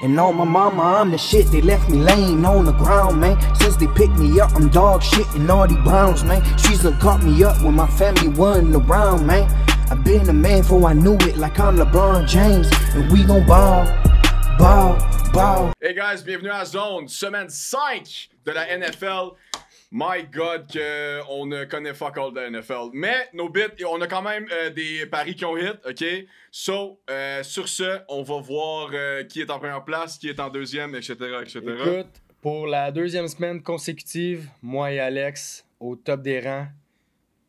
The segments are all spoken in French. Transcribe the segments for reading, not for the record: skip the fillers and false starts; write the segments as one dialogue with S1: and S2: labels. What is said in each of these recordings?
S1: And on my mama, I'm the shit. They left me laying on the ground, man. Since they picked me up, I'm dog shit and all these Browns, man. She's done caught me up when my family wasn't around, man. I've been a man before I knew it, like I'm LeBron James. And we gon' ball, ball, ball.
S2: Hey guys, bienvenue à Zone, semaine 5 de la NFL. My God, qu'on ne connaît fuck all de la NFL. Mais, nos bits, on a quand même des paris qui ont hit, OK? So, sur ce, on va voir qui est en première place, qui est en deuxième, etc., etc.
S3: Écoute, pour la deuxième semaine consécutive, moi et Alex, au top des rangs,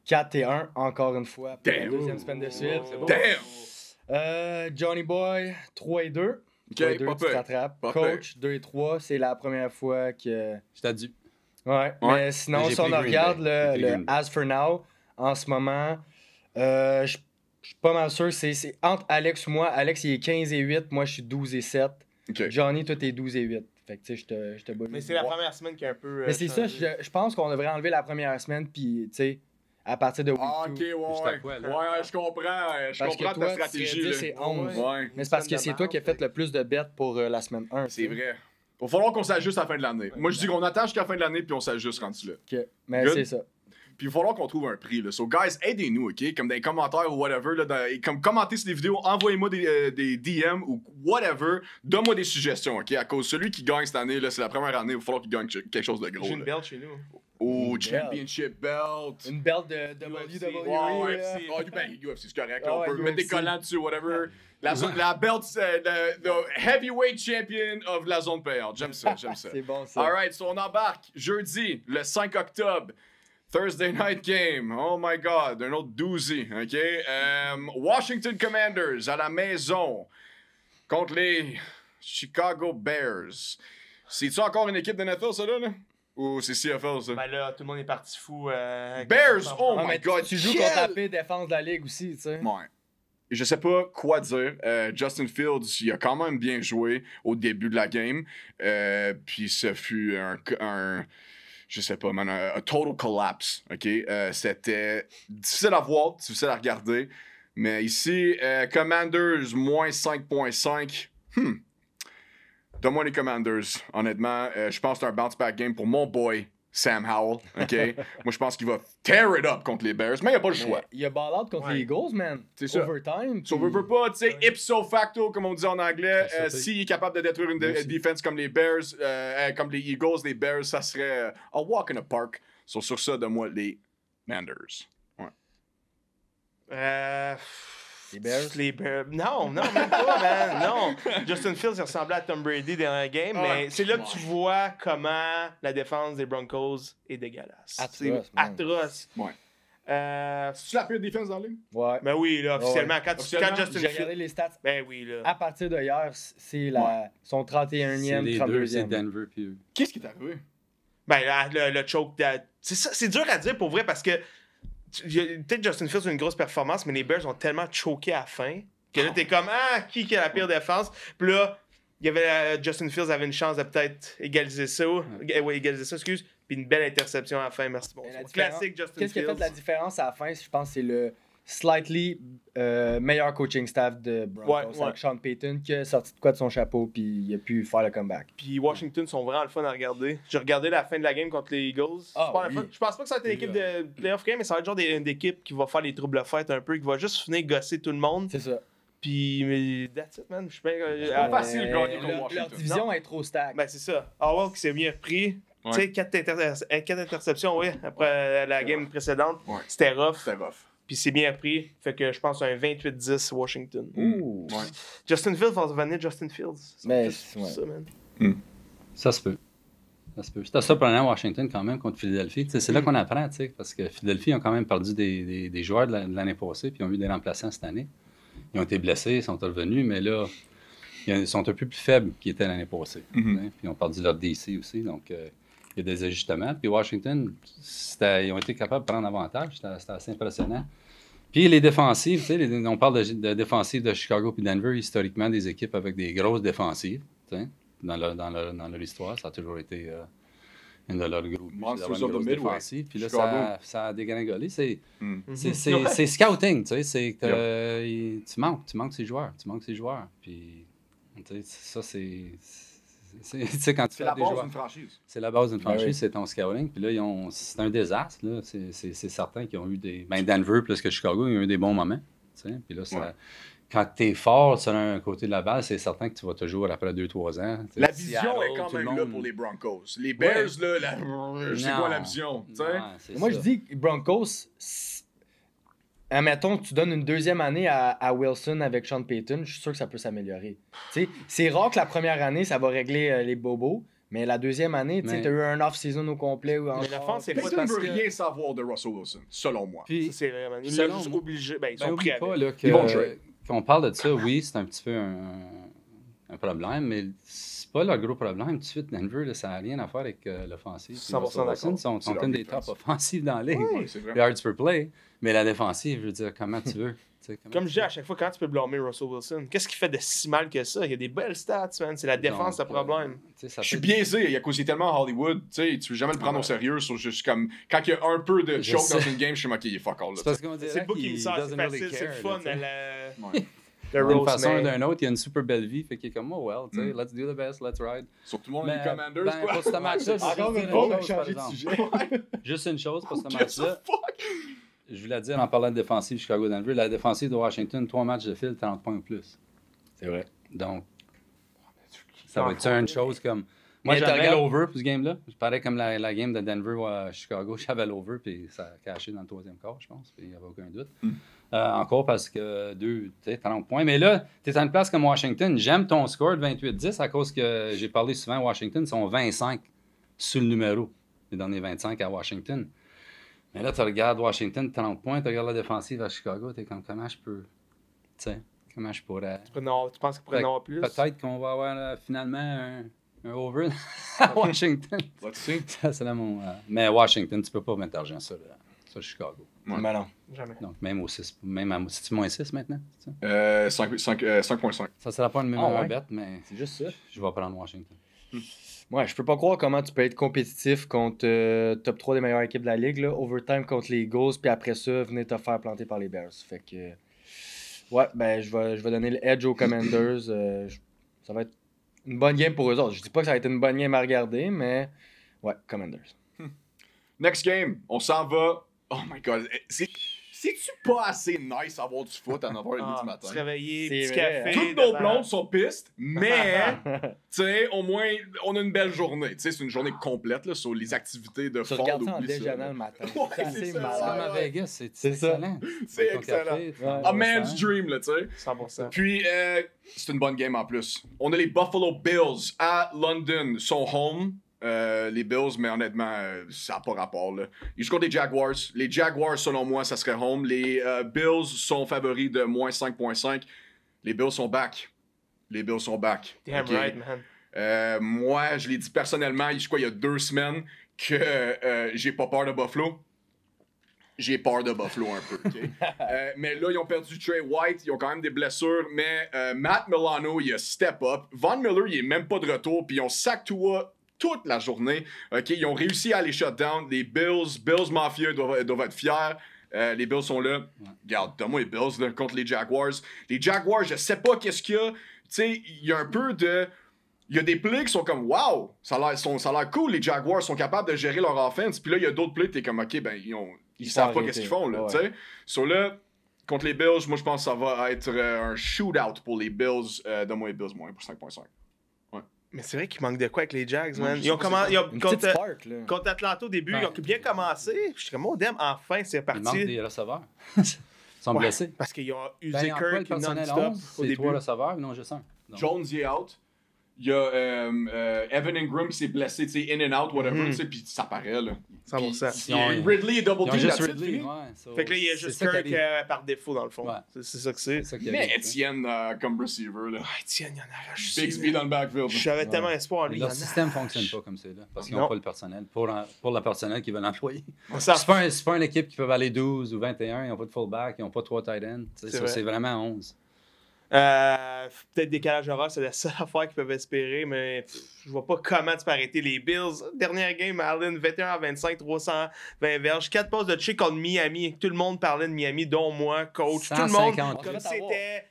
S3: 4-1, encore une fois, pour la deuxième semaine de suite.
S2: Damn!
S3: Johnny Boy, 3-2.
S2: OK,
S3: 3-2,
S2: pas
S3: tu te
S2: pire.
S3: rattrapes.
S2: Pas
S3: Coach, 2-3, c'est la première fois que...
S4: Je t'ai dit.
S3: Ouais, mais sinon,
S4: J'ai
S3: si on
S4: pris Green
S3: regarde
S4: Bay. J'ai pris
S3: le
S4: Green Bay.
S3: As for Now, en ce moment, je suis pas mal sûr, c'est entre Alex ou moi. Alex, il est 15-8, moi, je suis 12-7.
S2: OK.
S3: Johnny, toi, t'es 12-8. Fait que, tu sais, je te bats.
S5: Mais c'est la première semaine qui est un peu.
S3: Mais c'est ça,
S5: changé.
S3: je pense qu'on devrait enlever la première semaine, puis, tu sais, à partir de week
S2: Ah,
S3: 2.
S2: OK, ouais.
S4: quoi, là?
S2: Ouais, je comprends. Je
S3: Parce que
S2: comprends ta
S3: toi,
S2: stratégie.
S3: tu
S2: là.
S3: c'est 11.
S2: Ouais,
S3: Mais c'est parce que
S5: Semaine
S3: c'est
S5: de
S3: toi qui as
S5: marde,
S3: fait le plus de bêtes pour la semaine 1.
S2: c'est vrai. Il va falloir qu'on s'ajuste à la fin de l'année. Moi, je dis qu'on attend jusqu'à la fin de l'année, puis on s'ajuste rendu là.
S3: OK, mais
S2: Good.
S3: c'est ça.
S2: Puis il va falloir qu'on trouve un prix. Là. So, guys, aidez-nous, OK? Comme dans les commentaires ou whatever. Là, comme commentez sur les vidéos, envoyez-moi des DM ou whatever. Donne-moi des suggestions, OK? À cause celui qui gagne cette année, là, c'est la première année, il va falloir qu'il gagne quelque chose de gros.
S5: J'ai une
S2: là.
S5: belt chez nous.
S2: Oh,
S3: Une
S2: championship belt.
S3: Une belle de WWE.
S2: Ouais,
S3: là.
S2: UFC. Oh, ben, UFC, c'est correct.
S3: Ah
S2: On
S3: ouais,
S2: peut mettre des
S3: UFC.
S2: collants dessus, whatever. La belt, the heavyweight champion of la zone payante. J'aime ça, j'aime ça.
S3: C'est bon, ça.
S2: Alright, so on embarque jeudi, le 5 octobre. Thursday night game. Oh my God, un autre doozy, OK? Washington Commanders à la maison contre les Chicago Bears. C'est-tu encore une équipe de NFL, ça, là? Ou c'est CFL, ça?
S5: Ben là, tout le monde est parti fou.
S2: Bears, oh
S3: Ah,
S2: my
S3: mais
S2: God,
S3: tu joues
S2: quel-
S3: contre la pire défense de la ligue aussi, tu sais.
S2: Ouais. Je sais pas quoi dire. Justin Fields, il a quand même bien joué au début de la game. Puis ce fut un je sais pas, man, un total collapse. OK? C'était difficile à voir, difficile à regarder. Mais ici, Commanders, moins 5.5. Donne-moi les Commanders. Honnêtement, je pense que c'est un bounce-back game pour mon boy, Sam Howell. OK? Moi, je pense qu'il va tear it up contre les Bears. Mais il n'y a pas le choix.
S3: Il a ball out contre
S5: Ouais.
S3: les Eagles, man.
S2: C'est ça.
S3: Overtime.
S2: So,
S3: puis-
S2: veut pas, tu sais, ipso facto, comme on dit en anglais,
S4: Ça, c'est-
S2: s'il est capable de détruire une défense comme les Bears, comme les Eagles, les Bears, ça serait a walk in the park. So, sur ça, donne-moi les Manders.
S3: Les Bears?
S5: Les Bears. Non, même pas, man. Non. Justin Fields, il ressemblait à Tom Brady dans la game,
S2: Ouais.
S5: mais c'est là que tu vois comment la défense des Broncos est dégueulasse.
S3: Atroce,
S5: C'est
S3: man.
S5: atroce.
S2: Ouais.
S5: Euh,
S2: C'est-tu la pire défense dans la ligue?
S3: Ouais.
S5: ben oui, là, officiellement,
S3: Ouais.
S5: quand
S2: Officiellement,
S5: Justin
S3: J'ai
S5: Fields.
S3: regardé les stats.
S5: Ben oui, là.
S3: À partir de hier, c'est son
S4: C'est
S3: 31e,
S4: les deux, c'est
S3: 32e.
S4: Denver puis eux.
S2: Qu'est-ce qui est arrivé?
S5: Ben, le choke. C'est ça, c'est dur à dire pour vrai parce que peut-être Justin Fields a une grosse performance, mais les Bears ont tellement choqué à la fin que là, t'es comme, qui a la pire défense? Puis là, il y avait, Justin Fields avait une chance de peut-être égaliser ça. Égaliser ça, excuse. Puis une belle interception à la fin, merci. Bon,
S3: Mais la
S5: classique Justin
S3: Qu'est-ce qui a
S5: Fields.
S3: fait la différence à la fin? Je pense que c'est le slightly meilleur coaching staff de Broncos.
S5: Ouais.
S3: Avec Sean Payton qui a sorti de quoi de son chapeau puis il a pu faire le comeback.
S5: Puis Washington sont vraiment le fun à regarder. J'ai regardé la fin de la game contre les Eagles.
S3: Ah,
S5: C'est pas la
S3: oui.
S5: fin. Je pense pas que ça va être une équipe de playoff game, mais ça va être genre une équipe qui va faire les troubles fêtes un peu, qui va juste finir gosser tout le monde.
S3: C'est ça.
S5: Puis, mais that's it, man. Je suis bien.
S2: pas facile de gagner contre
S3: Leur
S2: Washington.
S3: division est trop stack.
S5: Ben, c'est ça. Howell qui s'est bien repris.
S2: Ouais.
S5: Tu sais, 4 interceptions, oui, après la game précédente.
S2: Ouais.
S5: C'était rough.
S2: C'était rough.
S5: Puis c'est bien repris. Fait que je pense un 28-10 Washington.
S3: Ouh.
S2: Ouais.
S5: Justin Fields va revenir Justin Fields. C'est
S3: Mais,
S5: juste
S3: ouais.
S5: ça, man.
S4: Ça se peut. Ça se peut. C'était surprenant à Washington quand même contre Philadelphie. Tu sais, c'est là qu'on apprend, tu sais, parce que Philadelphie ont quand même perdu des joueurs de l'année passée, puis ils ont eu des remplaçants cette année. Ils ont été blessés, ils sont revenus, mais là, ils sont un peu plus faibles qu'ils étaient l'année passée. Tu sais. Puis ils ont perdu leur DC aussi, donc il y a des ajustements. Puis Washington, ils ont été capables de prendre avantage. C'était assez impressionnant. Puis les défensives, tu sais, on parle de défensives de Chicago puis Denver, historiquement des équipes avec des grosses défensives. Tu sais, dans leur histoire, ça a toujours été une de leurs groupes.
S2: Monsters of the Midway.
S4: Défensive. Puis là,
S2: Chicago.
S4: ça a dégringolé. C'est
S5: Ouais.
S4: c'est scouting, tu sais. C'est que tu manques ces joueurs. Puis Ça, tu sais, quand tu
S2: C'est
S4: fais
S2: la
S4: des
S2: base
S4: joueurs,
S2: d'une franchise.
S4: c'est la base d'une franchise,
S3: oui.
S4: c'est ton scouting. Puis là, c'est un désastre. Là. C'est certain qu'ils ont eu des. Ben, Denver plus que Chicago, ils ont eu des bons moments. Tu sais. Puis là,
S2: Ouais.
S4: quand tu es fort sur un côté de la balle, c'est certain que tu vas toujours après 2-3 ans. Tu sais,
S2: La vision
S4: Seattle,
S2: est quand
S4: tout le
S2: même là
S4: monde-
S2: pour les Broncos. Les Bears, là, c'est quoi la
S4: Non.
S2: vision? tu sais?
S4: Ouais, c'est
S3: Moi,
S4: ça.
S3: je dis que Broncos, admettons que tu donnes une deuxième année à Wilson avec Sean Payton, je suis sûr que ça peut s'améliorer. Tu sais, c'est rare que la première année, ça va régler les bobos, mais la deuxième année, tu
S4: Mais-
S3: as eu un off-season au complet. Ou en
S5: Mais la fin, c'est pas
S2: Payton
S5: parce
S2: veut
S5: que...
S2: rien savoir de Russell Wilson, selon moi.
S4: Puis,
S5: Ça, c'est vraiment... Ils
S4: Selon
S5: l'ont juste
S4: moi-
S5: obligé. Ben, ils
S4: ben,
S5: sont
S4: oublie
S5: prêts
S4: pas
S5: avec.
S4: là,
S2: Ils vont trade.
S4: qu'on parle de ça, oui, c'est un petit peu un problème, mais c'est pas le gros problème. Tout de suite, Denver, là, ça n'a rien à faire avec l'offensive.
S5: 100%
S4: Russell Wilson
S5: d'accord.
S4: sont
S2: C'est leur
S4: une des
S2: défense.
S4: top offensives dans la ligue.
S2: Oui, c'est vrai.
S4: Yards per play. Mais la défensive, je veux dire, comment tu veux? Tu sais, comment
S5: Comme
S4: tu
S5: je dis
S4: veux?
S5: à chaque fois, quand tu peux blâmer Russell Wilson, qu'est-ce qui fait de si mal que ça? Il y a des belles stats, man. C'est la défense, le
S4: Donc,
S5: problème.
S4: Tu sais, ça
S2: Je suis
S4: fait-
S2: biaisé, il y a causé tellement à Hollywood, tu sais, tu veux jamais le prendre au sérieux, sur juste comme, quand il y a un peu de
S4: Je
S2: choke dans
S4: sais.
S2: une game, je suis moqué, il est fuck all, là,
S4: C'est
S2: tu
S4: parce
S2: sais.
S4: qu'on dirait
S5: C'est le bout qui me
S4: qu'il
S5: sort, c'est
S4: doesn't
S5: facile,
S4: really
S5: c'est le
S4: care,
S5: fun.
S4: là, tu sais.
S2: Ouais.
S5: Le
S4: D'une
S5: roast,
S4: façon ou
S5: mais...
S4: d'une autre, il y a une super belle vie, fait qu'il est comme, oh well, tu sais,
S2: Mm.
S4: let's do the best, let's ride.
S2: Sur tout le monde,
S4: Mais,
S2: les Commanders,
S4: ben,
S2: quoi.
S4: pour ce match-là,
S3: Encore
S4: juste
S3: une fois, on a
S4: chose, par
S3: changé de
S4: exemple.
S3: sujet.
S4: Juste une chose pour ce
S2: Who gives
S4: match-là.
S2: a fuck?
S4: Je voulais dire, en parlant de défensive Chicago-Denver, la défensive de Washington, 3 matchs de fil, 30 points ou plus.
S3: C'est vrai.
S4: Donc, ça va être une chose comme... Moi,
S3: Mais
S4: j'avais
S3: t'as regardé-
S4: l'over pour ce game-là. Je parlais comme la game de Denver à Chicago. J'avais l'over, puis ça a caché dans le troisième quart, je pense. Puis il n'y avait aucun doute. Encore parce que 30 points. Mais là, tu es à une place comme Washington. J'aime ton score de 28-10 à cause que j'ai parlé souvent, Washington sont 25 sur le numéro. Les derniers 25 à Washington. Mais là, tu regardes Washington, 30 points. Tu regardes la défensive à Chicago. Tu es comme, comment je peux... Tu sais, comment je pourrais...
S5: Non, tu penses qu'il pourrait en avoir plus?
S4: Peut-être qu'on va avoir finalement un over à Washington.
S2: Let's see.
S4: Ça, c'est là mon. Mais à Washington, tu peux pas mettre d'argent sur Chicago.
S2: Ouais.
S3: Mais non.
S5: Jamais.
S4: Donc, même au 6, même à. C'est-tu moins 6 maintenant? C'est ça?
S2: 5.5.
S4: Ça sera pas une meilleure
S3: Ah ouais?
S4: bête, mais
S3: C'est juste ça.
S4: je vais prendre Washington.
S3: Ouais, je peux pas croire comment tu peux être compétitif contre top 3 des meilleures équipes de la ligue, là, overtime contre les Eagles, puis après ça, venir te faire planter par les Bears. Fait que. Ouais, ben, je vais donner le edge aux Commanders. Ça va être une bonne game pour eux autres. Je dis pas que ça va être une bonne game à regarder, mais. Ouais, Commanders.
S2: Next game, on s'en va. Oh my god, c'est-tu pas assez nice avoir du foot à 9h30
S5: Ah,
S2: du matin?
S5: se réveiller,
S3: C'est
S5: petit
S3: vrai,
S5: café.
S2: Toutes nos
S5: devant-
S2: blondes sont pistes, mais, tu sais, au moins, on a une belle journée. Tu sais, c'est une journée complète, là, sur les activités de
S3: Tu
S2: fond.
S3: regardes ça en
S2: oublie ça,
S3: déjeunant
S2: là.
S3: le matin.
S2: Ouais,
S3: c'est
S2: c'est
S3: assez
S2: ça,
S4: C'est comme
S3: malade.
S4: à
S2: ouais.
S4: Vegas, c'est
S3: C'est ça.
S4: excellent.
S2: C'est
S4: Ton
S2: excellent.
S4: café,
S3: Ouais.
S2: A man's dream, là, tu sais.
S5: 100%.
S2: Puis, c'est une bonne game en plus. On a les Buffalo Bills à London, sont home. Les Bills, mais honnêtement, ça n'a pas rapport. Là. Ils jouent contre les Jaguars. Les Jaguars, selon moi, ça serait home. Les Bills sont favoris de moins 5.5. Les Bills sont back. Les Bills sont back.
S5: Damn
S2: Ok?
S5: right, man.
S2: Moi, je l'ai dit personnellement, je crois il y a 2 semaines, que j'ai pas peur de Buffalo. J'ai peur de Buffalo un peu. ok? Mais là, ils ont perdu Trey White. Ils ont quand même des blessures. Mais Matt Milano, il a step up. Von Miller, il est même pas de retour. Puis ils ont sack Tua toute la journée. ok? Ils ont réussi à les shut down. Les Bills Mafia doivent être fiers. Les Bills sont là. Regarde, donne-moi les Bills là, contre les Jaguars. Les Jaguars, je sais pas qu'est-ce qu'il y a. Tu sais, il y a un peu de... Il y a des plays qui sont comme « Wow! » Ça a l'air cool, les Jaguars sont capables de gérer leur offense. Puis là, il y a d'autres plays, t'es comme « OK, ben, ils savent pas qu'est-ce qu'ils font, là,
S3: Ouais.
S2: tu sais. » So là, contre les Bills, moi, je pense que ça va être un shootout pour les Bills. Donne-moi les Bills, moins pour 5.5.
S5: Mais c'est vrai qu'il manque de quoi avec les Jags,
S2: Ouais,
S5: man.
S2: je
S5: Ils
S2: sais
S5: ont
S2: pas
S5: commencé...
S3: Une petite spark, là.
S5: Contre Atlanta au début,
S4: Ben,
S5: ils ont bien commencé. Je suis comme, oh damn, enfin, c'est
S4: Il manque
S5: parti.
S4: des receveurs. Ils sont
S5: Ouais,
S4: blessés.
S5: Parce qu'ils ont usé
S4: Ben, en quoi le
S5: Kirk
S4: personnel
S5: non-stop
S4: 11,
S5: au
S4: c'est
S5: début.
S4: 3 receveurs, non juste un. Donc,
S2: Jones, il est out. Il y a Evan Ingram qui s'est blessé, tu sais, in and out, whatever, tu sais, puis ça paraît, là.
S5: 100%.
S2: Puis, Ridley est double
S4: Ils ont
S2: team,
S4: juste
S2: that's it,
S4: Ridley.
S2: fini.
S4: Ouais, so,
S5: Fait que là, il y a
S4: c'est
S5: juste
S4: ça qui
S5: Kirk
S4: arrive.
S5: par défaut, dans le fond.
S4: Ouais.
S5: C'est ça que c'est.
S4: C'est ça qui
S2: Mais
S4: arrive.
S2: Etienne comme receiver, là.
S5: Ah, Etienne, il y en arrache.
S2: Bixby dans le backfield.
S5: J'avais tellement espoir en lui.
S4: Leur
S5: il y en
S4: système ne
S5: arrache.
S4: fonctionne pas comme c'est là. Parce qu'ils
S5: Non.
S4: n'ont pas le personnel. Pour le personnel qu'ils veulent employer.
S5: Ça,
S4: C'est pas une équipe qui peut aller 12 ou 21. Ils n'ont pas de fullback. Ils n'ont pas 3 tight ends.
S5: C'est vrai.
S4: C'est vraiment 11.
S5: Peut-être décalage horaire, c'est la seule affaire qu'ils peuvent espérer, mais je vois pas comment tu peux arrêter les Bills. Dernière game, Allen, 21-25, 320 verges, 4 passes de check contre Miami. Tout le monde parlait de Miami, dont moi, coach. Tout le monde,
S4: 150.
S5: comme
S3: On va
S5: c'était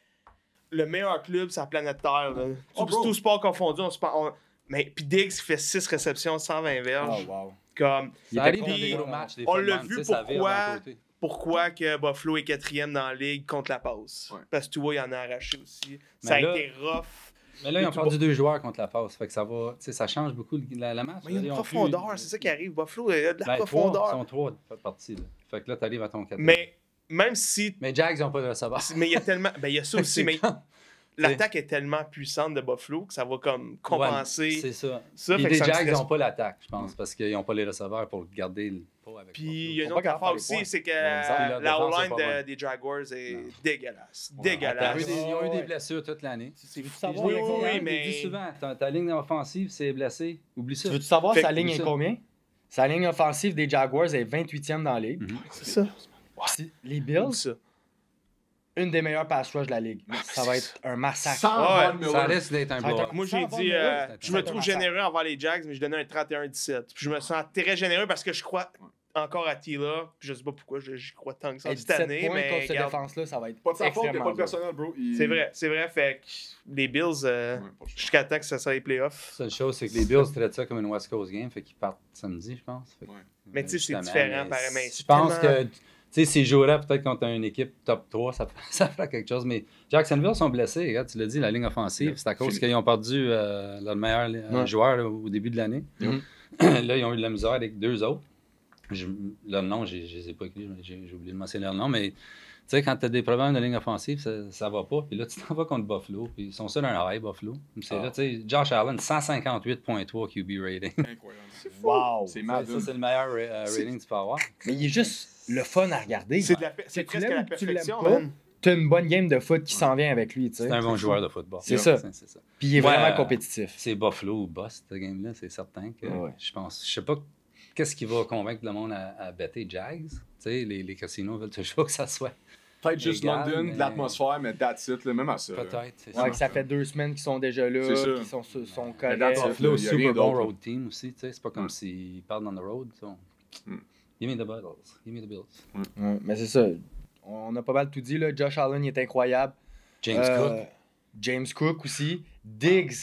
S5: le meilleur club sur la planète Terre. Là.
S2: Oh, bro.
S5: Tout sport confondu, mais puis Diggs il fait 6 réceptions, 120 verges.
S3: Oh, wow.
S5: Comme,
S4: Ça arrive
S5: Puis,
S4: dans des gros matchs, des
S5: on
S4: fois de
S5: l'a
S4: même,
S5: vu
S4: tu sais, ça vire
S5: pourquoi-
S4: d'un côté.
S5: pourquoi que Buffalo est 4e dans la ligue contre la passe.
S2: Ouais.
S5: Parce que Tua, il en a arraché aussi.
S4: Mais
S5: Ça a
S4: là-
S5: été rough.
S4: Mais là, ils ont
S5: tout
S4: perdu 2 joueurs contre la passe. Fait que ça va. Tu sais, ça change beaucoup la match.
S5: Mais il y a
S4: Ils
S5: une
S4: ont
S5: profondeur,
S4: plus-
S5: c'est ça qui arrive. Buffalo, il y a de la
S4: Ben,
S5: profondeur.
S4: Ils sont 3 parties. Là. Fait que là, t'arrives à ton 4.
S5: Mais même si.
S4: Mais Jags, ils n'ont pas de recevoir.
S5: Mais il y a tellement. Ben, il y a ça aussi,
S4: C'est
S5: mais
S4: quand-
S5: l'attaque est tellement puissante de Buffalo que ça va comme compenser.
S4: Ouais, c'est ça.
S5: ça.
S4: Puis
S5: Fait que
S4: les
S5: ça me
S4: Jags
S5: stresse
S4: n'ont pas l'attaque, je pense, parce qu'ils n'ont pas les receveurs pour garder le pas avec
S5: Puis il y a une
S3: Ils sont pas
S5: autre
S3: capables
S5: affaire
S3: de faire
S5: aussi,
S3: les
S5: c'est que
S4: Ouais, la
S5: la
S4: défense est
S5: O-line
S4: pas bonne.
S5: des Jaguars est
S4: Non.
S5: dégueulasse.
S2: Ouais.
S5: Dégueulasse.
S4: Ils ont eu des
S3: Ouais.
S4: blessures toute l'année.
S3: Tu veux
S5: Oui,
S3: savoir,
S5: oui,
S3: Alexandre?
S5: oui,
S4: Je
S5: mais-
S4: l'ai dit souvent, ta ligne offensive, c'est blessé. Oublie ça.
S3: Tu veux savoir
S5: Fait
S3: sa
S5: que-
S3: ligne est
S4: ça.
S3: combien? Sa ligne offensive des Jaguars est 28e dans la ligue.
S5: C'est ça.
S3: Puis Les
S5: Oublie
S3: Bills,
S5: ça.
S3: une des meilleures pass rush de la ligue. Ça va être un massacre.
S2: Sans
S5: Ouais,
S2: Von Miller.
S4: Ça risque d'être un
S3: Ça va être
S4: blowout.
S3: un-
S5: Moi, j'ai
S3: Ça va,
S5: dit,
S3: mais
S5: je
S3: oui,
S5: me
S3: ça va
S5: trouve
S3: être un
S5: généreux envers les Jags, mais je donnais un 31-17. Puis je me sens très généreux parce que je crois encore à Tila. Puis je sais pas pourquoi j'y crois tant que ça
S3: Et
S5: cette
S3: 17
S5: année,
S3: points
S5: mais
S3: contre cette
S5: regarde,
S3: défense-là, ça va être
S2: Pas de sa faute, il n'y a
S3: extrêmement
S2: pas de
S3: dur.
S2: personnel, bro.
S5: c'est vrai. Fait que les Bills,
S2: Ouais, pas le choix.
S5: jusqu'à temps que ça soit les playoffs.
S4: La seule chose, c'est que les Bills traitent ça comme une West Coast game, fait qu'ils partent samedi, je pense. Fait que-
S2: Ouais.
S5: Mais tu sais, c'est
S4: justement,
S5: différent,
S4: mais
S5: pareil, mais
S4: Je
S5: c'est
S4: pense
S5: tellement-
S4: que, tu sais, s'ils joueraient peut-être contre une équipe top 3, ça fera quelque chose. Mais Jacksonville sont blessés, regarde, tu l'as dit, la ligne offensive, c'est à cause qu'ils ont perdu leur meilleur joueur là, au début de l'année.
S3: Mhm.
S4: Là, ils ont eu de la misère avec 2 autres. Leur nom, je ne les ai pas écrits, j'ai oublié de mentionner leur nom, mais tu sais, quand tu as des problèmes de ligne offensive, ça va pas. Puis là, tu t'en vas contre Buffalo, puis ils sont seuls un high, Buffalo. C'est là, tu sais, Josh Allen, 158.3 QB rating.
S2: Incroyable. C'est fou.
S3: Wow.
S2: C'est
S4: Ça,
S2: mad.
S4: c'est le meilleur rating que tu peux avoir.
S3: Mais il est juste le fun à regarder.
S5: C'est
S3: Tu
S5: presque
S3: l'aimes
S5: la
S3: ou tu l'aimes
S5: perfection,
S3: pas,
S5: man.
S3: T'as une bonne game de foot qui s'en vient avec lui, tu sais.
S4: C'est un bon joueur de football.
S3: C'est ça.
S4: C'est ça.
S3: Puis il est
S4: Ouais,
S3: vraiment compétitif.
S4: C'est Buffalo ou Bust, cette game-là, c'est certain que
S3: Ouais.
S4: je pense. Je sais pas qu'est-ce qui va convaincre le monde à better Jags. Tu sais, les casinos veulent toujours que ça soit.
S2: Peut-être juste
S4: Égal,
S2: London,
S4: mais-
S2: de l'atmosphère, mais that's it, là, même à ça. là.
S4: Peut-être. C'est
S3: Ouais,
S4: ça.
S3: que ça fait 2 semaines qu'ils sont déjà là,
S2: C'est ça.
S3: qu'ils sont
S2: Mais
S3: corrects.
S2: that's it.
S4: Buffalo,
S2: Il y a rien
S4: super bon
S2: d'autre, là.
S4: road team aussi. Tu sais, c'est pas comme
S2: Ouais.
S4: s'ils partent on the road. so.
S2: Mm.
S4: Give me the Bills. Give me the Bills.
S3: Ouais, mais c'est ça. On a pas mal tout dit, là. Josh Allen, il est incroyable.
S4: James Cook.
S3: James Cook aussi. Diggs,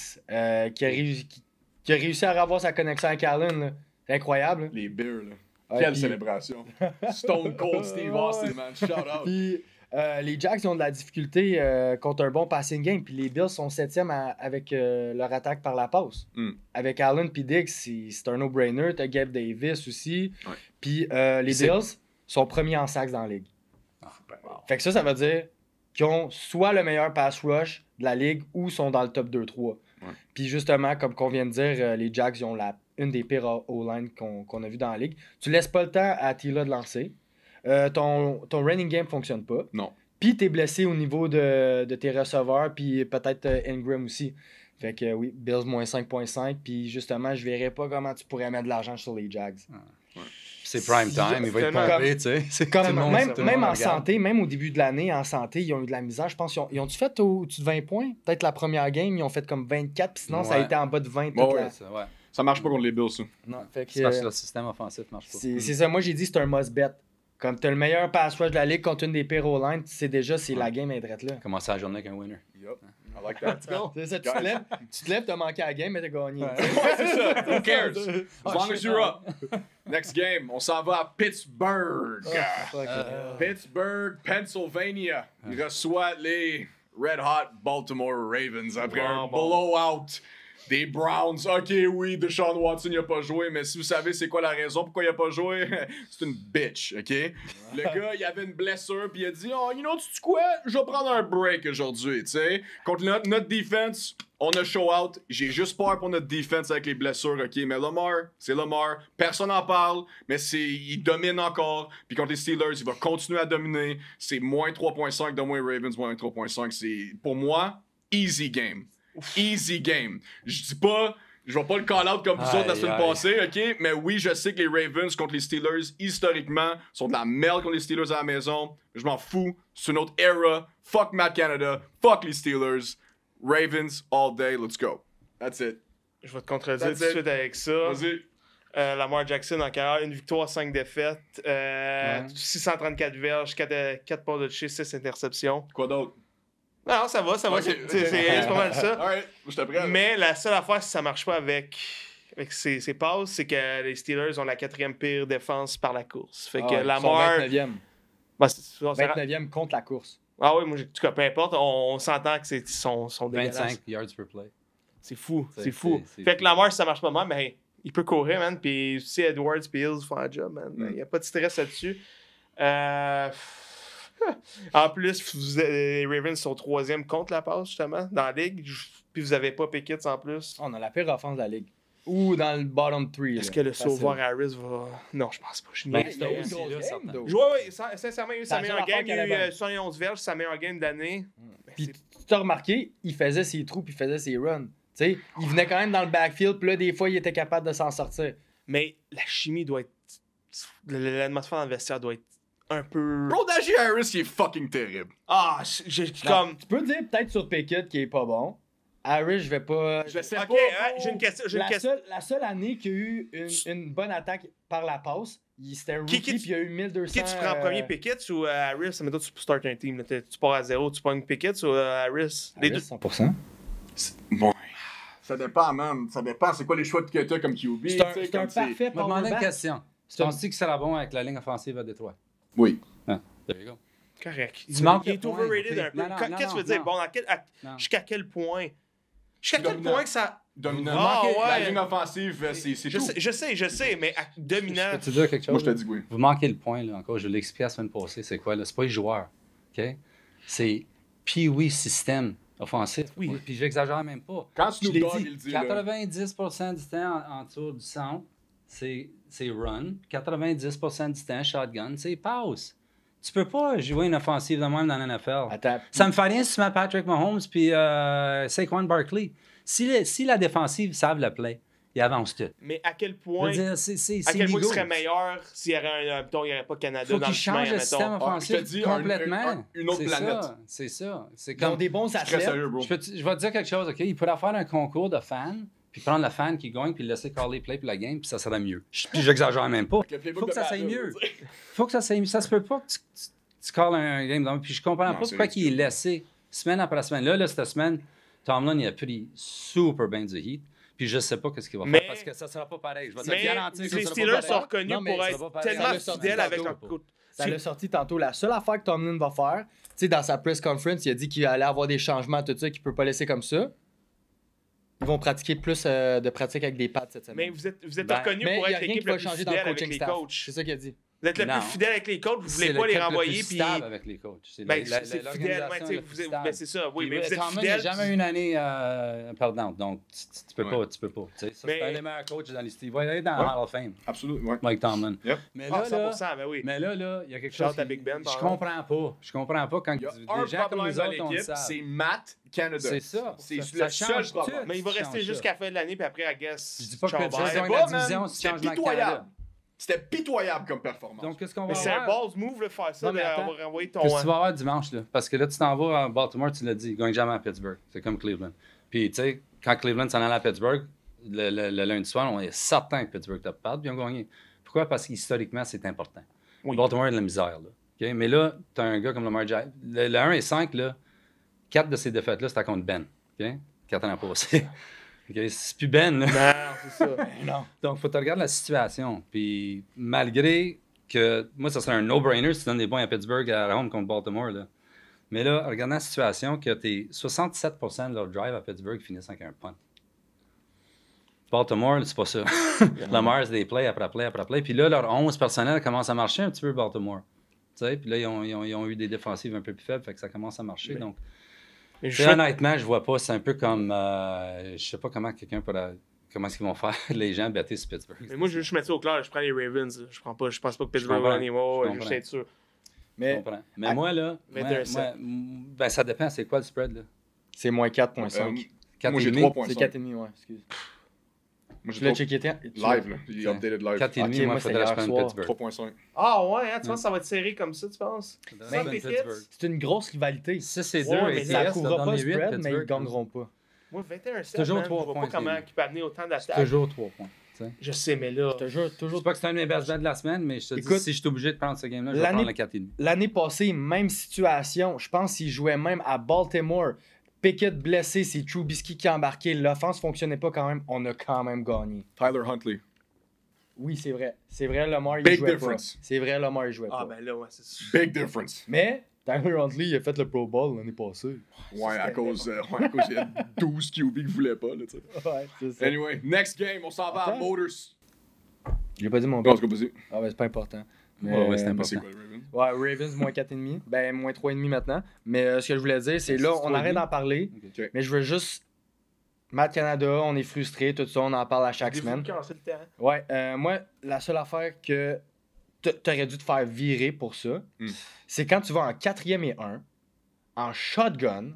S3: qui a réussi à avoir sa connexion avec Allen. Là. C'est incroyable. là.
S2: Les Bears, là.
S3: Ouais,
S2: Quelle
S3: puis-
S2: célébration. Stone Cold Steve Austin, man. Shout out.
S3: Puis, les Jacks ils ont de la difficulté contre un bon passing game. Puis les Bills sont 7e avec leur attaque par la passe.
S2: Mm.
S3: Avec Allen puis Diggs, c'est un no-brainer. T'as Gabe Davis aussi.
S2: Ouais.
S3: Puis les
S4: c'est-
S3: Bills sont premiers en sacks dans la ligue.
S4: Ah, ben,
S3: Fait que ça veut dire qu'ils ont soit le meilleur pass rush de la ligue ou sont dans le top 2-3.
S2: Ouais.
S3: Puis justement, comme qu'on vient de dire, les Jags ils ont une des pires O-line qu'on a vu dans la ligue. Tu laisses pas le temps à Tila de lancer. Ton running game fonctionne pas.
S2: Non.
S3: Puis t'es blessé au niveau de tes receveurs, puis peut-être Ingram aussi. Fait que oui, Bills moins 5.5. Puis justement, je verrais pas comment tu pourrais mettre de l'argent sur les Jags.
S4: C'est prime time, il va être
S5: Tellement-
S4: pompé, tu sais. C'est
S3: Comme,
S4: tout le monde-
S3: même
S4: tout le
S3: même
S4: monde
S3: en
S4: regarde.
S3: santé, même au début de l'année, en santé, ils ont eu de la misère. Je pense ils ont-tu fait au-dessus de 20 points? Peut-être la première game, ils ont fait comme 24, puis sinon, ça a
S4: Ouais.
S3: été en bas de 20 toute
S2: Ouais,
S3: la...
S2: ouais.
S4: Ça, ouais.
S2: Ça marche pas contre les Bills, ça.
S3: Non, fait que,
S4: C'est parce que le système offensif marche pas.
S3: c'est ça. Moi, j'ai dit c'est un must-bet. Comme t'as le meilleur pass rush de la ligue contre une des pires O-line, tu sais déjà si la game est drette là.
S4: Commencer la journée avec un winner.
S2: Yup. I like that. Let's go.
S3: C'est ça, tu te lèves, t'as manqué à la game, mais t'as gagné.
S2: Ouais, c'est ça. Who cares?
S3: Ah,
S2: As long
S3: shit,
S2: as you're up. Next game, on s'en va à Pittsburgh.
S3: Fuck it.
S2: Pittsburgh, Pennsylvania. Il reçoit les Red Hot Baltimore Ravens après un blowout des Browns. Ok, oui, Deshaun Watson n'a pas joué, mais si vous savez c'est quoi la raison pourquoi il n'a pas joué, c'est une bitch, ok? Le gars, il avait une blessure, puis il a dit, oh, you know, tu sais quoi? Je vais prendre un break aujourd'hui, tu sais. Contre notre defense, on a show out. J'ai juste peur pour notre defense avec les blessures, ok? Mais Lamar, c'est Lamar. Personne n'en parle, mais il domine encore. Puis contre les Steelers, il va continuer à dominer. C'est moins 3.5 de moins Ravens, moins 3.5. C'est, pour moi, easy game. Easy game. Je dis pas, je vais pas le call out comme vous autres la semaine passée, ok? Mais oui, je sais que les Ravens contre les Steelers, historiquement, sont de la merde contre les Steelers à la maison. Je m'en fous. C'est une autre era. Fuck Matt Canada. Fuck les Steelers. Ravens all day. Let's go. That's it.
S5: Je vais te contredire
S2: That's
S5: tout de
S2: it.
S5: suite avec ça.
S2: Vas-y.
S5: Lamar Jackson en carrière, une victoire, 5 défaites, 634 verges, 4 passes de toucher, 6 interceptions.
S2: Quoi d'autre?
S5: Non, ça va.
S2: Ok.
S5: C'est pas mal ça.
S2: Alright, je te prends.
S5: Mais la seule affaire, si ça marche pas avec ses passes, c'est que les Steelers ont la 4e pire défense par la course. Fait que Lamar.
S3: 29e.
S5: Ben,
S3: 29e contre la course.
S5: Ah oui, moi, en tout cas, peu importe, on s'entend que c'est sont dégueulasses.
S4: 25 yards per play.
S5: C'est fou,
S4: C'est-
S5: c'est fou.
S4: c'est
S5: Fait
S4: fou.
S5: que Lamar, si ça marche pas mal, ben, il peut courir, man. Puis si Edwards et Hills font un job, man, il n'y a pas de stress là-dessus. En plus, les Ravens sont 3e contre la passe, justement, dans la ligue. Puis vous avez pas Pickett en plus.
S3: On a la pire offense de la ligue. Ou dans le bottom 3.
S5: Est-ce que le sauveur Harris va. Non, je pense pas. Je suis
S4: Ben,
S5: niaise.
S4: c'était
S3: une
S4: aussi,
S3: grosse
S4: là,
S3: game,
S4: certain.
S3: though.
S5: Ouais, sincèrement, il a eu sa
S3: La
S5: meilleure
S3: seule affaire
S5: game. Il
S3: qu'elle
S5: a
S3: avait.
S5: eu 71 verges, sa meilleure game d'année. Ben,
S3: Puis
S5: c'est-
S3: tu t'as remarqué, il faisait ses trous puis il faisait ses runs. Tu sais, il venait quand même dans le backfield, puis là, des fois, il était capable de s'en sortir.
S5: Mais la chimie doit être. L'atmosphère dans le vestiaire doit être un peu.
S2: Bro, Najee Harris, il est fucking terrible.
S5: Ah, j'ai comme.
S3: Tu peux dire peut-être sur Pickett qui est pas bon. Harris, je vais pas.
S2: Je sais
S5: Ok,
S2: pas.
S5: ouais, j'ai une question.
S3: La seule année qu'il y a eu une bonne attaque par la passe, c'était un rookie,
S5: Qui
S3: puis il y a eu 1200.
S5: Qui tu prends en premier, Pickett ou Harris? Mettons, tu startes un team. Là, tu pars à 0, tu prends Pickett ou Harris? Les
S3: Harris,
S5: deux.
S3: 100%.
S2: Bon. Ça dépend, man. Ça dépend. C'est quoi les choix que t'as comme QB?
S3: C'est un,
S2: tu sais,
S3: c'est un
S2: comme c'est-
S3: parfait
S4: Je me demandais une
S3: power back.
S4: question. Penses-tu que ça sera bon avec la ligne offensive à Détroit?
S2: Oui.
S4: Ah, there you go.
S5: Correct.
S4: Tu manques
S5: Il
S4: de
S5: est
S4: points,
S5: overrated
S4: ok.
S5: un peu.
S4: Non, non,
S5: Qu'est-ce que tu veux dire?
S4: non.
S5: Bon,
S4: Non.
S5: jusqu'à quel point? Jusqu'à quel
S2: Dominant.
S5: point que ça.
S2: Dominant.
S5: Ah, ouais.
S2: La ligne offensive, c'est
S5: Je
S2: tout.
S5: sais, mais dominant.
S4: Peux-tu dire quelque chose?
S2: Moi, je te dis que oui.
S4: Vous manquez le point, là, encore. Je l'ai expliqué la semaine passée. C'est quoi, là? C'est pas les joueurs. OK? C'est Pee-wee système offensif.
S5: Oui.
S4: Puis j'exagère même pas.
S2: Quand
S4: Je
S2: Snoop
S4: l'ai
S2: Dogg,
S4: dit,
S2: il le dit, là.
S4: 90% du temps en dessous du centre, c'est run. 90% du temps, shotgun, c'est passe. Tu peux pas jouer une offensive de même dans la NFL.
S3: Attends.
S4: Ça me fait rien si tu mets Patrick Mahomes puis Saquon Barkley. Si la défensive savent le play, ils avancent tout.
S5: Mais à quel
S4: Je
S5: point.
S4: veux dire, c'est
S5: À quel point il
S4: l'ego.
S5: serait meilleur s'il y avait mettons, il n'y aurait pas de Canada
S4: Faut
S5: dans
S4: qu'ils
S5: le chemin,
S4: changent le système
S5: mettons.
S4: offensif
S2: je te dis, un-
S4: complètement.
S2: une autre
S4: C'est
S2: planète.
S4: ça, c'est ça. C'est
S3: Ils ont
S4: comme...
S3: des bons
S2: Je suis très
S3: athlètes.
S2: sérieux, bro.
S4: Je vais te dire quelque chose, OK? Il pourrait faire un concours de fans, puis prendre le fan qui gagne, puis le laisser caller play pour la game, puis ça serait mieux. Puis j'exagère même pas.
S2: Le playbook
S4: Faut que
S2: de
S4: ça
S2: Madden,
S4: soit mieux.
S2: je veux dire.
S4: Faut que ça soit mieux. Ça se peut pas que tu calls un game dans puis je comprends
S2: Non,
S4: pas
S2: c'est
S4: pourquoi il est
S2: ridicule.
S4: laissé semaine après semaine. Là, cette semaine, Tomlin, il a pris super bien du heat. Puis je sais pas qu'est-ce qu'il va
S5: Mais-
S4: faire parce que ça sera pas pareil. Je vais te
S5: Mais
S4: garantir que
S5: les
S4: ça sera
S5: Steelers
S4: pas
S5: sont
S4: pareil.
S5: reconnus
S3: Non, mais
S5: pour
S3: ça
S5: être
S4: va pas pareil.
S5: tellement
S3: Ça l'a sorti
S5: fidèles avec
S4: tantôt.
S5: leur coach.
S3: Ça l'a sorti tantôt. La seule affaire que Tomlin va faire, tu sais, dans sa press conference, il a dit qu'il allait avoir des changements, tout ça, qu'il peut pas laisser comme ça. Ils vont pratiquer plus de pratique avec des pads cette
S5: Mais
S3: semaine.
S5: vous êtes
S4: Ben,
S5: reconnus
S3: Mais
S5: pour
S3: il n'y a
S5: être
S3: rien qui
S5: l'équipe
S3: va
S5: la plus
S3: changer dans le
S5: fidèle avec
S3: coaching
S5: les
S3: staff.
S5: coachs.
S3: C'est ça qu'il a dit.
S5: Vous êtes le
S4: Non.
S5: plus fidèle avec les coachs, vous
S4: C'est
S5: voulez pas les
S4: l'équipe le
S5: renvoyer.
S4: plus
S5: Puis
S4: stable avec les coachs. C'est
S5: ben,
S4: la-
S5: c'est
S4: la-
S5: fidèle. Ouais,
S4: l'organisation
S5: tu sais,
S4: la plus stable.
S5: ben, c'est ça, oui, mais
S4: Puis,
S5: vous êtes
S4: Tomlin,
S5: fidèle.
S4: il n'a jamais eu une année perdante, donc tu peux
S2: Ouais.
S4: pas. Tu sais, ça,
S5: Mais-
S4: c'est un des meilleurs coachs dans l'histoire. Il va aller dans
S2: Ouais.
S4: le Hall of Fame,
S2: Absolument, ouais.
S4: Mike Tomlin.
S2: Yep.
S4: Mais
S5: Ah,
S4: là,
S5: 100%, ben oui.
S4: mais là, il y a quelque
S5: Shout
S4: chose.
S5: à Big Ben,
S4: Je
S5: par
S4: comprends pas. Je comprends pas quand
S2: Il y a
S4: des
S2: un
S4: gens comme
S2: problème
S4: nous
S2: dans
S4: autres, on le
S2: l'équipe,
S4: sait.
S2: c'est Matt Canada.
S4: C'est ça.
S2: C'est
S4: Ça
S2: le seul
S4: change
S2: problème.
S4: tout.
S5: Mais il va
S4: Tu
S5: rester
S4: changes
S5: jusqu'à
S4: ça.
S5: la fin de l'année, puis après, à guess.
S4: Je dis pas que
S5: ciao,
S4: tu
S5: bye.
S4: sais
S2: C'est
S4: la
S2: pas,
S4: division,
S2: man.
S4: si tu
S2: C'était
S4: changes dans le
S2: pitoyable.
S4: Canada.
S2: C'était pitoyable comme performance.
S4: Donc, qu'est-ce qu'on va
S5: Mais c'est un
S4: avoir?
S5: balls move, de faire ça.
S4: Non, mais
S5: de-
S4: attends.
S5: On va renvoyer
S4: Qu'est-ce que tu
S5: ton.
S4: vas avoir dimanche, là? Parce que là, tu t'en vas à Baltimore, tu l'as dit, ils gagnent jamais à Pittsburgh. C'est comme Cleveland. Puis, tu sais, quand Cleveland s'en allait à Pittsburgh, le lundi soir, on est certain que Pittsburgh t'a perdu, puis ils ont gagné. Pourquoi? Parce qu'historiquement, c'est important.
S5: Oui.
S4: Baltimore a de la misère, là. OK? Mais là, tu as un gars comme Lamar Jackson. Le 1 et 5, là, 4 de ces défaites-là, c'était contre Ben. OK? 4 ans passés. OK? C'est plus Ben, là.
S5: Non, c'est ça.
S3: Non.
S4: Donc, il faut te regarder la situation. Puis, malgré que, moi, ça serait un no-brainer si tu donnes des points à Pittsburgh à home contre Baltimore. Là. Mais là, regardant la situation, que t'es 67% de leur drive à Pittsburgh finissent avec un punt. Baltimore, là, c'est pas ça. Lamar, c'est des plays après play après play. Puis là, leur 11 personnel commence à marcher un petit peu, Baltimore. Tu sais, puis là, ils ont eu des défensives un peu plus faibles, fait que ça commence à marcher.
S5: Mais-
S4: Donc,
S5: Mais
S4: tu sais, honnêtement, je vois pas. C'est un peu comme. Je sais pas comment quelqu'un pourrait. Comment est-ce qu'ils vont faire les gens bêter sur Pittsburgh.
S5: Mais moi, je veux juste mettre ça au clair. Je prends les Ravens. Je pense pas que Pittsburgh
S4: comprends.
S5: va gagner. Ouais,
S4: Je
S5: je
S4: comprends.
S5: sais être sûr.
S4: Je
S3: Mais
S4: comprends. Mais moi, là.
S5: 21-7.
S4: Ben, ça dépend, c'est quoi le spread, là?
S3: c'est moins 4.5.
S2: Moi, j'ai
S4: 4,5.
S2: 3.5.
S3: C'est 4,5, ouais, excuse.
S2: Moi,
S3: Tu
S2: j'ai
S3: l'as
S2: 3.
S3: checké
S2: Live, là. Il a
S4: Ok.
S2: updated live.
S4: 4,5,
S3: Ok,
S4: moi,
S3: moi,
S4: il
S3: c'est
S4: faudrait que je
S3: hier
S4: prenne
S3: soir.
S4: Pittsburgh.
S2: 3.5.
S5: Ah ouais, hein, tu penses que ça va être serré comme ça, tu penses?
S4: Faudrait que je
S5: Sans
S4: prenne
S5: Pickett?
S4: Pittsburgh.
S3: C'est une grosse rivalité.
S4: 6 et 2,
S5: Ouais, mais
S4: et
S3: Ça
S5: ATS,
S3: ne couvrira pas le spread, mais ils
S4: Pittsburgh.
S3: gagneront pas.
S5: Moi, 21-7,
S4: Toujours
S5: man,
S4: 3
S5: je vois
S4: points,
S5: pas comment
S4: c'est-
S5: il peut amener autant
S4: C'est
S5: d'attaques.
S4: toujours 3 points.
S5: Je sais, mais là.
S3: Je te jure,
S4: Je
S3: toujours.
S4: sais pas que c'est un de mes best bets de la semaine, mais je te
S3: Écoute,
S4: dis, si je suis obligé de prendre ce game-là, je vais
S3: l'année-
S4: prendre le 4,5.
S3: L'année passée, même situation. Je pense qu'il jouait même à Baltimore. Pickett blessé, c'est Trubisky qui a embarqué. L'offense fonctionnait pas quand même. On a quand même gagné.
S2: Tyler Huntley.
S3: Oui, c'est vrai. C'est vrai, Lamar, il
S2: Big
S3: jouait
S2: difference.
S3: pas. C'est vrai, Lamar, il jouait
S5: Ah,
S3: pas.
S5: ben là, ouais, c'est sûr.
S2: Big difference.
S3: Mais Tyler Huntley, il a fait le Pro Bowl l'année passée.
S2: Ouais, à cause il y a 12 QB qui voulaient pas, là, tu sais.
S3: Ouais, c'est ça.
S2: Anyway, next game, on s'en va à
S3: Attends.
S2: Motors.
S3: J'ai pas dit mon
S2: Non,
S3: pick.
S2: c'est pas possible.
S3: Ah, ben, c'est pas important.
S4: Ouais, c'est
S2: Mais c'est
S4: important.
S2: quoi, le Ravens?
S3: Ouais, Ravens, moins 4,5. Ben, moins 3,5 maintenant. Mais ce que je voulais dire, c'est là, on
S4: 3,5.
S3: arrête d'en parler.
S2: Ok.
S3: Mais je veux juste. Matt Canada, on est frustrés, tout ça, on en parle à chaque
S5: Avez-vous
S3: semaine.
S5: cassé le terrain?
S3: Ouais, moi, la seule affaire que t'aurais dû te faire virer pour ça,
S2: Mm.
S3: c'est quand tu vas en 4e et 1, en shotgun,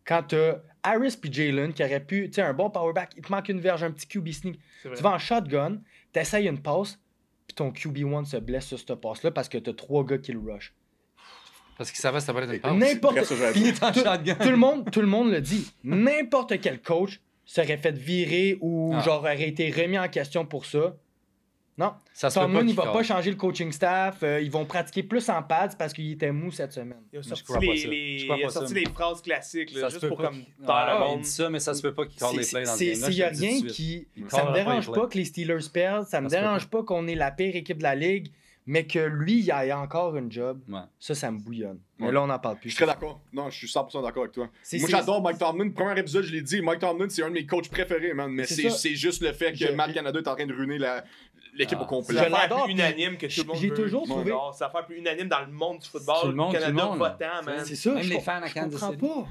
S3: quand t'as Harris puis Jalen qui aurait pu, tu sais, un bon powerback, il te manque une verge, un petit QB sneak.
S5: C'est vrai.
S3: Tu vas en shotgun, t'essayes une passe, puis ton QB1 se blesse sur cette passe-là parce que t'as 3 gars qui le rush.
S4: Parce qu'il savait que ça va être une passe.
S3: N'importe
S2: Après ça, j'avais
S3: Puis
S2: dit.
S4: Il est en shotgun.
S3: tout le monde le dit. N'importe quel coach serait fait virer ou
S4: Ah.
S3: genre aurait été remis en question pour ça. Non.
S4: Ça se peut
S3: Tomlin,
S4: pas
S3: il
S4: qu'il
S3: va pas
S4: casse.
S3: changer le coaching staff. Ils vont pratiquer plus en pads parce qu'il était mou cette semaine.
S5: Il a
S4: je
S5: sorti,
S4: crois pas ça.
S5: les,
S4: Je crois
S5: il a
S4: pas ça,
S5: sorti
S4: mais-
S5: les phrases classiques, là,
S4: Ça se
S5: juste
S4: peut
S5: pour
S4: pas
S5: comme
S4: qu'il-
S5: dans
S4: Ah,
S5: le
S4: il
S5: monde.
S4: dit ça, mais ça se peut pas qu'il call les plays dans ce
S3: C'est-
S4: game-là.
S3: Il
S4: je
S3: y a
S4: te le dis
S3: rien
S4: tout de suite.
S3: qui.
S4: Il
S3: Ça me
S4: callera pas
S3: dérange
S4: les
S3: pas
S4: plays.
S3: que les Steelers perdent. Ça me
S4: Ça se peut
S3: dérange pas qu'on est la pire équipe de la ligue. Mais que lui, il ait encore une job,
S4: Ouais.
S3: ça me bouillonne.
S2: Ouais.
S3: Mais là, on n'en parle plus.
S2: Je suis très d'accord. Non, je suis 100% d'accord avec toi.
S3: C'est-
S2: Moi,
S3: c'est-
S2: j'adore Mike Tomlin. Premier épisode, je l'ai dit. Mike Tomlin, c'est un de mes coachs préférés, man. Mais
S3: C'est
S2: c'est
S3: ça.
S2: c'est juste le fait que
S3: Je-
S2: Matt Canada est en train de ruiner l'équipe au complet.
S3: Je
S5: C'est l'affaire
S3: l'adore,
S5: plus unanime que tout le monde
S3: j'ai
S5: veut.
S3: toujours trouvé-
S5: Non, c'est l'affaire plus unanime dans le monde du football.
S4: Tout le monde,
S5: Canada
S4: tout le monde.
S5: votant, man.
S3: C'est ça,
S4: Même
S3: je
S4: les
S3: com-
S4: fans à
S3: je
S4: Kansas
S3: comprends
S4: City.
S3: pas.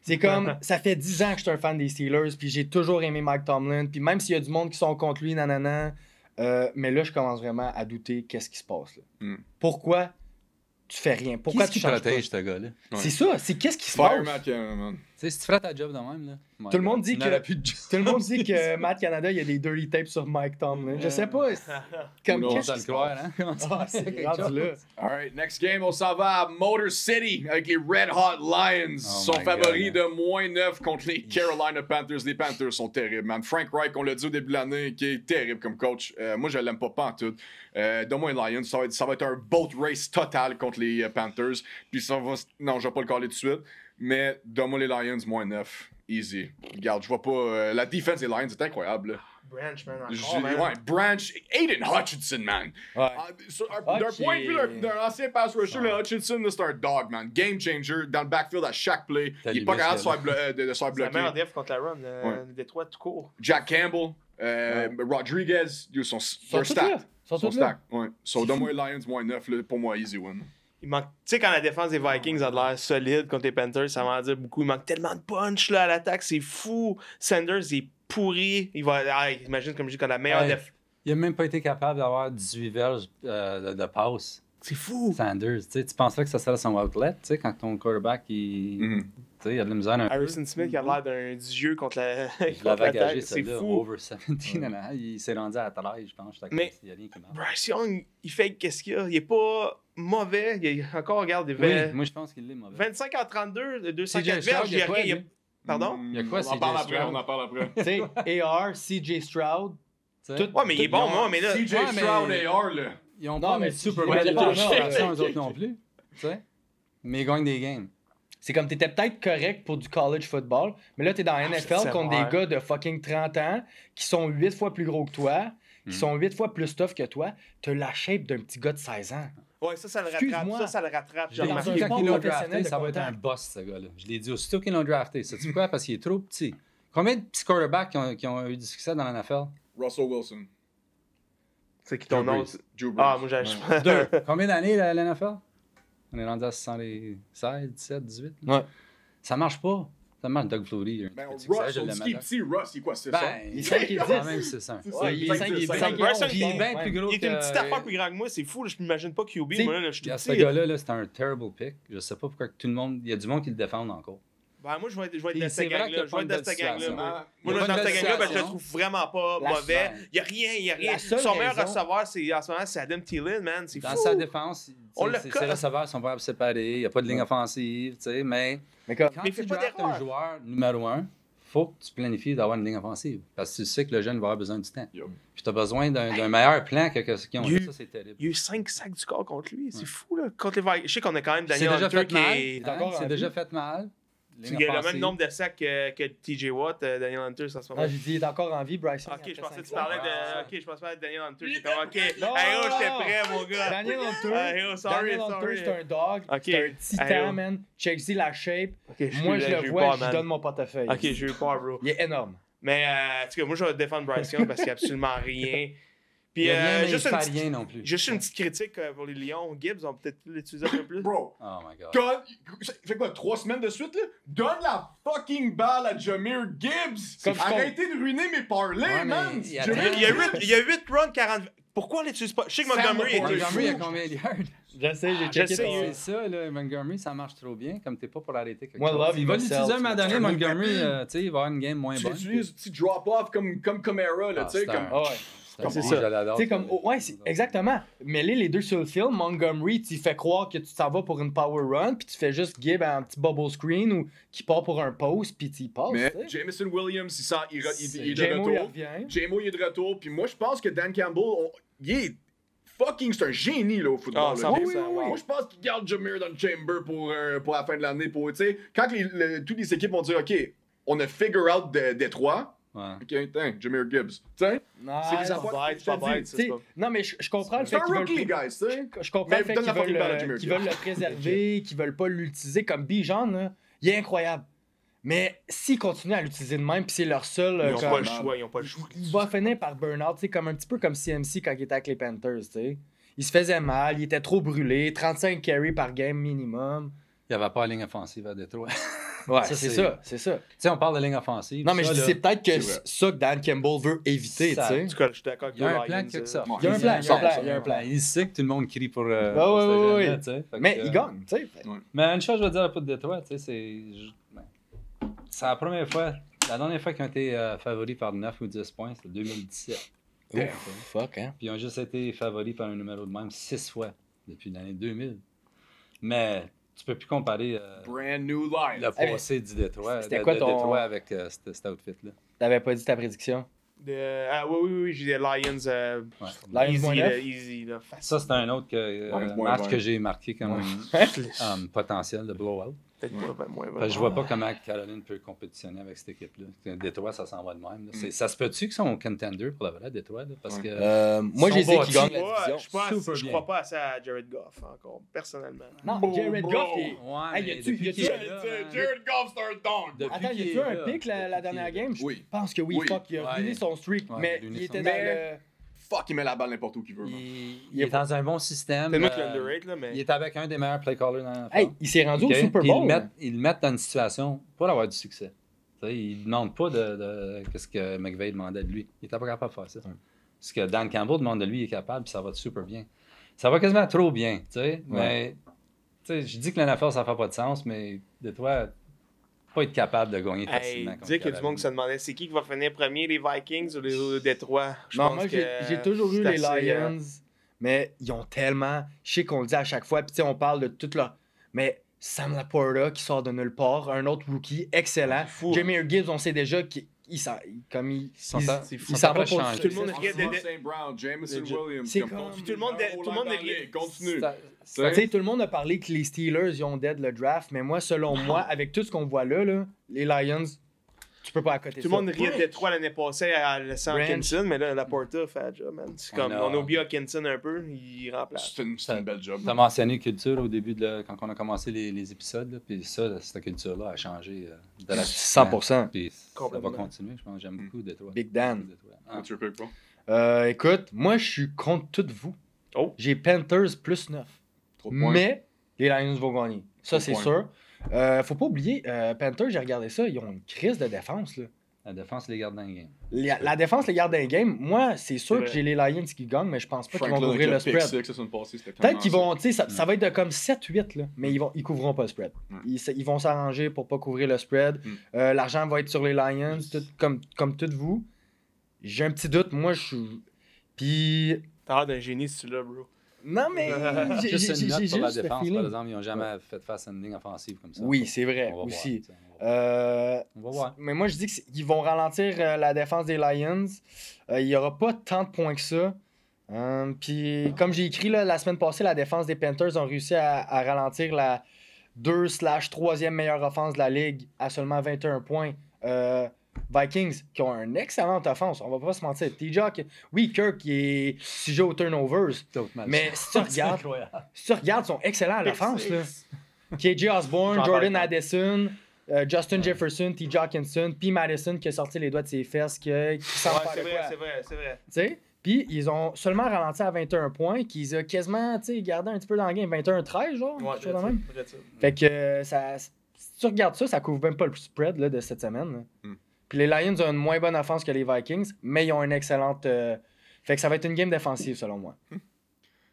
S3: C'est comme, ça fait 10 ans que je suis un fan des Steelers, puis j'ai toujours aimé Mike Tomlin, puis même s'il y a du monde qui sont contre lui, nanana, mais là, je commence vraiment à douter qu'est-ce qui se passe. Là.
S2: Hmm.
S3: Pourquoi tu fais rien? Pourquoi
S4: Qui
S3: tu
S4: est-ce qui
S3: changes
S4: protège
S3: pas?
S4: ce gars-là?
S2: Ouais.
S3: C'est ça, c'est qu'est-ce qui se
S2: Fire
S3: passe?
S2: Matt Canada, man.
S4: Tu sais, si tu ferais ta job de même, là.
S3: Tout le monde dit
S4: tu n'aurais
S3: que-
S4: plus de job.
S3: Tout le monde dit que Matt Canada, il y a des dirty tapes sur Mike Tomlin. Je sais pas, comme
S2: Non,
S3: qu'est-ce
S4: Ça
S3: qui
S4: le
S3: se
S4: croire,
S3: passe?
S4: hein? Comment
S3: Ah,
S4: ça
S3: c'est
S4: quelque
S3: rendu
S4: chose?
S3: là.
S2: Alright, next game, on s'en va à Motor City avec les Red Hot Lions.
S4: Oh
S2: Sont
S4: my
S2: favoris
S4: God,
S2: de -9 contre les Carolina Panthers. Les Panthers sont terribles, man. Frank Reich, on l'a dit au début de l'année, qui est terrible comme coach. Moi, je l'aime pas en tout. Donne-moi les Lions. Ça va être un boat race total contre les Panthers. Puis ça va... Non, je vais pas le caler tout de suite. Mais donne-moi les Lions, -9. Easy. Regarde, je vois pas... la défense des Lions est incroyable. là.
S5: Branch, man,
S2: J'ai-
S5: encore, man.
S2: ouais, Branch, Aiden Hutchinson, man.
S3: Ouais.
S2: D'un
S3: Hutch,
S2: point de vue
S3: il est-
S2: d'un ancien pass rusher, le Hutchinson, là, c'est un dog, man. Game changer dans le backfield à chaque play.
S4: T'as
S2: Il est pas
S4: limé,
S2: capable de se
S4: ça,
S2: faire de se faire
S5: C'est la meilleure
S2: bloquer.
S5: def contre la run.
S2: Ouais.
S5: Détroit tout court.
S2: Jack Campbell, Rodriguez, ils sont
S3: Sont tous
S2: stacked.
S3: là. Sont
S2: Sont
S3: tous là.
S2: stacked. Ouais. So, donne-moi les Lions, -9, là, pour moi, easy win.
S5: Il manque, tu sais, quand la défense des Vikings a de l'air solide contre les Panthers, ça va en dire beaucoup. Il manque tellement de punch là, à l'attaque, c'est fou. Sanders, il est pourri. Il va, imagine, comme je dis, quand la meilleure
S4: Ouais.
S5: défense.
S4: Il a même pas été capable d'avoir 18 verges de passe.
S5: C'est fou.
S4: Sanders, tu penserais que ça serait son outlet, tu sais, quand ton quarterback, il, tu sais, il a de la misère.
S5: Harrison Smith qui a l'air d'un dieu contre la
S4: Je
S5: contre
S4: l'avais
S5: l'attaque.
S4: engagé,
S5: C'est
S4: celle-là,
S5: fou.
S4: over 17 and a half. Il s'est rendu à 13, je pense.
S5: Mais-
S4: Il y a rien qui marche.
S5: Bryce Young, il fait qu'est-ce qu'il y a? Il est pas mauvais. Il est encore, regarde, il
S4: Oui,
S5: avait
S4: moi je pense qu'il l'est mauvais.
S5: 25 en 32, 204
S4: CJ
S5: verges.
S4: Stroud,
S5: Il y a
S4: quoi,
S5: rien. il y a-
S4: lui?
S5: Pardon?
S4: Il y a quoi,
S2: On en
S4: CJ
S2: parle après,
S4: Stroud?
S2: on en parle après.
S3: Tu sais, AR, CJ Stroud,
S4: Tu sais?
S3: tout-
S5: Ouais, mais il est bon, moi, mais là.
S2: CJ
S4: Ouais, mais-
S2: Stroud et R, là.
S4: Ils ont
S3: Non,
S4: pas
S3: mais
S4: le Super Bowl
S3: ouais,
S4: de
S3: non, non,
S4: génération, eux
S2: ok,
S4: autres non plus. Tu sais? Mais ils gagnent des games.
S3: c'est comme t'étais peut-être correct pour du college football, mais là t'es dans la NFL
S5: c'est
S3: contre
S5: vrai.
S3: des gars de fucking 30 ans qui sont 8 fois plus gros que toi, qui sont 8 fois plus tough que toi. T'as la shape d'un petit gars de 16 ans.
S5: Ouais, ça le rattrape.
S3: Excuse-moi.
S5: Ça le rattrape.
S4: Je
S5: J'ai
S4: l'ai
S3: dans
S4: dit
S3: un
S5: remarqué.
S3: sport
S4: quand ils l'ont
S3: professionnel
S4: drafté,
S3: de
S4: ça va être un
S3: contact.
S4: boss, ce gars-là. Je l'ai dit aussitôt qu'ils l'ont drafté. Sais-tu pourquoi? Parce qu'il est trop petit. Combien de petits quarterbacks qui ont eu du succès dans la NFL?
S2: Russell Wilson.
S5: C'est qui ton
S4: Drew
S5: nom?
S4: Brees.
S2: Drew Brees.
S5: Ah, moi, j'ai.
S4: Deux. Combien d'années la NFL? On est rendu à 76, 17, 18.
S3: Ouais.
S4: Ça marche pas. Ça marche, Doug Flutie. il y a un
S2: Ben,
S4: petit succès, je
S2: Russell,
S4: l'aime
S2: ce qui est
S4: là.
S2: petit, Russ, c'est quoi, c'est
S4: Ben,
S2: ça?
S3: Il est 5 et 10.
S4: quand même, c'est ça.
S3: Ouais, il est 5 et 10.
S2: Cinq et
S5: Bryson,
S4: Puis il est bien plus gros
S5: Il est une petite
S4: que-
S5: affaire plus grand que moi, c'est fou. Là, je m'imagine pas QB.
S3: T'sais,
S5: Moi, là, je suis tout
S4: Ce
S5: petit.
S4: gars-là, là, c'est un terrible pick. Je sais pas pourquoi que tout le monde. Il y a du monde qui le défend encore.
S5: Ben, moi, je vais être
S4: Puis
S5: de
S4: c'est
S5: cette
S4: vrai
S5: gang-là.
S4: qu'il y a
S5: Je
S4: pas
S5: vais
S4: une
S5: être de
S4: belle
S5: cette gang-là.
S4: situation.
S5: Moi,
S2: Ah,
S4: Il y a
S5: Moi,
S4: pas
S5: dans
S4: une
S5: cette
S4: belle
S5: gang-là, ben, je le
S4: situation.
S5: trouve vraiment pas
S3: La
S5: mauvais.
S4: semaine.
S5: Il y a rien.
S3: La seule
S5: Son meilleur
S3: raison-
S5: receveur, c'est en ce moment, c'est Adam Thielen, man. C'est
S4: Dans
S5: fou.
S4: sa défense,
S5: On le
S4: ses
S5: colle.
S4: receveurs sont pas séparés. Il n'y a pas de ligne offensive. Tu sais, mais
S3: Mais comme,
S4: quand
S5: Mais il
S4: tu
S5: fait pas
S4: draftes
S5: d'erreur.
S4: un joueur numéro 1, faut que tu planifies d'avoir une ligne offensive. Parce que tu sais que le jeune va avoir besoin du temps.
S2: Yup.
S4: Puis tu as besoin d'un meilleur plan que ce qu'ils ont.
S5: You-
S4: Ça, c'est terrible.
S5: Il y a eu 5 sacs du corps contre lui. C'est fou, là. Contre les Vikings. Je sais qu'on a quand même
S4: C'est
S5: Daniel
S4: déjà
S5: Hunter
S4: fait
S5: qui
S4: mal.
S5: est.
S3: encore
S4: C'est
S3: en
S4: déjà
S3: vie.
S4: fait mal.
S5: Il
S4: Ligne
S5: y a le même
S4: offensive.
S5: nombre de sacs que TJ Watt, Daniel Hunter, en ce moment.
S3: Ah, j'ai dit, il est encore en vie, Bryson.
S5: Ok,
S3: après
S5: je pensais que tu
S3: 5
S5: parlais
S3: sacs.
S5: de. Ok, je pensais parler de Daniel Hunter. J'étais comme, ok. Hey,
S3: Non,
S5: oh, j'étais
S3: non.
S5: prêt, mon gars.
S3: Daniel Hunter,
S5: Hey, oh, sorry,
S3: Daniel Hunter,
S5: sorry.
S3: c'est un dog,
S5: Ok.
S3: c'est un
S5: Hey,
S3: titan,
S5: oh.
S3: man. Check-y la shape.
S5: Ok,
S3: Moi, je
S5: j'ai
S3: le
S5: eu
S3: vois,
S5: peur,
S3: je lui
S5: man.
S3: donne mon portefeuille.
S5: Ok, j'ai eu peur, bro.
S3: Il est énorme.
S5: Mais, en tout cas, moi, je vais défendre Bryce Young parce qu'il n'y a absolument rien. Puis,
S4: Il y a rien, mais il
S5: juste,
S4: fait
S5: une petite,
S4: rien non plus.
S5: juste une petite critique pour les Lions. Gibbs, on peut peut-être l'utiliser un peu plus.
S2: Bro,
S4: Oh my god.
S2: donne. Ça fait quoi, 3 semaines de suite, là? Donne la fucking balle à Jahmyr Gibbs!
S3: Comme je
S2: Arrêtez de ruiner mes parlays,
S4: Ouais, mais
S2: man!
S4: il y a-
S2: Jahmyr
S5: Il y a 8 runs, 40. Pourquoi on l'utilise pas? Je sais que
S2: Sam
S5: Montgomery est.
S2: Laporte.
S4: Montgomery, il y a combien de yards?
S3: Je sais, j'ai
S5: Je
S3: checké
S5: sais,
S3: ton-
S5: il-
S4: C'est ça, là, Montgomery, ça marche trop bien, comme t'es pas pour arrêter quelque
S3: Moi,
S4: chose.
S3: Love,
S4: Il
S3: il
S4: va
S3: me
S4: l'utiliser
S3: sell,
S4: un moment
S3: c'est
S4: donné,
S2: un
S4: Montgomery,
S2: weapon.
S4: tu sais, il va avoir une game moins bonne.
S2: J'utilise du drop-off comme Camara, là,
S4: Ah,
S2: tu sais,
S4: c'est
S2: comme.
S4: un-
S3: Ah ouais.
S4: C'est
S5: ça.
S4: Je l'adore.
S3: Tu sais, comme, oh, ouais, c'est exactement. Mêler les deux sur le field, Montgomery, tu fais croire que tu t'en vas pour une power run, puis tu fais juste Gibb un petit bubble screen ou qui part pour un post, puis tu y passes.
S2: Mais
S3: tu sais.
S2: Jameson Williams, il est de
S3: J-Mo, il
S2: retour.
S3: revient.
S2: J-Mo, il est de retour. Puis moi, je pense que Dan Campbell, il est fucking. C'est un génie, là, au football.
S5: Ah,
S2: là.
S5: 100%,
S2: Oui, oui, oui.
S5: wow.
S2: Moi, je pense qu'il garde Jahmyr dans le chamber pour la fin de l'année. Tu sais, quand toutes les équipes vont dire, OK, on a figure out Détroit.
S4: Ouais.
S2: OK, tiens, Jahmyr Gibbs. Tu sais,
S3: Non,
S2: c'est des
S5: C'est
S2: affaires.
S5: pas bête, c'est pas bête.
S3: tu sais,
S5: c'est pas-
S3: non, mais je comprends le
S2: C'est
S3: fait
S2: un
S3: qu'ils
S2: rookie,
S3: veulent.
S2: guys, tu sais.
S3: Je comprends
S2: Mais
S3: le fait
S2: donne
S3: qu'ils
S2: la fucking balle à
S3: veulent,
S2: Jahmyr
S3: qu'ils
S2: Gibbs.
S3: veulent le préserver, qu'ils veulent pas l'utiliser comme Bijan, là. Il est incroyable. Mais s'ils continuent à l'utiliser de même, puis c'est leur seul.
S5: Ils n'ont
S3: comme-
S5: pas le choix, ils n'ont pas le choix.
S3: Il va finir par burn-out, tu sais, comme un petit peu comme CMC quand il était avec les Panthers, tu sais. Il se faisait mal, il était trop brûlé, 35 carries par game minimum.
S4: Il n'y avait pas de ligne offensive à Détroit.
S3: Ouais,
S4: Ça,
S3: c'est
S4: c'est-
S3: ça, c'est ça.
S4: Tu sais, on parle de ligne offensive.
S3: Non, mais
S4: ça,
S3: je dis,
S4: là,
S3: c'est peut-être que
S2: c'est
S3: c'est
S2: vrai.
S3: ça que Dan Campbell veut éviter, tu
S4: Ça-
S3: sais.
S5: En tout cas, je suis d'accord avec
S4: Il y a un
S5: les
S4: plan
S5: Lions,
S4: quelque sorte.
S3: Il y a un plan, il y a un plan, il y a un plan.
S4: Il sait que tout le monde crie pour.
S3: ouais,
S4: ce
S3: ouais,
S4: jeune-là,
S3: ouais.
S4: tu sais. Fait
S3: Mais
S4: que,
S3: il gagne, tu sais.
S4: Mais une chose, je veux dire à propos de Détroit, tu sais, c'est la première fois, la dernière fois qu'ils ont été favoris par 9 ou 10 points, c'était 2017.
S3: Ouf, fuck, hein.
S4: Puis ils ont juste été favoris par un numéro de même 6 fois depuis l'année 2000. Mais tu peux plus comparer
S2: Brand new line.
S4: le passé du Détroit,
S3: c'était
S4: de
S3: quoi ton-
S4: Détroit avec cet outfit-là.
S3: T'avais pas dit ta prédiction?
S5: Ah oui, j'ai des Lions.
S4: Ouais.
S3: Lions
S5: Easy,
S3: moins
S5: là,
S3: neuf?
S5: easy, là, facile.
S4: Ça, c'est un autre
S2: moins
S4: match
S2: 20.
S4: que j'ai marqué comme
S3: Hein?
S4: potentiel de blowout.
S5: Peut-être pas moins
S4: Parce que je vois pas comment Caroline peut compétitionner avec cette équipe-là. Détroit, ça s'en va de même. Là. Ça se peut-tu qu'ils sont contender pour la vraie Détroit? Là? Parce
S2: Ouais.
S4: que
S3: Moi,
S4: Ils
S3: j'ai
S4: sont
S3: dit
S4: bâtis.
S3: qu'ils gagnent la
S5: Ouais,
S3: division.
S5: je crois pas assez à Jared Goff encore, personnellement.
S3: Non, Jared Goff, il est...
S4: Ouais,
S3: Hey,
S4: mais
S3: y a-tu-
S4: depuis
S3: y a-tu-
S4: qu'il est là, man,
S2: Jared Goff, c'est un dog.
S4: depuis
S3: Attends,
S4: qu'il
S3: y
S4: est
S3: a-tu un
S4: là,
S3: pic la
S4: depuis
S3: dernière
S4: qu'il est
S3: game?
S4: là.
S3: Je
S2: Oui.
S3: pense que oui,
S2: Oui.
S3: fuck, il a
S4: Ouais.
S3: ruiné son streak,
S4: Ouais,
S3: mais
S4: ruiné
S3: il
S4: son
S3: était dans
S2: streak.
S3: le...
S2: Fuck, il met la balle n'importe où qu'il veut. man.
S4: Il est dans un bon système.
S5: C'est moi qui l'underrate, là, mais.
S4: Il est avec un des meilleurs play callers dans la
S3: Hey, il s'est rendu au Super Bowl.
S4: Ils le mettent dans une situation pour avoir du succès. Tu sais, il ne demande pas de ce que McVay demandait de lui. Il n'était pas capable de faire ça. Ce que Dan Campbell demande de lui, il est capable, puis ça va super bien. Ça va quasiment trop bien, tu sais. Mais, tu sais, je dis que l'NFL, ça ne fait pas de sens, mais de toi, pas être capable de gagner
S5: Hey,
S4: facilement. contre
S5: dire qu'il y a du monde qui se
S4: Caroline.
S5: demandait c'est qui va finir premier, les Vikings ou les Détroit. Je
S3: Non,
S5: pense
S3: moi,
S5: que
S3: j'ai toujours eu
S5: c'est
S3: les
S5: assez,
S3: Lions, mais ils ont tellement... Je sais qu'on le dit à chaque fois, puis tu sais, on parle de tout leur... Mais Sam Laporta qui sort de nulle part, un autre rookie, excellent.
S5: Fou.
S3: Jahmyr Gibbs, on sait déjà qu'il s'en
S4: sont
S3: il
S4: à-
S3: il
S4: ils sont
S3: s'en
S4: à
S3: va
S4: peu
S3: pour...
S4: près
S5: Tout le monde
S2: Amon
S5: regarde des-
S2: St. Brown, Jameson
S5: Legit.
S2: Williams.
S3: C'est
S2: comme
S3: comme-
S2: continue,
S5: Tout le monde-
S2: là,
S5: tout le monde
S2: Hollande
S5: est-
S2: allait, continue.
S4: Ça-
S3: Tu sais, tout le monde a parlé que les Steelers, ils ont dead le draft, mais moi, selon moi, avec tout ce qu'on voit là, les Lions, tu peux pas à côté
S5: Tout le monde riait de Détroit l'année passée à laisser
S3: Branch.
S5: Hawkinson, mais là, Laporta fait le job, man. C'est comme, on a oublié Hawkinson un peu, il remplace.
S2: C'est une belle job.
S4: Tu as mentionné culture au début, quand on a commencé les épisodes, là, puis ça, cette culture-là a changé de la
S3: 100%.
S4: Puis ça va
S5: Complètement.
S4: continuer, je pense. J'aime beaucoup Détroit.
S3: Big Dan.
S4: Détroit. Ah.
S2: What's your pick, bro?
S3: Écoute, moi, je suis contre toutes vous.
S5: Oh.
S3: J'ai Panthers plus 9.
S2: Trop de points.
S3: Mais les Lions vont gagner. Ça,
S2: Trop de
S3: c'est
S2: points.
S3: sûr. Faut pas oublier, Panthers, j'ai regardé ça, ils ont une crise de défense. Là.
S4: La défense les garde dans le game.
S3: La défense, les garde un game. Moi, c'est sûr
S5: C'est
S3: que
S5: vrai.
S3: j'ai les Lions qui gagnent, mais je pense pas qu'ils vont
S2: Franklin
S3: couvrir le
S2: avec pick
S3: spread.
S2: six, la semaine passée, c'était
S3: Peut-être qu'ils
S2: clairement
S3: vont, tu sais, ça va être de comme 7-8, là, mais ils couvriront pas le spread. Ils vont s'arranger pour pas couvrir le spread. L'argent va être sur les Lions, comme toutes vous. J'ai un petit doute, moi, je suis. Puis.
S5: T'as l'air d'un génie, si tu l'as, bro.
S3: Non, mais.
S4: Juste une note pour la
S3: le
S4: défense,
S3: feeling.
S4: par exemple, ils n'ont jamais fait face à une ligne offensive comme ça.
S3: Oui, c'est vrai,
S4: On va
S3: aussi.
S4: voir, On va voir.
S3: Mais moi, je dis qu'ils vont ralentir la défense des Lions. Il n'y aura pas tant de points que ça. Puis, comme j'ai écrit là, la semaine passée, la défense des Panthers ont réussi à ralentir la 2/3e meilleure offense de la ligue à seulement 21 points. Vikings, qui ont une excellente offense, on va pas se mentir. T-Jock, oui, Kirk, qui est sujet aux turnovers. Mais si tu regardes, ils sont excellents à l'offense. Là. KJ Osborne, Jordan Addison, Justin Jefferson, T. Hawkinson, P. Madison qui a sorti les doigts de ses fesses, qui s'en faire
S5: c'est
S3: de
S5: vrai,
S3: quoi.
S5: c'est vrai.
S3: Tu sais? Puis ils ont seulement ralenti à 21 points, qu'ils ont quasiment gardé un petit peu dans le game, 21-13, genre.
S5: Ouais,
S3: quelque chose de même.
S5: vrai ça.
S3: Fait que si tu regardes ça, ça couvre même pas le spread là, de cette semaine. Là. Puis les Lions ont une moins bonne offense que les Vikings, mais ils ont une excellente. Fait que ça va être une game défensive selon moi.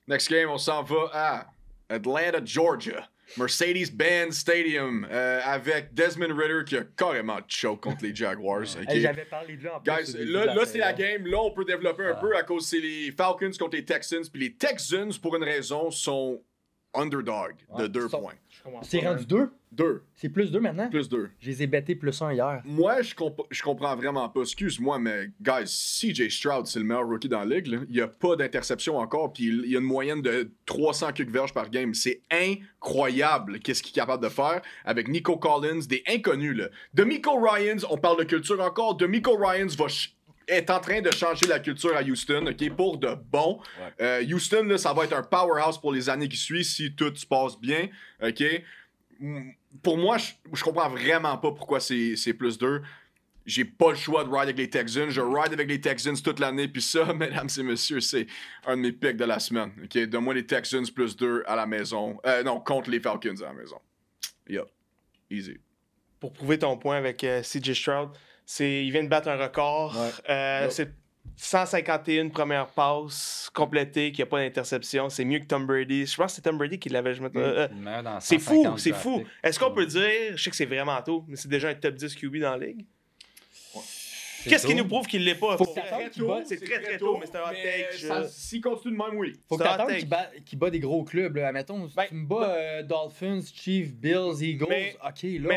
S2: Next game, on s'en va à Atlanta, Georgia. Mercedes-Benz Stadium avec Desmond Ridder qui a carrément choke contre les Jaguars. Okay?
S3: Hey, j'avais parlé de lui en plus.
S2: Guys, là c'est la game. Là, on peut développer un peu à cause c'est les Falcons contre les Texans. Puis les Texans, pour une raison, sont underdog de 2 points.
S3: C'est rendu 2?
S2: 2.
S3: C'est plus 2 maintenant?
S2: Plus 2.
S3: Je les ai bêtés plus 1 hier.
S2: Moi, je comprends vraiment pas. Excuse-moi, mais guys, CJ Stroud, c'est le meilleur rookie dans la ligue. Là. Il n'y a pas d'interception encore, puis il y a une moyenne de 300 quelques verges par game. C'est incroyable qu'est-ce qu'il est capable de faire avec Nico Collins, des inconnus. Là. DeMeco Ryans, on parle de culture encore. DeMeco Ryans est en train de changer la culture à Houston, ok, pour de bon. Houston, là, ça va être un powerhouse pour les années qui suivent si tout se passe bien, ok. Pour moi, je comprends vraiment pas pourquoi c'est plus 2. J'ai pas le choix de ride avec les Texans. Je ride avec les Texans toute l'année. Puis ça, mesdames et messieurs, c'est un de mes picks de la semaine. Ok, donne-moi les Texans plus 2 à la maison. Non, contre les Falcons à la maison. Yup. Easy.
S5: Pour prouver ton point avec CJ Stroud, il vient de battre un record. C'est 151 premières passes complétées, qu'il n'y a pas d'interception. C'est mieux que Tom Brady. Je pense que c'est Tom Brady qui l'avait. C'est fou, c'est fou. Est-ce qu'on peut dire, je sais que c'est vraiment tôt, mais c'est déjà un top 10 QB dans la ligue? Qu'est-ce qui nous prouve qu'il l'est pas? C'est très tôt, mais c'est un hot take.
S2: S'il continue de même, oui.
S3: Faut que t'attendes qu'il bat des gros clubs. Là. Mettons, tu me bats Dolphins, Chiefs, Bills, Eagles.
S5: Mais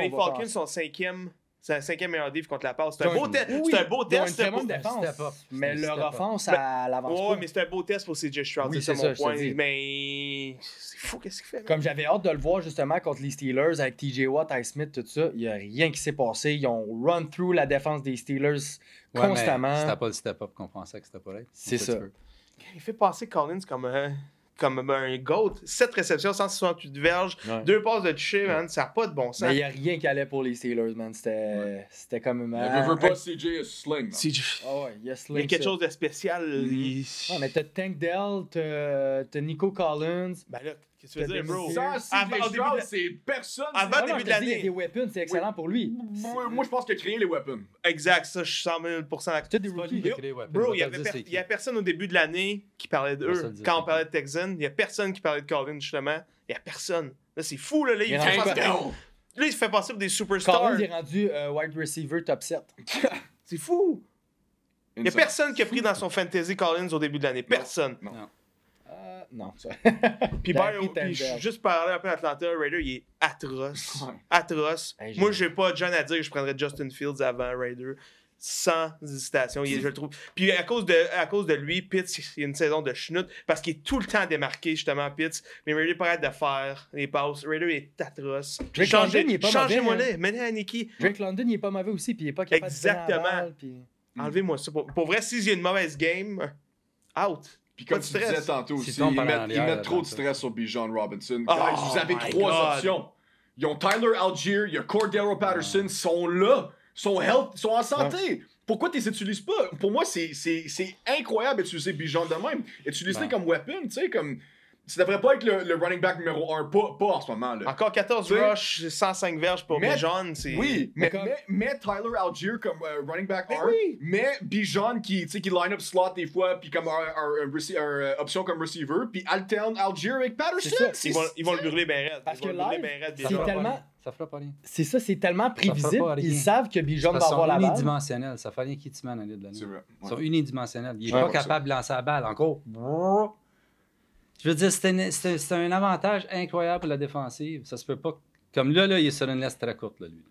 S5: les Falcons sont 5e. C'est la 5e meilleure div contre la passe. C'est un beau test. C'est un beau test.
S3: C'est une très bonne défense. Mais leur offense, à l'avance.
S5: Ouais, mais c'est un beau test pour CJ Stroud.
S3: Oui,
S5: c'est ça mon point.
S3: dis.
S5: Mais c'est fou, qu'est-ce qu'il fait?
S3: Comme j'avais hâte de le voir justement contre les Steelers avec TJ Watt, Ty Smith, tout ça. Il n'y a rien qui s'est passé. Ils ont run through la défense des Steelers constamment.
S4: C'était pas le step-up qu'on pensait que c'était pas là.
S3: C'est ça.
S5: Il fait passer Collins comme un GOAT. 7 réceptions, 168 verges, 2 passes de toucher, man. Ça n'a pas de bon sens.
S3: Mais il n'y a rien qui allait pour les Steelers, man. C'était comme...
S2: Je veux pas CJ Sling.
S3: Oh, ouais, il y a
S5: quelque chose de spécial.
S3: Ouais, mais t'as Tank Dell, t'as Nico Collins.
S5: Ben là, qu'est-ce que tu veux dire, bro?
S2: Sans CJ Stroud, c'est personne.
S5: Avant le début de l'année.
S3: Il y a des weapons, c'est excellent pour lui.
S2: Moi, je pense qu'il a créé les weapons.
S5: Exact, ça, je suis 100 000% d'accord.
S3: C'est des rookies.
S5: Bro, il y a personne au début de l'année qui parlait d'eux. Quand on parlait de Texans, il n'y a personne qui parlait de Collins, justement. Il n'y a personne. Là, c'est fou, là. Il se fait passer pour des superstars.
S3: Collins est rendu wide receiver top 7.
S5: C'est fou. Il n'y a personne qui a pris dans son fantasy Collins au début de l'année. Personne.
S3: Non.
S5: Puis juste parler un peu d'Atlanta, Raider, il est atroce. Atroce.
S3: Hey,
S5: moi, j'ai pas de John à dire que je prendrais Justin Fields avant Raider. Sans hésitation, je le trouve. Puis à cause de lui, Pitts, il y a une saison de schnout parce qu'il est tout le temps démarqué, justement, Pitts. Mais Raider pas arrête de faire les passes. Raider est atroce.
S3: Drake London, il est pas mauvais.
S5: Changez-moi là, menez à Nicky.
S3: Drake London, il est pas mauvais aussi, puis il est pas capable de tenir la balle, puis...
S5: Enlevez-moi ça. Pour vrai, s'il y a une mauvaise game, out.
S2: Puis comme tu disais tantôt aussi, ils mettent trop de stress sur Bijan Robinson. Guys, vous avez 3 options. Ils ont Tyler Algier, il y a Cordero Patterson, ils sont là. Ils sont en santé. Pourquoi tu les utilises pas? Pour moi, c'est incroyable d'utiliser Bijan de même. Utiliser comme weapon, tu sais, comme... Ça devrait pas être le running back numéro 1, pas en ce moment. Là.
S5: Encore 14 rushs, 105 verges pour Bijan.
S2: Oui, mais Tyler Algier comme running back 1, mais Bijan qui line up slot des fois, puis comme un option comme receiver, puis alterne Algier avec Patterson.
S5: Ils vont le brûler bien raide.
S3: Parce que live,
S5: c'est
S3: tellement...
S4: Ça fera pas rien.
S3: C'est ça, c'est tellement prévisible. Ils savent que Bijan va avoir la balle.
S4: Ils sont unidimensionnels. Ça fait rien qui te mène à l'île de l'année.
S2: C'est vrai.
S4: Ils sont unidimensionnels. Il n'est pas capable de lancer la balle encore. Je veux dire, c'est un avantage incroyable pour la défensive. Ça se peut pas. Comme là, il est sur une laisse très courte, là, lui.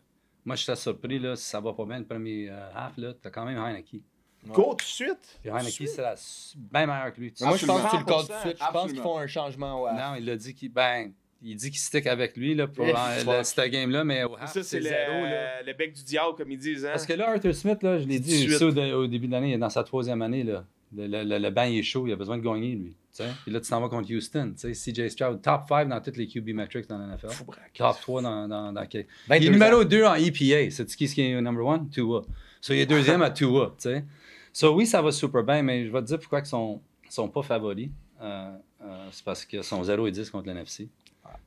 S4: Moi, je suis surpris, là, si ça va pas bien le premier half, là, t'as quand même Heineke.
S5: Go tout de suite.
S4: Puis Heineke, c'est bien meilleur que lui.
S3: Moi, je pense que tu le comptes tout de
S5: 100%,
S3: suite. Je pense qu'ils font un changement. Ouais.
S4: Non, il a dit qu'il stick avec lui là, pour
S3: Fuck.
S4: cette game-là, mais au half,
S5: Ça, c'est
S4: zéro. Là.
S5: le bec du diable, comme ils disent. Hein?
S4: Parce que là, Arthur Smith, là, je l'ai dit
S5: Tout de
S4: ça au début de l'année, dans sa 3e année, là, le banc il est chaud, il a besoin de gagner, lui. T'sais. Puis là, tu t'en vas contre Houston. T'sais, CJ Stroud, top 5 dans toutes les QB metrics dans la NFL. Top 3 dans il est numéro 2 en EPA. C'est qui est number 1? Tua. So, il est deuxième à Tua. T'sais. So, oui, ça va super bien, mais je vais te dire pourquoi ils sont pas favoris. C'est parce qu'ils sont 0-10 contre l'NFC.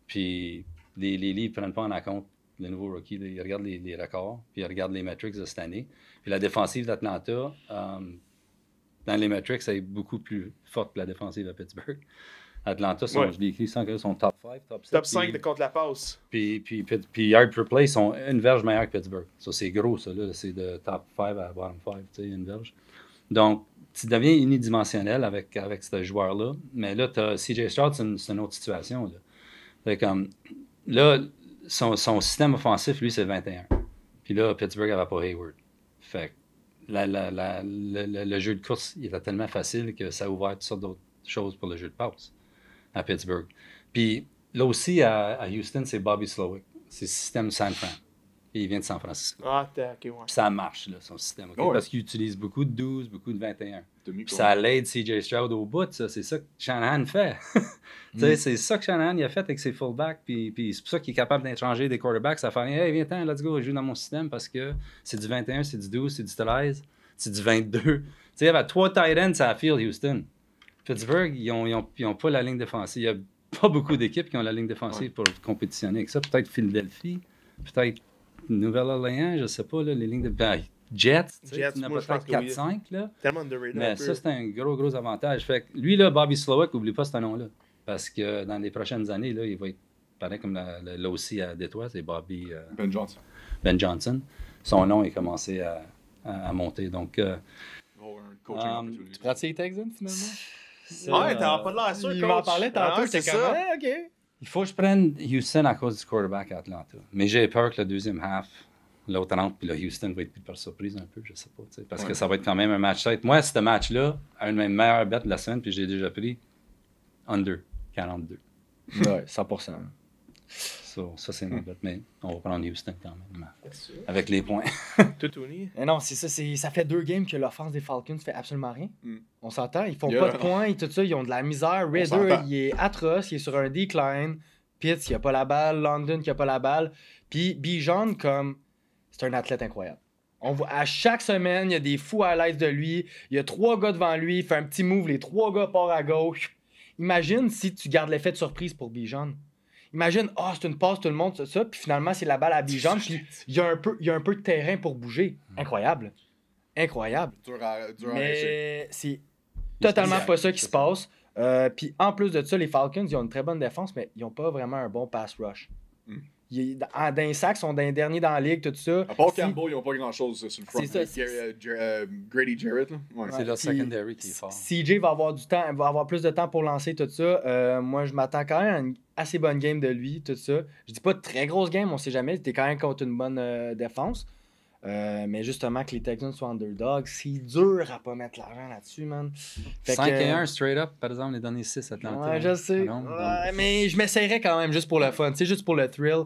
S4: Puis les livres ne prennent pas en compte le nouveau rookie. Là, ils regardent les records, puis ils regardent les metrics de cette année. Puis la défensive d'Atlanta, dans les metrics, c'est beaucoup plus forte que la défensive de Pittsburgh. Atlanta, je l'ai écrit sans que sont top 5, top 7.
S5: Top 5 de contre la passe.
S4: Puis yard per play, ils sont une verge meilleure que Pittsburgh. Ça, c'est gros, ça. Là. C'est de top 5 à bottom 5, tu sais, une verge. Donc, tu deviens unidimensionnel avec ce joueur-là. Mais là, CJ Stroud, c'est une autre situation. Là. Fait comme, là, son système offensif, lui, c'est 21. Puis là, Pittsburgh n'avait pas Hayward. Fait que le jeu de course, il était tellement facile que ça a ouvert toutes sortes d'autres choses pour le jeu de passe à Pittsburgh. Puis là aussi, à Houston, c'est Bobby Slowick. C'est le système San Fran. Et il vient de San Francisco.
S5: Ah, OK, ouais.
S4: Puis ça marche, là, son système. Okay?
S2: Ouais.
S4: Parce qu'il utilise beaucoup de 12, beaucoup de 21.
S2: Puis
S4: Puis ça l'aide CJ Stroud au bout, ça. C'est ça que Shanahan fait. C'est ça que Shanahan il a fait avec ses fullbacks. Puis c'est pour ça qu'il est capable d'échanger des quarterbacks. Ça fait hey, viens-t'en, let's go, joue dans mon système parce que c'est du 21, c'est du 12, c'est du 13, c'est du 22. Tu sais, il y avait 3 tight ends à la field, Houston. Pittsburgh, ils ont pas la ligne défensive. Il n'y a pas beaucoup d'équipes qui ont la ligne défensive pour compétitionner avec ça. Peut-être Philadelphie, peut-être Nouvelle-Orléans, je sais pas, là, les lignes de. Jets, tu n'as peut-être 4-5. Là.
S5: Tellement underrated.
S4: Mais ça, c'est un gros avantage. Fait que lui, là, Bobby Slowick, n'oublie pas ce nom-là. Parce que dans les prochaines années, là, il va être pareil comme l'OC à Détroit, c'est Bobby Ben Johnson. Son nom est commencé à monter. Donc,
S2: un coaching
S3: Tu pratiques les Texans, finalement?
S5: Ouais, t'as pas de l'air sûr,
S3: Il
S5: coach.
S3: m'en parlait tantôt,
S5: c'est
S3: j'étais comme,
S5: ça.
S3: ouais, OK.
S4: il faut que je prenne Houston à cause du quarterback à Atlanta. Mais j'ai peur que le deuxième half, l'autre rentre, puis le Houston va être pris par surprise un peu, je sais pas. Parce que ça va être quand même un match tête. Moi, ce match-là, un de mes meilleurs bets de la semaine, puis j'ai déjà pris under 42.
S3: Ouais, 100%.
S4: Ça, c'est mon bet. Mais on va prendre Houston quand même. Avec les points.
S5: Tout Tony.
S3: Mais non, c'est ça. Ça fait 2 games que l'offense des Falcons fait absolument rien.
S2: Mm.
S3: On s'entend. Ils font
S2: Yeah.
S3: pas de points et tout ça. Ils ont de la misère. Raider,
S2: s'entend.
S3: il est atroce. Il est sur un decline. Pitts, il a pas la balle. London, qui a pas la balle. Puis Bijan, comme... C'est un athlète incroyable. On voit, à chaque semaine, il y a des fous highlights de lui. Il y a 3 gars devant lui. Il fait un petit move. Les 3 gars partent à gauche. Imagine si tu gardes l'effet de surprise pour Bijan. Imagine, c'est une passe, tout le monde, ça, puis finalement, c'est la balle à Bijan, puis il y a un peu de terrain pour bouger. Incroyable. Incroyable.
S2: Dur à réussir.
S3: Mais c'est totalement pas ça qui se passe. Puis en plus de ça, les Falcons, ils ont une très bonne défense, mais ils n'ont pas vraiment un bon pass rush.
S2: Mm.
S3: Dans les sacs, ils sont dans les derniers dans la ligue, tout ça.
S2: À part
S3: Si-
S2: Campbell, ils n'ont pas grand-chose sur le front.
S3: C'est ça,
S2: Grady Jarrett, là. Ouais.
S4: C'est leur
S3: Puis
S4: secondary qui est fort.
S3: CJ va avoir du temps, va avoir plus de temps pour lancer tout ça. Moi, je m'attends quand même à une assez bonne game de lui, tout ça. Je dis pas de très grosse game, on sait jamais. T'es quand même contre une bonne défense. Mais justement, que les Texans soient underdogs, c'est dur à pas mettre l'argent là-dessus, man. Fait
S4: 5-1 straight up, par exemple, les derniers 6 Atlanta.
S3: Ouais, je sais.
S4: Non,
S3: Ouais, mais je m'essayerais quand même juste pour le fun. C'est juste pour le thrill.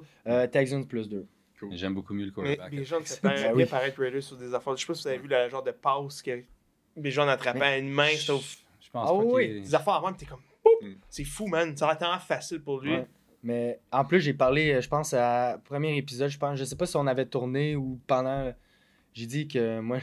S3: Texans plus 2.
S4: Mais j'aime beaucoup mieux le
S5: Mais
S4: quarterback.
S5: Bijan fait
S3: Ben
S5: bien
S3: oui.
S5: paraître Raiders sur des affaires. Je sais pas si vous avez vu le genre de passe que Bijan attrapait à une main.
S4: Je pense
S3: Ah
S4: pas
S3: oui.
S4: qu'il
S5: Des affaires avant, t'es comme.
S2: Mm.
S5: C'est fou, man. Ça a l'air tellement facile pour lui.
S3: Ouais. Mais en plus, j'ai parlé, je pense, à premier épisode, je sais pas si on avait tourné ou pendant. J'ai dit que moi.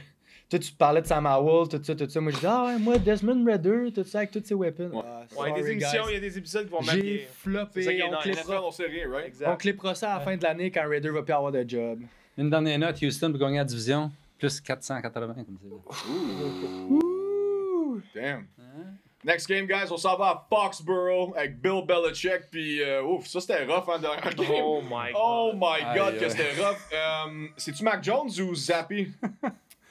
S3: Toi, tu parlais de Sam Howell, tout ça. Moi, j'ai dit, ouais, moi, Desmond Ridder, tout ça, avec tous ses weapons.
S2: Ouais.
S5: Ouais, il y a des
S3: sorry,
S5: émissions,
S3: guys.
S5: il y a des épisodes qui vont
S3: J'ai
S5: marquer. C'est ça qui
S3: floppé.
S5: est
S3: On
S5: nice.
S3: clippera,
S2: NFL, on sait rien, right?
S5: Exact.
S3: on clippera ça à la fin de l'année quand Raider va plus avoir de job.
S4: Une dernière note, Houston pour gagner la division, plus 480, comme c'est là.
S2: Ouh. Damn. Next game, guys, on s'en va à Foxborough avec Bill Belichick. Puis, ouf, ça c'était rough en dernière game.
S5: Oh my god.
S2: Oh my god,
S4: Aïe,
S2: que
S4: aïe.
S2: c'était rough. C'est-tu Mac Jones ou Zappy?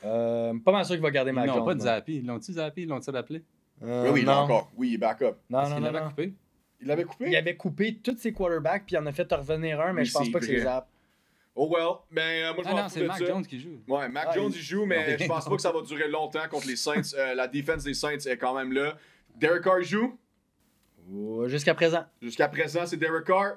S3: Pas mal sûr qu'il va garder
S4: Ils
S3: Mac
S4: n'ont
S3: Jones.
S4: pas de
S3: moi.
S4: zappé. Ils l'ont-tu zappé? Ils l'ont-tu rappelé?
S2: Oui, il l'a
S3: non.
S2: encore. Oui, il est back up.
S3: Non,
S4: Est-ce
S3: non,
S4: qu'il
S3: non,
S4: l'avait
S3: non.
S4: coupé?
S2: Il l'avait coupé?
S3: Il avait coupé tous ses quarterbacks, puis il en a fait revenir un, mais
S2: Oui,
S3: je pense
S2: c'est
S3: pas que c'est
S2: vrai.
S3: Zap.
S2: Oh well, mais moi je
S4: Ah
S2: m'en
S4: non,
S2: fous
S4: c'est
S2: de
S4: Mac
S2: ça.
S4: Jones qui joue.
S2: Ouais, Mac
S3: Ah,
S2: Jones il joue, mais je pense pas que ça va durer longtemps contre les Saints. La défense des Saints est quand même là. Derek Carr joue.
S3: Jusqu'à présent.
S2: Jusqu'à présent, c'est Derek Carr.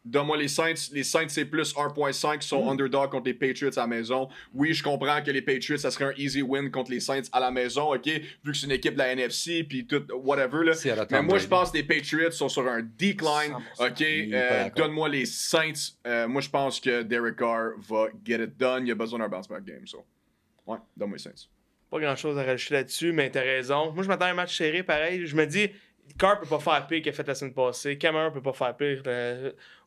S2: Donne-moi les Saints. Les Saints, c'est plus 1.5 qui sont underdog contre les Patriots à la maison. Oui, je comprends que les Patriots, ça serait un easy win contre les Saints à la maison, OK? Vu que c'est une équipe de la NFC, puis tout, whatever, là.
S4: C'est à la
S2: Mais
S4: Tom
S2: moi, je
S4: Brady.
S2: pense que les Patriots sont sur un decline,
S5: 100%.
S2: OK?
S3: Il est pas d'accord.
S2: Donne-moi les Saints. Moi, je pense que Derek Carr va get it done. Il a besoin d'un bounce-back game, so. Ouais, donne-moi les Saints.
S5: Pas grand-chose à rajouter là-dessus, mais t'as raison. Moi, je m'attends à un match serré, pareil. Je me dis, Carr peut pas faire pire qu'il a fait la semaine passée. Cameron peut pas faire pire.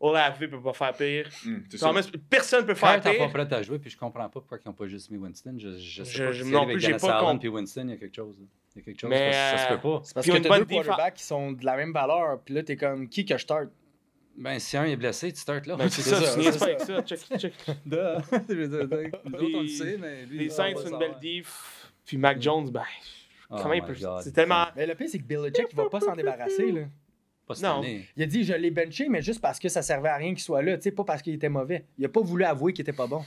S5: Olave peut pas faire pire.
S2: C'est ça.
S5: Thomas, personne peut
S4: Carr
S5: faire
S4: t'es pas
S5: pire.
S4: prêt à jouer, puis je comprends pas pourquoi ils n'ont pas juste mis Winston. Je sais pas.
S5: Je-
S4: Si
S5: non
S4: avec
S5: plus, j'ai
S4: Dennis
S5: pas
S4: Allen
S5: compris.
S4: puis Winston, il y a quelque chose. là. Il y a quelque chose,
S5: Mais,
S4: parce que ça se peut pas.
S3: C'est parce
S5: Puis ils ont
S3: que
S5: une
S3: t'as
S5: bonne
S3: deux
S5: défense.
S3: quarterbacks qui sont de la même valeur. Puis là, t'es comme, qui que je start?
S4: Ben, si un est blessé, tu startes là.
S5: Ben, c'est ça, tu niaises pas avec ça. Check.
S4: Nous autres, on le sait, mais lui...
S5: Les Saints, c'est une belle diff. Puis Mac Jones, ben,
S4: Oh
S5: comment il
S4: my
S5: peut.
S4: God.
S5: C'est tellement.
S3: Mais le pire, c'est que Belichick, il va pas s'en débarrasser, là.
S4: Pas cette
S5: Non.
S4: année.
S3: Il a dit, je l'ai benché, mais juste parce que ça servait à rien qu'il soit là, tu sais, pas parce qu'il était mauvais. Il a pas voulu avouer qu'il était pas bon.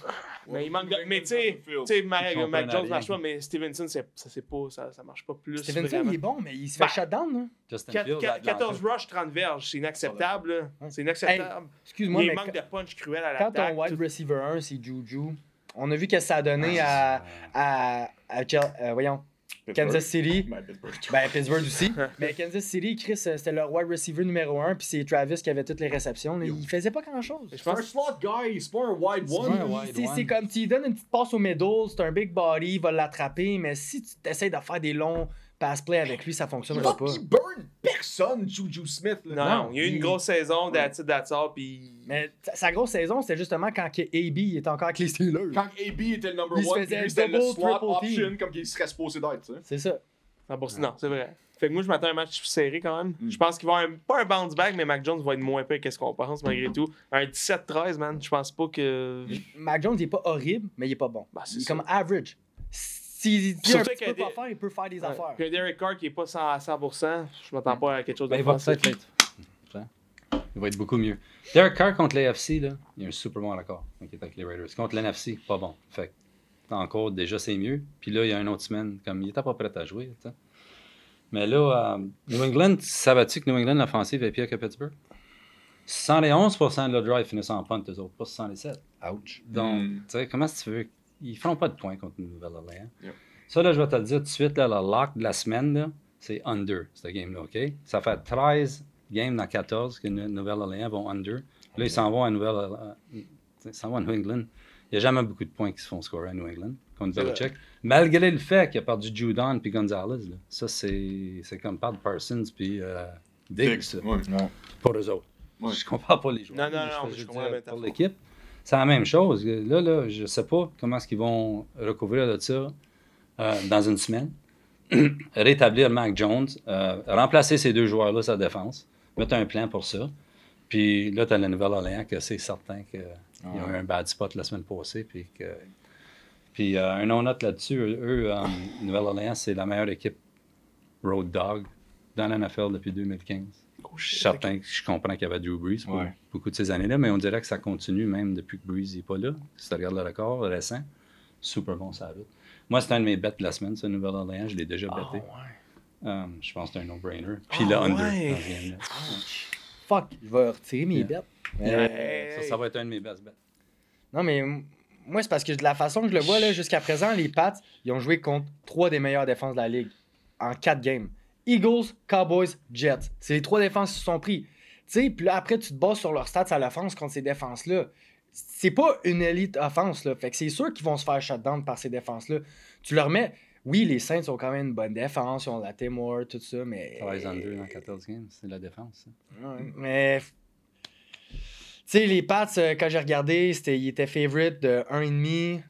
S5: Mais il manque de. Mais tu sais, Mac Jones marche pas, mais Stevenson, ça marche pas plus.
S3: Stevenson,
S5: vraiment.
S3: il est bon, mais il se
S5: Ben,
S3: fait shutdown, là.
S4: Justin
S5: Quat-
S4: Fields,
S5: quat- 14 rush, 30 verges, c'est inacceptable. Là.
S3: Ouais.
S5: C'est inacceptable.
S3: Excuse-moi,
S5: il
S3: mais
S5: manque de punch cruel à
S3: quand ton
S5: l'attaque.
S3: wide receiver 1, c'est Juju, on a vu que ça a donné à voyons, Kansas City. Ben, Pittsburgh aussi. Mais Kansas City, Chris, c'était leur wide receiver numéro 1, puis c'est Travis qui avait toutes les réceptions. Là. Il faisait pas grand-chose.
S5: Je
S2: C'est un
S5: pense
S2: slot guy, c'est pas un wide
S4: pas
S2: one.
S4: un wide
S3: C'est
S4: one.
S3: comme tu lui donnes une petite passe au middle, c'est un big body, il va l'attraper, mais si tu essaies de faire des longs pass play avec lui, ça
S2: Il
S3: fonctionnera pas.
S2: burn personne, Juju Smith. Là.
S5: non, il y a eu une grosse saison, that's it, that's all, puis.
S3: Mais sa grosse saison, c'était justement quand AB était encore avec les Steelers.
S2: Quand AB était le number
S3: Il se
S2: one,
S3: faisait
S2: puis lui, c'était le
S3: double,
S2: slot
S3: triple
S2: option
S3: team.
S2: comme il serait supposé d'être. Tu sais.
S3: C'est ça.
S5: Non, c'est vrai. Fait que moi, je m'attends à un match serré quand même. Je pense qu'il va y avoir pas un bounce back, mais Mac Jones va être moins pire qu'est-ce qu'on pense malgré tout. Un 17-13, man. Je pense pas que.
S3: Mac Jones, il est pas horrible, mais il est pas bon.
S5: Bah, c'est
S3: il est
S5: ça.
S3: comme average. S'il dit un
S5: Surtout
S3: petit peu
S5: que
S3: quoi faire, il peut faire des affaires.
S5: Puis un Derek Carr qui est pas à 100%, je m'attends pas à quelque chose de
S4: Ben, il va
S5: offensif.
S4: peut-être l'être. Il va être beaucoup mieux. Derek Carr contre l'AFC, là, il y a un super bon accord avec les Raiders. Contre l'NFC, pas bon. Fait que, encore, déjà, c'est mieux. Puis là, il y a une autre semaine, comme il était pas prêt à jouer. T'sais. Mais là, New England, savais-tu que New England, l'offensive est pire que Pittsburgh? 71% de leur drive finissent en punt, eux autres, pas 67.
S3: Ouch.
S4: Donc, tu sais, comment tu veux. Ils feront pas de points contre Nouvelle-Orléans.
S2: Yep.
S4: Ça, là, je vais te le dire tout de suite, là, le lock de la semaine, là, c'est under, cette game-là, OK? Ça fait 13 games dans 14 que Nouvelle-Orléans vont under. Là, ils s'en vont à ils s'en vont à New England. Il n'y a jamais beaucoup de points qui se font scorer à New England contre
S5: C'est
S4: Belichick. Malgré le fait qu'il a perdu Judon puis Gonzalez. Là. Ça, c'est comme Pat Parsons puis Diggs, ça,
S2: Ouais.
S4: pour eux autres.
S2: Ouais.
S4: Je comprends pas les joueurs.
S5: Non,
S4: Je
S5: je
S4: veux
S5: comprends
S4: dire,
S5: la métaphore.
S4: pour l'équipe, c'est la même chose. Là, je sais pas comment est-ce qu'ils vont recouvrir de ça dans une semaine. Rétablir Mac Jones, remplacer ces deux joueurs-là sa défense, mettre un plan pour ça. Puis là, tu as la Nouvelle-Orléans que c'est certain qu'ils ont eu un bad spot la semaine passée. Puis un non-note là-dessus, eux Nouvelle-Orléans, c'est la meilleure équipe road dog dans la NFL depuis 2015. Je suis certain que je comprends qu'il y avait Drew Brees pour
S2: Ouais.
S4: beaucoup de ces années-là, mais on dirait que ça continue même depuis que Brees n'est pas là. Si tu regardes le record récent, super bon, ça vite. Moi, c'est un de mes bets de la semaine, ça, Nouvelle-Orléans. Je l'ai déjà betté. Je pense que c'est un no-brainer. Puis le under
S5: ouais.
S4: dans ce game-là.
S3: Fuck, je vais retirer mes
S4: Yeah.
S3: bêtes.
S4: Ça va être un de mes best bets.
S3: Non, mais moi, c'est parce que de la façon que je le vois, là, jusqu'à présent, les Pats, ils ont joué contre 3 des meilleures défenses de la ligue en 4 games. Eagles, Cowboys, Jets. C'est les 3 défenses qui se sont pris. Tu sais, puis là, après, tu te bases sur leurs stats à l'offense contre ces défenses-là. C'est pas une élite offense, là. Fait que c'est sûr qu'ils vont se faire shutdown par ces défenses-là. Tu leur mets... Oui, les Saints ont quand même une bonne défense, ils ont la Timor, tout ça, mais...
S4: 13 under dans 14 games, c'est la défense. Ça.
S3: Ouais, mais... Tu sais, les Pats, quand j'ai regardé, ils étaient favorite de 1,5.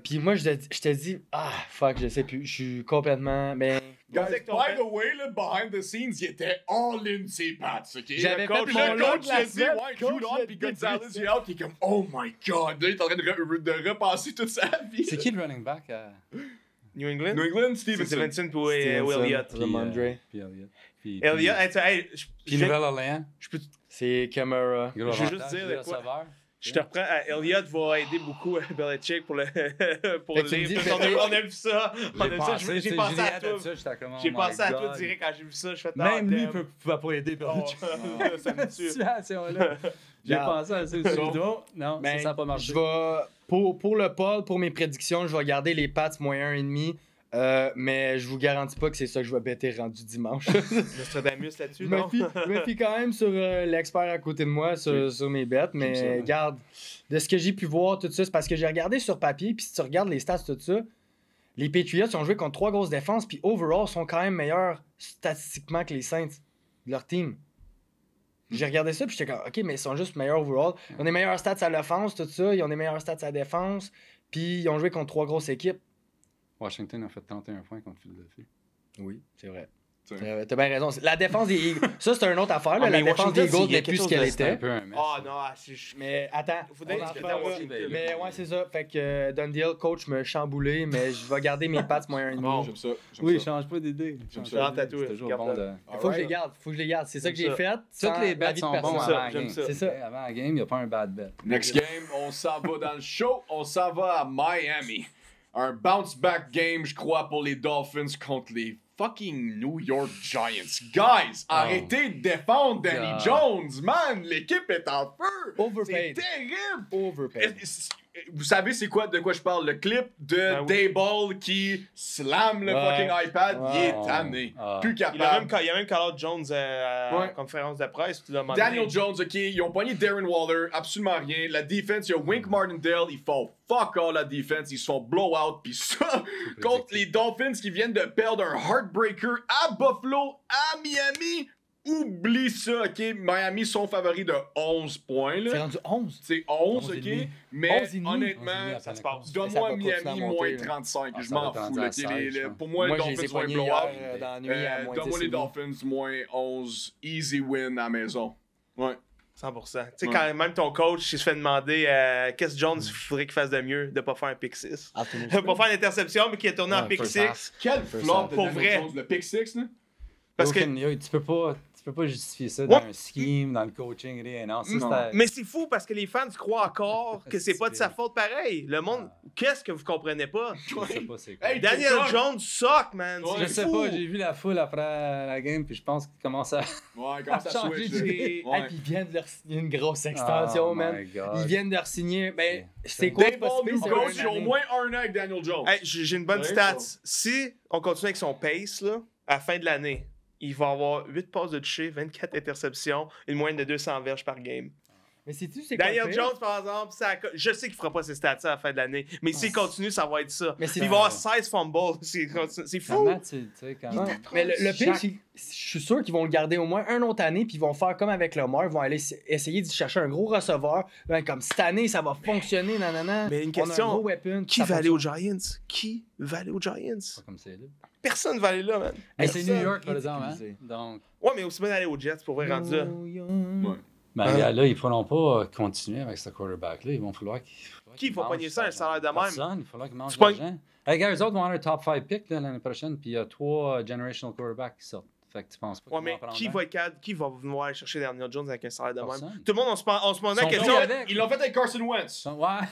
S3: Puis moi, je te dis... Ah, fuck, je sais plus. Je suis complètement... Ben...
S2: Guys,
S5: C'est que ton
S2: by
S5: bet-
S2: the way, là, behind the scenes, il était all-in ses pattes, OK?
S3: J'avais
S2: Le
S3: fait
S2: coach,
S3: mon
S2: le
S3: lock
S2: coach
S3: la
S2: l'a dit,
S3: semaine.
S2: ouais,
S3: Coach
S2: Judon
S3: l'a
S2: puis
S3: dit,
S2: Gonzalez,
S3: c'est
S2: il est out, il est comme, oh my god, là, il est en train de repasser toute sa vie.
S4: C'est qui le running back à
S5: New England?
S2: New England,
S5: C'est
S2: Stevenson.
S5: Stevenson puis Will
S3: Stevenson.
S5: Elliott.
S3: Ramondre.
S4: Puis Elliott. Puis
S5: Elliott, hey,
S4: Puis Nouvelle-Orléans.
S5: je peux
S3: C'est Camara.
S4: Gros
S5: Je veux
S4: avantage,
S5: juste dire
S4: le
S5: de quoi.
S4: receveur.
S5: Je te reprends. Elliott va aider beaucoup Belichick pour le pour
S3: Fait que tu me
S5: le
S3: dis,
S5: livre. On a vu ça. On a vu ça. J'ai pensé à toi. J'ai pensé à toi direct quand j'ai vu ça. Je fais
S4: Même lui peut pas aider Belichick.
S5: Ça me tue.
S4: Situation-là. J'ai pensé à ça aussi. Non,
S3: Ben,
S4: ça n'a pas marché.
S3: Je vais, pour le poll, pour mes prédictions, je vais garder les Pats moins 1,5. Mais je vous garantis pas que c'est ça que je vais bêter rendu dimanche.
S5: Nostradamus là-dessus,
S3: Je
S5: non?
S3: me fie quand même sur l'expert à côté de moi, sur mes bêtes. Mais
S2: ça, ouais.
S3: regarde, de ce que j'ai pu voir, tout ça, c'est parce que j'ai regardé sur papier. Puis si tu regardes les stats, tout ça, les Patriots ont joué contre 3 grosses défenses. Puis overall, sont quand même meilleurs statistiquement que les Saints de leur team. J'ai regardé ça, puis j'étais comme, OK, mais ils sont juste meilleurs overall. Ils ont des meilleurs stats à l'offense, tout ça. Ils ont des meilleurs stats à la défense. Puis ils ont joué contre 3 grosses équipes.
S4: Washington a fait 31 points contre Philadelphie.
S3: Oui, c'est vrai.
S2: T'sais.
S3: T'as bien raison. La défense des Eagles, ça c'est une autre affaire. Là.
S5: Ah,
S3: La
S5: mais
S3: défense des
S5: Washington,
S3: Eagles
S5: il y a
S3: n'est plus
S5: quelque
S3: ce qu'elle
S5: chose de-
S4: C'était un
S3: était.
S4: peu un mess.
S5: Ah non,
S3: Mais attends,
S5: Faut
S3: on
S5: dire
S3: en
S5: que
S3: reparlera.
S5: t'as Washington.
S3: Mais ouais, c'est ça. Fait que Done deal, coach me chamboulé, mais je vais garder mes pattes moins 1,5.
S5: Bon.
S2: J'aime ça.
S4: Oui,
S2: ça.
S4: change pas d'idée.
S2: J'aime
S4: Change
S2: ça.
S4: pas
S5: Rentre à
S4: d'idée.
S5: toi,
S4: C'est toujours
S5: garde
S4: bon
S5: ça.
S4: de...
S3: Faut que je les garde, faut que je les garde. C'est ça que j'ai
S5: J'aime
S3: fait.
S4: Toutes
S3: sans
S4: les bêtes
S3: avis de
S4: sont
S3: personne.
S4: bons
S5: ça,
S4: avant la
S5: j'aime
S4: game.
S5: ça.
S3: C'est ça.
S4: Avant la game, il n'y a pas un bad bet.
S2: Next game, on s'en va dans le show. On s'en va à Miami. Un bounce-back game, je crois, pour les Dolphins contre les fucking New York Giants. Guys, arrêtez de défendre Danny
S4: God.
S2: Jones, man. L'équipe est en feu.
S3: Overpaid.
S2: C'est terrible.
S3: Overpaid.
S2: Vous savez c'est quoi de quoi je parle? Le clip de
S5: Ben oui.
S2: Dayball qui slam le
S3: Ouais.
S2: fucking iPad. Il est
S4: Ouais.
S2: tanné.
S4: Ah.
S2: Plus
S5: Il a
S2: capable.
S5: même call out Jones à
S2: Ouais.
S5: la conférence de presse. Tu l'as demandé.
S2: Daniel Jones, OK, ils ont pogné Darren Waller, absolument rien. La défense, il y a Wink Martindale, ils font fuck all la défense, ils se font blow out. Puis ça, contre les Dolphins qui viennent de perdre un heartbreaker à Buffalo, à Miami, oublie ça, OK? Miami sont favoris de 11 points,
S3: C'est
S2: là.
S3: rendu 11.
S2: C'est 11,
S3: 11 et
S2: OK?
S3: demi.
S2: Mais
S3: 11 et demi.
S2: honnêtement,
S4: 11 et demi,
S5: ça se passe.
S3: Ça
S2: donne-moi
S3: va continuer à
S2: Miami
S3: monter,
S2: moins
S3: là.
S2: 35,
S4: Ah,
S2: je
S4: ça va
S2: m'en
S4: être rendu
S2: fous.
S4: à
S2: Là,
S4: 16, je pense.
S2: pour moi,
S3: Moi,
S2: les
S3: je les ai
S2: Dolphins vont
S3: pognés
S2: blow
S3: hier
S2: out.
S3: dans la nuit à moins
S2: Donne-moi
S3: 10
S2: les
S3: et demi.
S2: Dolphins moins 11, easy win à la maison. Ouais.
S5: 100%. Tu sais,
S2: Ouais.
S5: quand même ton coach il se fait demander qu'est-ce que Jones faudrait qu'il fasse de mieux de pas faire un pick 6.
S3: Ah, tout le monde
S5: De pas faire une interception, mais qu'il a tourné en
S3: Ouais,
S5: pick
S3: first
S5: 6.
S3: half.
S2: Quel
S3: First
S2: flop
S3: half.
S2: de
S5: Pour
S2: Daniel
S5: vrai.
S2: Jones, le pick 6, là?
S5: Parce que
S4: Tu peux pas justifier ça dans
S5: Ouais.
S4: un scheme, dans le coaching, rien. Non, ça,
S2: Non.
S4: c'était...
S5: Mais c'est fou parce que les fans croient encore que c'est pas de sa faute pareil. Le monde, qu'est-ce que vous comprenez pas?
S4: Je sais pas c'est quoi.
S2: Hey,
S5: Daniel
S2: c'est ça.
S5: Jones suck, man.
S2: Ouais.
S5: C'est
S4: Je sais
S5: fou.
S4: pas, j'ai vu la foule après la game, puis je pense qu'il commence à...
S2: Ouais, comment ça
S4: Changer
S2: switch, là?
S5: d'idée.
S2: Ouais.
S3: Hey, puis ils viennent de leur signer une grosse extension,
S4: Oh
S3: man.
S4: my God.
S3: Ils viennent de leur signer. Ben, c'est quoi
S2: Des
S3: c'est
S2: bons
S3: possible,
S2: new
S3: c'est
S2: coach,
S3: un
S2: ils ont au
S3: année.
S2: moins un an avec Daniel Jones.
S5: Hey, j'ai une bonne
S2: Ouais,
S5: stat.
S2: ça.
S5: Si on continue avec son pace, là, à la fin de l'année, il va avoir 8 passes de toucher, 24 interceptions, une moyenne de 200 verges par game.
S3: Mais sais-tu, c'est quoi le
S5: Daniel
S3: pire?
S5: Jones, par exemple, je sais qu'il fera pas ses stats à la fin de l'année, mais s'il continue, ça va être ça.
S3: Mais c'est-
S5: Il va avoir 16 fumbles. C'est fou.
S4: Comment tu sais, quand...
S3: Ouais. Mais le pire, c'est je suis sûr qu'ils vont le garder au moins une autre année, puis ils vont faire comme avec Lamar, ils vont aller essayer d'y chercher un gros receveur. Ben, comme cette année, ça va fonctionner, nanana.
S5: Mais une
S3: On a un
S5: question,
S3: gros weapon,
S5: Qui
S3: ça
S5: va aller aux
S3: fonctionne.
S5: Giants? Qui va aller aux Giants?
S4: Pas comme c'est là.
S5: Personne va aller là, man.
S4: Mais c'est
S3: Personne
S4: New York, par
S3: est
S4: exemple, hein?
S3: utilisé.
S4: Donc,
S5: Ouais, mais aussi bien aller aux Jets pour vrai rendu là.
S2: Ouais.
S4: ben,
S5: Hein?
S4: regarde, là, ils ne pourront pas continuer avec ce quarterback-là. Ils vont falloir qu'ils...
S5: Qui va pogner ça, un salaire de même?
S4: Personne, il va falloir qu'ils mangent
S5: Tu
S4: de
S5: pognes-
S4: l'argent. Hey, gars, eux autres vont avoir un top 5 pick là, l'année prochaine, puis il y a 3 generational quarterbacks qui sortent. Fait que tu penses pas
S5: Ouais,
S4: qu'ils
S5: mais
S4: vont en prendre
S5: qui
S4: un?
S5: va être cadre? Qui va venir aller chercher Daniel Jones avec un salaire de même?
S4: Personne.
S5: Tout le monde, on se demande la
S4: Son
S5: question.
S4: père-
S2: Ils l'ont fait avec Carson Wentz.
S4: Ouais.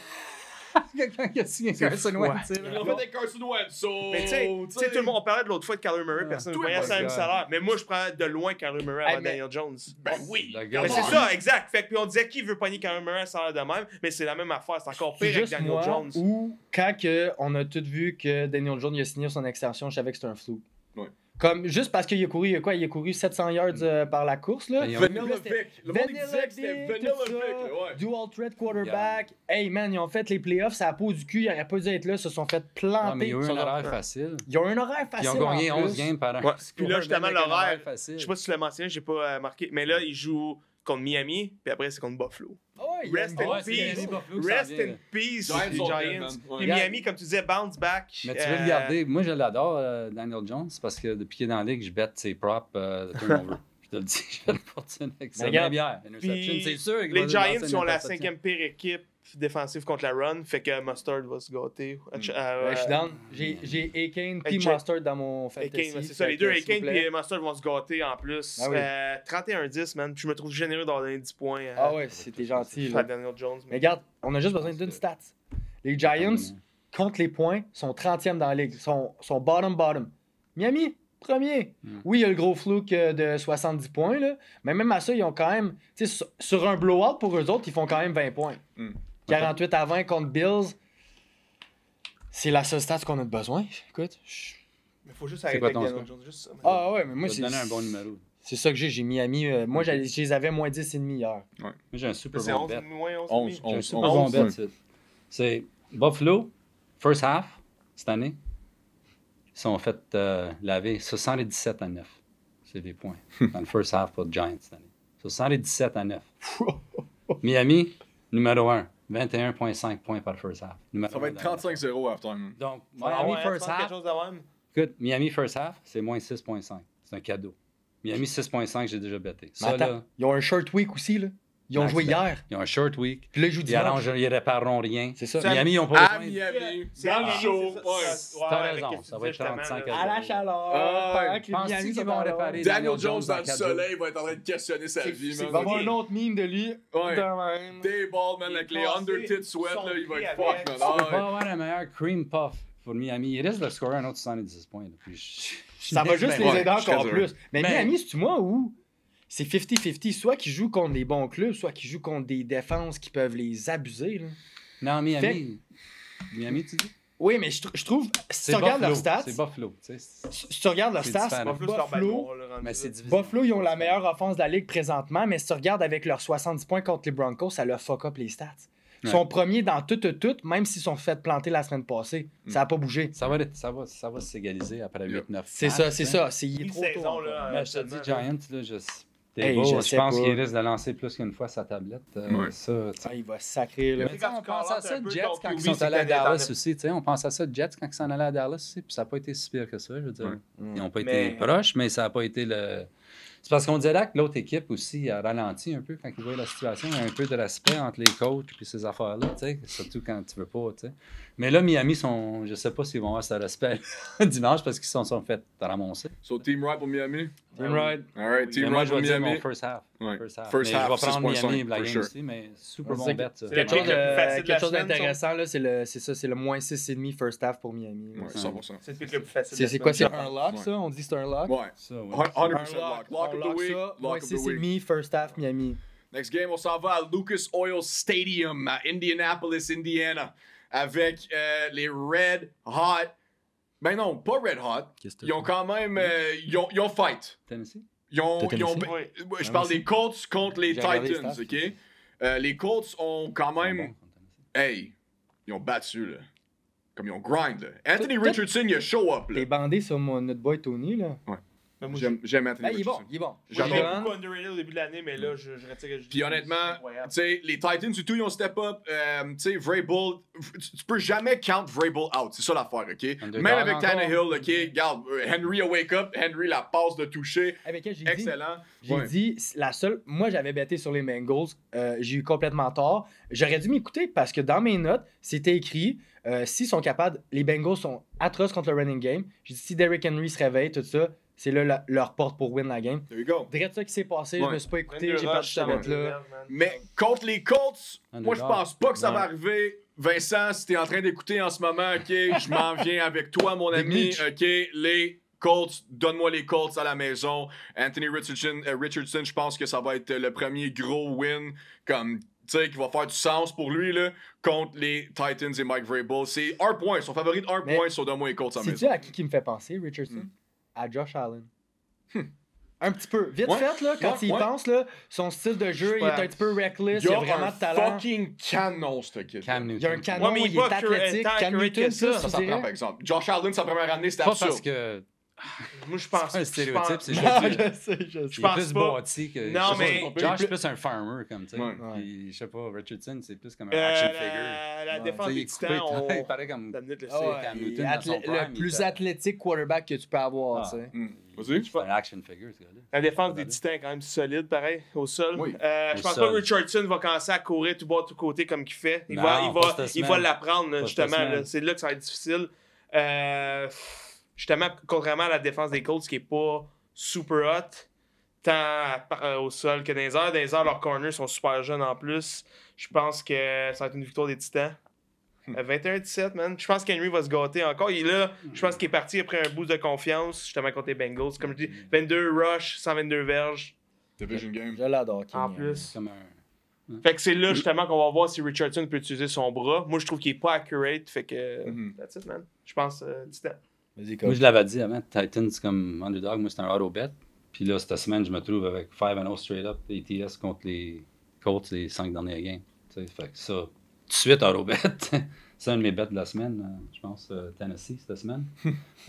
S4: Quelqu'un qui a signé Carson
S5: fou,
S4: Wentz. c'est
S2: Ils
S4: vrai.
S2: l'ont fait avec Carson Wentz. So,
S5: Mais tu sais, tout le monde, on parlait de l'autre fois de Kyler Murray, personne ne
S4: Tout
S5: voyait
S4: le
S5: ça
S4: monde,
S5: même salaire. Mais moi, je prends de loin Kyler Murray avant
S3: mais-
S5: Daniel Jones.
S2: Ben oui.
S4: Le gars,
S5: Mais c'est
S2: Come
S5: ça, exact. Fait que puis on disait qui veut pogner Kyler Murray un salaire de même, mais c'est la même affaire. C'est encore
S3: C'est
S5: pire avec
S3: juste
S5: Daniel
S3: moi
S5: Jones.
S3: ou quand on a tous vu que Daniel Jones il a signé son extension, je savais que c'était un flou.
S2: Ouais.
S3: Comme juste parce qu'il a couru, il a couru 700 yards par la course là.
S4: Ben, ils ont-
S2: Vanilla
S3: Là, c'était
S2: Vic. Le monde il disait que c'était
S3: Vic,
S2: Vanilla
S3: tout
S2: Vic.
S3: ça,
S2: là, ouais.
S3: Dual threat quarterback. Hey man, ils ont fait les playoffs, ça a peau du cul, ils auraient pas dû être là, se sont fait planter.
S4: Ouais, mais il y a eu
S3: Ils
S4: un
S3: sont-
S4: horaire facile.
S3: Ils ont un horaire
S4: Ils
S3: facile.
S4: ont gagné
S3: en
S4: 11
S3: plus.
S4: games par an.
S5: Ouais. Puis là, justement,
S4: Avec un
S5: l'horaire,
S4: horaire facile.
S5: je sais pas si tu l'as mentionné, j'ai pas marqué, mais là, ils jouent contre Miami, puis après, c'est contre Buffalo.
S3: Ah ouais, il y a
S5: Rest
S3: une-
S5: in
S4: Ouais, c'est
S5: peace.
S4: Miami, Buffalo, ça
S5: Rest
S4: vient,
S5: in
S4: là.
S5: peace,
S2: Giants
S5: les
S2: sont
S5: Giants.
S2: dead, man. Ouais.
S5: Puis Miami, comme tu disais, bounce back.
S4: Mais tu veux le garder. Moi, je l'adore, Daniel Jones, parce que depuis qu'il est dans la ligue, je bête ses props de turnover. Je te le dis, je fais le fortune avec ça.
S3: Regarde.
S4: Même hier, interception,
S5: Puis
S4: c'est sûr qu'il va
S5: les
S4: lancer
S5: Giants
S4: une
S5: sont la
S4: interception.
S5: 5e pire équipe défensif contre la run, fait que Mustard va se gâter.
S3: Je suis down. J'ai Akane puis Mustard dans mon fantasy.
S5: Akane, c'est ça, les deux, Akane et Mustard vont se gâter en plus.
S3: Ah oui.
S5: 31-10, man. Je me trouve généreux dans les 10 points.
S3: Ah ouais, c'était gentil. Là.
S5: Daniel Jones.
S3: Mais regarde, on a juste besoin d'une stat. Les Giants, contre les points, sont 30e dans la ligue. Sont bottom. Miami, premier. Oui, il y a le gros fluke de 70 points, là, mais même à ça, ils ont quand même... Tu sais, sur un blowout, pour eux autres, ils font quand même 20 points. 48-20 contre Bills, c'est la seule stat qu'on a besoin. Écoute,
S5: il faut juste arrêter avec Daniel Jones. Juste ça,
S3: ah ouais, mais moi,
S4: c'est... donner un bon numéro.
S3: C'est ça que j'ai Miami. Moi, je les avais moins 10,5 hier.
S4: Ouais. Moi, j'ai un super
S5: c'est
S4: bon bet.
S5: J'ai
S4: un super bon bet. C'est Buffalo, first half, cette année. Ils sont fait laver 77-9. C'est des points. Dans le first half pour les Giants cette année. 77-9. Miami, numéro 1. 21,5 points par first half.
S2: Ça va être 35-0 halftime.
S4: Donc, Miami first half. Écoute, Miami first half, c'est moins 6,5. C'est un cadeau. Miami 6,5, j'ai déjà bêté.
S3: Ça, là, ils ont un short week aussi, là. Ils ont joué hier.
S4: Ils ont un short week.
S3: Puis là, ils jouent dimanche.
S4: Ils répareront rien.
S3: C'est ça.
S4: Miami, ils n'ont pas besoin.
S2: Miami.
S5: C'est dans le show.
S4: T'as raison. Ça va être 35
S3: à la chaleur.
S4: Penses-tu qu'ils vont réparer
S2: Daniel Jones dans le soleil va être en train de questionner sa vie, man.
S3: Il va y avoir un autre meme de lui.
S2: Day-ball, man, avec les under-tit sweat, là, il va être fuck, man.
S4: Tu peux pas avoir un meilleur cream puff pour Miami. Il risque de scorer un autre 70 points.
S3: Ça va juste les aider encore plus. Mais
S4: Mais-
S3: Miami, c'est-tu moi ou c'est 50-50? Soit qu'ils jouent contre des bons clubs, soit qu'ils jouent contre des défenses qui peuvent les abuser. Là.
S4: Non, Miami. Miami, tu dis?
S3: Oui, mais je trouve, si tu regardes leurs stats,
S4: C'est Buffalo. Tu sais.
S3: si tu regardes leurs
S4: C'est
S3: stats,
S4: différent. Mais c'est difficile.
S3: Buffalo, ils ont la meilleure offense de la ligue présentement, mais si tu regardes avec leurs 70 points contre les Broncos, ça leur fuck up les stats. Ils
S4: Ouais.
S3: sont premiers dans tout, même s'ils sont fait planter la semaine passée. Ça n'a pas bougé.
S4: Ça va s'égaliser après 8-9.
S3: C'est ça, c'est ça. Il est
S5: Une
S3: trop
S5: saison,
S3: tôt.
S5: là.
S4: Mais je te dis, Giants, là,
S3: Hey,
S4: beau,
S3: je
S4: je
S3: sais
S4: pense
S3: pas.
S4: qu'il risque de lancer plus qu'une fois sa tablette.
S2: Ouais.
S4: Ça, tu sais.
S3: Ah, il va sacrer, là.
S4: Mais tu sais, on pense à ça,
S5: un peu
S4: Jets,
S5: ton
S4: quand
S5: QB,
S4: ils sont
S5: c'est
S4: allés à
S5: que t'en
S4: Dallas
S5: as-
S4: aussi. Tu sais, on pense à ça, Jets, quand ils sont allés à Dallas aussi, puis ça n'a pas été si pire que ça, je veux dire.
S2: Ouais.
S4: Ils n'ont pas
S5: Mais-
S4: été proches, mais ça n'a pas été le... C'est parce qu'on dirait que l'autre équipe aussi a ralenti un peu quand ils voyaient la situation. Il y a un peu de respect entre les coachs et ces affaires-là, tu sais, surtout quand tu veux pas, tu sais. Mais là, Miami, je sais pas s'ils vont avoir ce respect dimanche parce qu'ils se sont fait ramasser.
S2: So, Team Right pour Miami?
S3: Team Ride.
S2: Alright,
S4: Mais
S2: Team
S4: moi,
S2: Right
S4: je
S2: pour
S4: vais dire
S2: Miami.
S4: mon first half.
S2: Ouais.
S4: First half.
S2: First
S4: Mais
S2: half,
S4: je vais prendre
S2: 6.5,
S4: Miami la
S2: for
S4: game
S2: sure.
S4: aussi, mais super
S3: C'est
S4: bon bet. ça.
S5: le pick le plus facile de
S3: Quelque
S5: la
S3: chose
S5: semaine,
S3: d'intéressant, là, c'est le moins 6,5 first half pour Miami. là.
S2: Ouais, 100%.
S5: C'est le pick le plus facile. de la
S3: C'est quoi, c'est
S5: semaine.
S3: un lock,
S2: Ouais.
S3: ça? On dit c'est un lock?
S2: Ouais.
S4: Ça, ouais.
S2: 100%
S3: Un
S2: lock. Lock of the week.
S3: ça, moins
S2: Lock of the week.
S3: 6,5 first half Miami.
S2: Next game, on s'en va à Lucas Oil Stadium à Indianapolis, Indiana, avec les Red Hot. Ben non, pas Red Hot. Ils ont quand même. Ils ont fight.
S4: Tennessee?
S2: Ils ont.
S3: De Tennessee?
S2: Ouais, je parle des Colts contre les
S3: J'ai regardé les
S2: Titans,
S3: stats.
S2: ok? Les Colts ont quand même.
S4: Bon,
S2: Hey, ils ont battu, là. Comme ils ont grind, là. Anthony
S3: Tout-
S2: Richardson, il a show up, là.
S3: T'es bandé sur notre boy Tony, là.
S5: Mais moi,
S2: J'aime Anthony
S3: Ah, il est bon,
S2: Richardson.
S3: il est bon.
S2: J'adore.
S5: J'ai
S3: J'adore.
S5: beaucoup underrated au début de l'année, mais là, je retire que je
S2: Puis
S5: dis,
S2: honnêtement,
S5: c'est incroyable.
S2: tu sais, les Titans, surtout, ils ont step up. Tu sais, Vrabel, tu peux jamais count Vrabel out. C'est ça l'affaire, OK?
S4: Underdog
S2: Même avec
S4: encore.
S2: Tannehill, OK? Regarde, Henry a wake up. Henry, la passe de toucher.
S3: Avec elle, j'ai
S2: Excellent.
S3: J'ai
S2: Ouais.
S3: dit, la seule. Moi, j'avais betté sur les Bengals. J'ai eu complètement tort. J'aurais dû m'écouter parce que dans mes notes, c'était écrit s'ils sont capables, les Bengals sont atroces contre le running game. J'ai dit si Derrick Henry se réveille, tout ça, c'est là leur porte pour win la game.
S2: There you go.
S3: Direct ça qui s'est passé, je
S2: Ouais.
S3: me suis pas écouté,
S5: Andrew
S3: j'ai pas
S5: Rush,
S3: cette
S5: ça
S3: bête là.
S5: man.
S2: Mais contre les Colts, moi, je
S4: Underdog.
S2: pense pas que ça va
S4: Ouais.
S2: arriver. Vincent, si t'es en train d'écouter en ce moment, OK? Je m'en viens avec toi, mon
S3: Big
S2: ami.
S3: Mitch.
S2: OK? Les Colts, donne-moi les Colts à la maison. Anthony Richardson, je pense que ça va être le premier gros win comme tu sais, qui va faire du sens pour lui là, contre les Titans et Mike Vrabel. C'est un point, son favori de 1
S3: Mais-
S2: point sur donne-moi les Colts à la
S3: Sais-tu
S2: maison.
S3: à qui me fait penser, Richardson? À Josh Allen. Un petit peu. Vite fait, là, quand
S2: Ouais,
S3: il
S2: ouais.
S3: pense, là, son style de jeu, il est un petit peu reckless, il a vraiment
S2: un
S3: de talent.
S2: fucking canon, ce kid.
S4: Cam Newton.
S3: Il a un canon,
S5: Ouais, mais il
S3: il
S5: est
S3: est
S5: pas
S3: athlétique.
S5: tant
S3: Cam
S5: accurate
S3: Newton,
S5: que ça.
S3: ça,
S2: Ça
S3: tu
S2: prend,
S3: dirais?
S2: par exemple. Josh Allen, sa première année, c'était
S4: Pas
S2: absurde.
S4: parce que
S5: Moi, je pense.
S4: C'est un stéréotype, c'est
S3: Non,
S4: juste.
S3: je sais.
S4: Il
S5: pense
S4: est plus
S5: pas.
S4: bâti que.
S5: Non,
S4: je sais
S5: mais-
S4: pas, Josh, c'est plus un farmer, comme tu sais.
S2: Ouais.
S4: Puis, je sais pas, Richardson, c'est plus comme un action figure.
S5: La
S3: Ouais.
S5: défense
S4: Tu sais, il
S5: des
S4: est coupé,
S5: Titans, on...
S4: il paraît comme.
S5: T'as minute le
S3: Ah
S5: sait.
S3: ouais,
S4: Cam
S3: il est
S4: Newton dans son prime,
S3: le plus
S4: il était-
S3: athlétique quarterback que tu peux avoir,
S4: Ah.
S3: tu sais.
S2: Vas-y.
S4: C'est un action figure, ce gars-là.
S5: La défense des Titans est quand même solide, pareil, au sol.
S2: Oui.
S5: Je
S4: Au
S5: pense
S4: sol.
S5: pas que Richardson va commencer à courir tout bas, tout côté comme qu'il fait. Il
S4: Non,
S5: va
S4: pas cette
S5: il va
S4: semaine.
S5: l'apprendre, là,
S4: Pas
S5: justement.
S4: cette
S5: Là.
S4: semaine.
S5: C'est là que ça va être difficile. Justement, contrairement à la défense des Colts, qui est pas super hot, tant au sol que dans les airs. Dans les airs, leurs corners sont super jeunes en plus. Je pense que ça va être une victoire des Titans. 21-17, man. Je pense qu'Henry va se gâter encore. Il est là. Je pense qu'il est parti après un boost de confiance, justement contre les Bengals. Comme je dis, 22 rush, 122 verges.
S2: Division game.
S3: Je l'adore, King.
S5: En plus.
S4: Comme un.
S5: Fait que c'est là justement qu'on va voir si Richardson peut utiliser son bras. Moi, je trouve qu'il est pas accurate. Fait que. That's it, man. Je pense Titan.
S3: Vas-y,
S4: Moi, je l'avais dit avant, Titans comme underdog, moi, c'est un auto bet. Puis là, cette semaine, je me trouve avec 5-0 straight up ATS contre les Colts les 5 derniers games. Tu sais, fait que ça, tout de suite, auto bet. C'est un de mes bets de la semaine, je pense, Tennessee, cette semaine.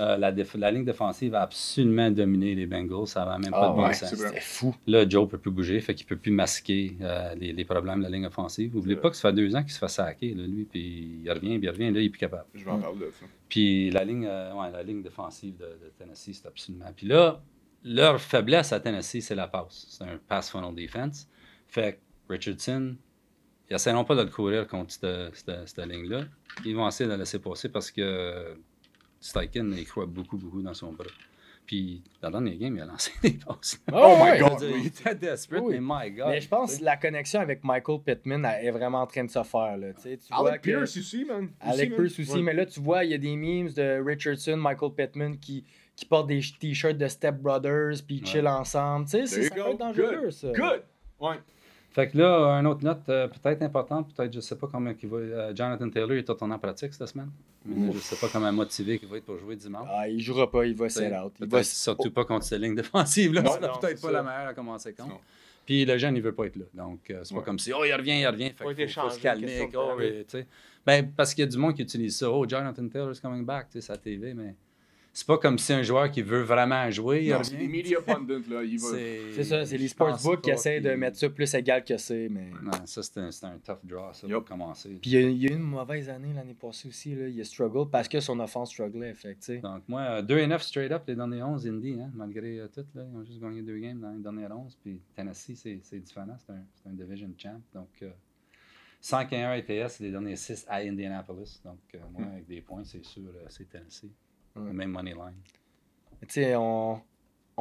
S4: La ligne défensive a absolument dominé les Bengals. Ça n'avait même pas de bon
S2: ouais,
S4: sens.
S2: c'est vrai.
S3: C'était fou.
S4: Là, Joe ne peut plus bouger, fait qu'il ne peut plus masquer les problèmes de la ligne offensive. N'oubliez pas que ça fait 2 ans qu'il se fait saquer, là, lui, puis il revient, là, il n'est plus capable.
S2: Je vais en parler de ça.
S4: Puis la ligne défensive de Tennessee, c'est absolument. Puis là, leur faiblesse à Tennessee, c'est la passe. C'est un pass funnel defense. Fait que Richardson, ils n'essaieront pas de le courir contre cette ligne-là. Ils vont essayer de la laisser passer parce que Steichen, il croit beaucoup dans son bras. Puis, dans le dernier game, il a lancé des passes.
S3: Oh
S2: my
S3: ouais.
S2: God.
S4: Je veux dire, il était desperate,
S3: Oui.
S4: mais my God.
S3: Mais je pense que la connexion avec Michael Pittman elle est vraiment en train de se faire. Là. Tu sais, tu vois
S2: Alec
S3: que-
S2: Pierce aussi, man.
S3: Alec Pierce aussi,
S2: Ouais.
S3: mais là, tu vois, il y a des memes de Richardson, Michael Pittman qui portent des t-shirts de Step Brothers puis ils chillent ensemble. Tu sais,
S2: There you
S3: ça peut
S2: go.
S3: être dangereux,
S2: Good.
S3: ça.
S2: Good. Ouais.
S4: Fait que là, une autre note peut-être importante, peut-être je sais pas comment il va. Jonathan Taylor est en pratique cette semaine. Mais là, je sais pas comment motivé il va être pour jouer dimanche.
S3: Ah, il jouera pas, il va sell out. Il va...
S4: Peut-être surtout pas contre cette ligne défensive. Là.
S2: Non,
S4: C'est
S5: non,
S4: peut-être
S5: c'est
S4: pas
S5: ça.
S4: la meilleure à commencer contre.
S2: Non.
S4: Puis le jeune, il veut pas être là. Donc, c'est pas
S2: Ouais.
S4: comme si, oh, il revient. Fait
S5: Faut
S4: qu'il
S5: être
S4: faut se
S5: échangé,
S4: calmer.
S5: question de
S4: oh,
S5: temps.
S4: tu sais. Ben, parce qu'il y a du monde qui utilise ça. Oh, Jonathan Taylor is coming back, tu sais, sa TV, mais c'est pas comme si un joueur qui veut vraiment jouer, il
S2: Non, c'est
S4: revient.
S2: les media pundits, là. Il va...
S3: C'est ça, c'est les
S4: je pense
S3: sportsbooks qui
S4: pas
S3: essayent de
S4: qu'il-
S3: mettre ça plus égal que c'est, mais...
S4: Non, ça, c'est un tough draw, ça,
S2: Yup.
S4: pour commencer.
S3: Puis il y a eu une mauvaise année l'année passée aussi, là. Il a struggle parce que son offense strugglait, fait que, tu sais.
S4: Donc, moi, 2-9 straight up les derniers 11 Indy, hein, malgré tout. Là, ils ont juste gagné 2 games dans les dernières 11. Puis Tennessee, c'est différent. C'est un division champ. Donc, 5-1 ATS les derniers 6 à Indianapolis. Donc, moi, avec des points, c'est sûr, c'est Tennessee.
S3: Ouais.
S4: Même money line.
S3: Tu sais, on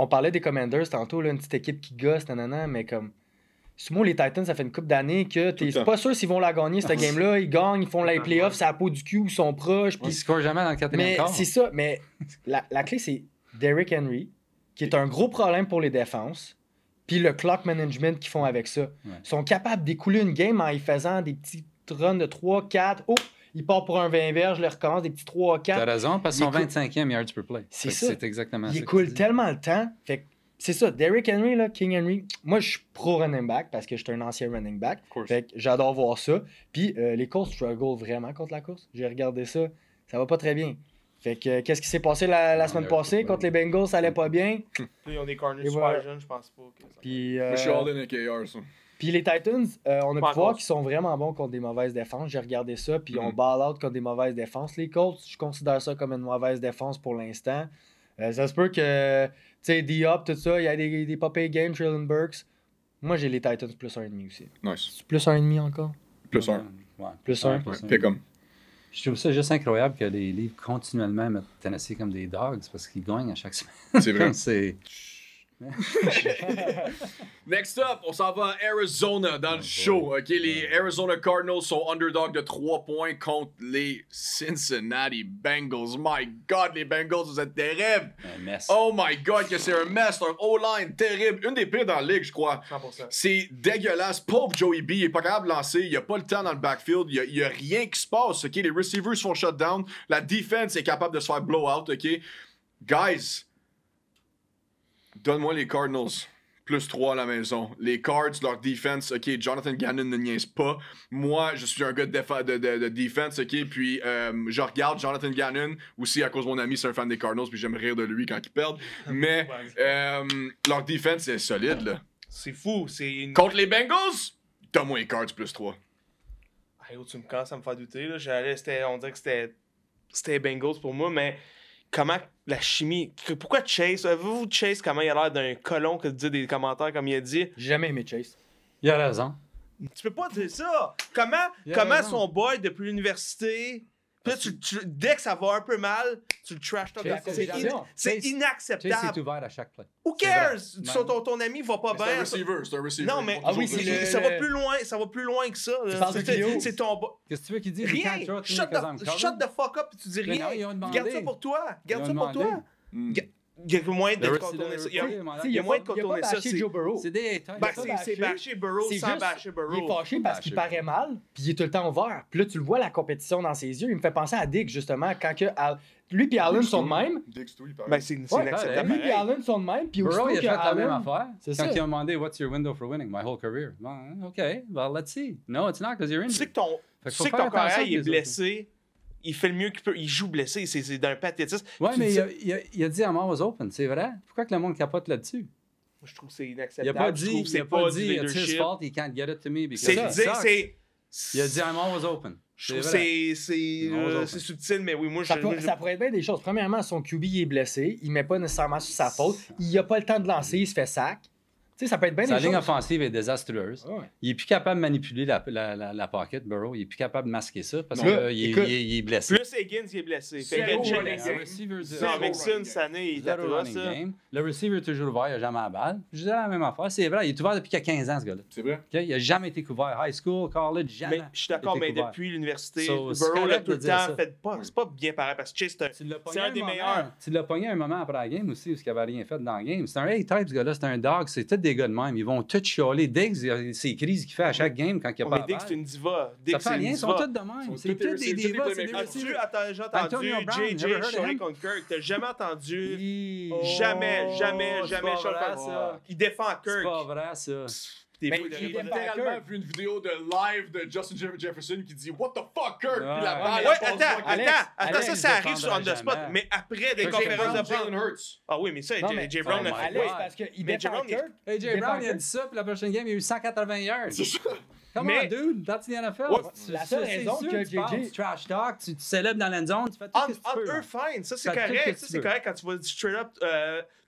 S3: parlait des Commanders tantôt, là, une petite équipe qui gosse, nanana, mais comme... Souvent, les Titans, ça fait une couple d'années que
S2: Tout le
S3: t'es
S2: temps.
S3: pas sûr s'ils vont la gagner, cette game-là. Ils gagnent, ils font les playoffs, c'est à la peau du cul, ils sont proches.
S4: Ils
S3: Puis...
S4: ne scorent jamais dans le quatrième
S3: Mais
S4: quart.
S3: c'est ça, mais la clé, c'est Derrick Henry, qui est un gros problème pour les défenses, puis le clock management qu'ils font avec ça. Ils sont capables d'écouler une game en y faisant des petits runs de 3-4. Oh, il part pour un 20 verges, il recommence des petits 3-4.
S4: T'as raison, parce
S3: Il
S4: qu'ils sont
S3: écoute-
S4: 25e yards per play.
S3: C'est
S4: Fait que
S3: ça.
S4: C'est exactement ça.
S3: Il
S4: que
S3: écoule
S4: tu dis.
S3: tellement le temps. Fait que c'est ça, Derrick Henry, là, King Henry, moi je suis pro running back parce que je suis un ancien running back.
S2: course.
S3: Fait que j'adore voir ça. Puis les Colts struggle vraiment contre la course. J'ai regardé ça. Ça va pas très bien. Fait que qu'est-ce qui s'est passé la semaine passée contre les Bengals, ça allait pas bien.
S5: Puis ils ont des corners
S3: Et
S5: super
S3: voilà.
S5: jeunes, je pense pas. Que ça
S3: Puis,
S2: Moi, je suis all in avec AR, ça.
S3: puis les Titans, on a
S5: Pas
S3: pu voir
S5: encore.
S3: qu'ils sont vraiment bons contre des mauvaises défenses. J'ai regardé ça, puis on
S2: Mhm.
S3: ball out contre des mauvaises défenses. Les Colts, je considère ça comme une mauvaise défense pour l'instant. Ça se peut que, tu sais, D-Up, tout ça, il y a des pop-up games, Traylon Burks. Moi, j'ai les Titans plus 1,5 aussi.
S2: Nice.
S3: C'est plus 1,5 encore?
S2: Plus un.
S4: Ouais,
S3: Plus un.
S4: plus un.
S2: Pick 'em.
S4: Je trouve ça juste incroyable que les livres continuellement mettent Tennessee comme des dogs parce qu'ils gagnent à chaque semaine.
S2: C'est vrai.
S4: C'est.
S2: Next up, on s'en va à Arizona dans le show. Ok, les Arizona Cardinals sont underdog de 3 points contre les Cincinnati Bengals. My God, les Bengals, vous êtes terribles.
S4: Un mess.
S2: Oh my God, que c'est un mess, un O-line terrible. Une des pires dans la ligue, je crois.
S5: 100%.
S2: C'est dégueulasse. Pauvre Joey B, il est pas capable de lancer. Il a pas le temps dans le backfield. Il y a rien qui se passe. Ok, les receivers se font shut down. La defense est capable de se faire blow out. Ok, guys, donne-moi les Cardinals. +3 à la maison. Les Cards, leur defense, OK, Jonathan Gannon ne niaise pas. Moi, je suis un gars de defense, OK, puis je regarde Jonathan Gannon, aussi à cause de mon ami, c'est un fan des Cardinals, puis j'aime rire de lui quand ils perdent. Mais leur defense est solide, là.
S5: C'est fou.
S2: Contre les Bengals, t'as moins Cards +3.
S5: Hey, tu me commences à me faire douter. Là. On dirait que c'était Bengals pour moi, mais comment la chimie. Pourquoi Chase? Avez-vous Chase, comment il a l'air d'un colon que de dire des commentaires comme il a dit?
S3: J'ai jamais aimé Chase.
S4: Il a raison.
S5: Tu peux pas dire ça! Comment son boy depuis l'université. Puis là, dès que ça va un peu mal, tu le trash talk. C'est
S4: Chase
S5: inacceptable.
S4: est ouvert à chaque play.
S5: Who cares? Ton ami va pas bien.
S2: C'est un receiver.
S5: Non, mais
S3: Ah oui,
S5: ça va plus loin. Ça va plus loin que ça.
S3: parles de Cleo?
S5: C'est ton boy.
S4: Qu'est-ce que tu veux qu'il dise?
S5: Rien! Shut the fuck up et tu dis
S4: Mais
S5: rien.
S4: non, ils ont demandé.
S5: Garde ça pour toi. Garde
S4: Ils
S5: ça
S4: ont
S5: pour toi.
S4: demandé.
S5: Il y a moyen de contourner ça. Il y a moyen de contourner ça.
S3: Joe Burrow.
S4: C'est des haters.
S5: C'est bâcher Burrow
S3: C'est
S5: sans
S3: juste,
S5: bâcher Burrow.
S3: Il est fâché parce qu'il paraît mal, puis il est tout le temps ouvert. Puis là, tu le vois, la compétition dans ses yeux. Il me fait penser à Dick, justement, quand que lui et Allen sont de même.
S5: Ben, c'est
S3: Ouais,
S5: inacceptable.
S3: lui et Allen sont de même, puis
S4: Burrow, il a
S3: aussitôt
S4: fait
S3: que
S4: la même
S3: Allen...
S4: affaire.
S3: C'est
S4: Quand
S3: ça.
S4: ils ont demandé What's your window for winning my whole career? Bon, OK, well, let's see. No, it's not because you're
S5: Tu sais
S4: injured.
S5: que ton
S4: Fait qu'il faut faire
S5: carrière
S4: attention
S5: il est
S4: avec les
S5: blessé. Il fait le mieux qu'il peut. Il joue blessé. C'est d'un pathétisme.
S4: Ouais,
S5: Tu
S4: mais
S5: dis-
S4: il a dit I'm always open, c'est vrai? Pourquoi que le monde capote là-dessus?
S5: Moi, je trouve que c'est
S4: Il
S5: inacceptable.
S4: a pas
S5: Je trouve
S4: dit,
S5: que
S4: il
S5: c'est
S4: a pas
S5: du
S4: dit it's his
S5: leadership.
S4: fault, he can't get it to me because
S5: C'est
S4: he
S5: dire,
S4: sucks.
S5: c'est.
S4: Il a dit I'm always open.
S5: Je trouve que
S4: vrai.
S5: c'est subtil, mais oui, moi,
S3: Ça pourrait être bien des choses. Premièrement, son QB il est blessé, il met pas nécessairement sur sa faute, il a pas le temps de lancer, il se fait sac. Tu sais, ça peut être bien
S4: Sa
S3: des
S4: ligne
S3: choses.
S4: offensive est désastreuse.
S3: Ouais.
S4: Il est plus capable de manipuler la pocket, Burrow. Il est plus capable de masquer ça parce
S3: Non.
S4: qu'il
S3: Écoute,
S4: est blessé.
S5: Plus Higgins, il est blessé. Fait
S2: Zéro
S5: que
S2: running
S5: Higgins,
S2: game.
S4: receiver de-
S2: Zéro
S5: Mixon,
S2: running
S5: cette
S2: game.
S5: année, il est
S4: Zero
S5: atroce,
S4: running
S5: ça.
S4: game. Le receiver est toujours ouvert, il n'a jamais la balle. Je disais la même affaire. C'est vrai, il est ouvert depuis qu'il a 15 ans, ce gars-là.
S2: C'est vrai?
S4: OK? Il n'a jamais été couvert. High school, college, jamais.
S5: Mais je suis d'accord,
S4: été
S5: mais
S4: couvert.
S5: depuis l'université,
S4: So, c'est
S5: Burrow, là,
S4: correct
S5: tout
S4: de
S5: le
S4: dire
S5: temps,
S4: ça.
S5: fait pas. C'est pas bien pareil parce que Chase,
S4: Tu l'as pogné
S5: c'est un des
S4: moment.
S5: meilleurs.
S4: Tu l'as pogné un moment après la game aussi, où il n'avait rien fait dans la game. C'est un A-type, ce gars-là. C'est un dog. C'est tous des gars de même. Ils vont tous chialer. Diggs, c'est crises qu'il fait à chaque game quand il n'y a
S5: Oh,
S4: pas
S5: mais
S4: la
S5: Diggs,
S4: balle.
S5: c'est une diva.
S4: Ça
S5: Diggs,
S4: fait
S5: c'est une
S4: rien, ils sont
S5: diva.
S4: tous de même.
S2: Sont
S4: C'est
S2: tous
S4: tous
S2: des
S4: des divas,
S2: playmakers.
S4: c'est des
S5: As-tu
S4: receivers.
S5: entendu
S4: Antonio Brown,
S5: JJ
S4: never heard of
S5: chialer
S4: him?
S5: contre Kirk? T'as jamais entendu
S4: Oh,
S5: jamais
S4: c'est
S5: chialer
S4: pas vrai,
S5: contre
S4: ça.
S5: Il défend
S4: C'est
S5: Kirk.
S4: pas vrai, ça.
S5: Des
S3: Mais
S5: fois,
S3: il
S5: il
S3: défend
S5: aurait pas-
S2: littéralement
S3: Kirk.
S2: vu une vidéo de live de Justin Jefferson qui dit What the fuck, Kirk? Puis la
S4: Ouais,
S2: balle,
S5: Ouais,
S2: elle passe
S5: attends,
S2: pas.
S3: Alex,
S5: ça, ça arrive sur on the spot.
S4: jamais.
S5: Mais après des
S2: Jay
S5: conférences
S2: Brown,
S5: de
S2: Jalen
S5: presse.
S2: Hurts.
S5: Ah oui, mais ça,
S3: Non, mais-
S5: Jay Brown
S4: Oh
S5: l'a
S4: my
S5: fait.
S3: Alex,
S4: God.
S3: parce qu'il
S5: Mais
S3: défend
S5: Brown,
S3: Kirk.
S4: AJ
S3: défend
S4: Brown, il a
S3: Kirk.
S4: dit ça, puis la prochaine game, il a eu 180 yards.
S2: C'est ça.
S4: Come
S5: Mais-
S4: on, dude, that's the NFL.
S5: Ouais,
S3: la seule
S4: C'est
S3: raison
S4: sûr,
S3: que
S4: tu parles,
S3: JJ
S4: tu trash talk, tu célèbres dans l'end zone, tu fais tout ce que tu
S5: Entre
S4: peux.
S5: eux,
S4: là.
S5: fine. Ça, c'est
S4: Fais tout ce
S5: correct.
S4: que
S5: Ça,
S4: tu
S5: c'est
S4: veux.
S5: correct quand tu vas straight up.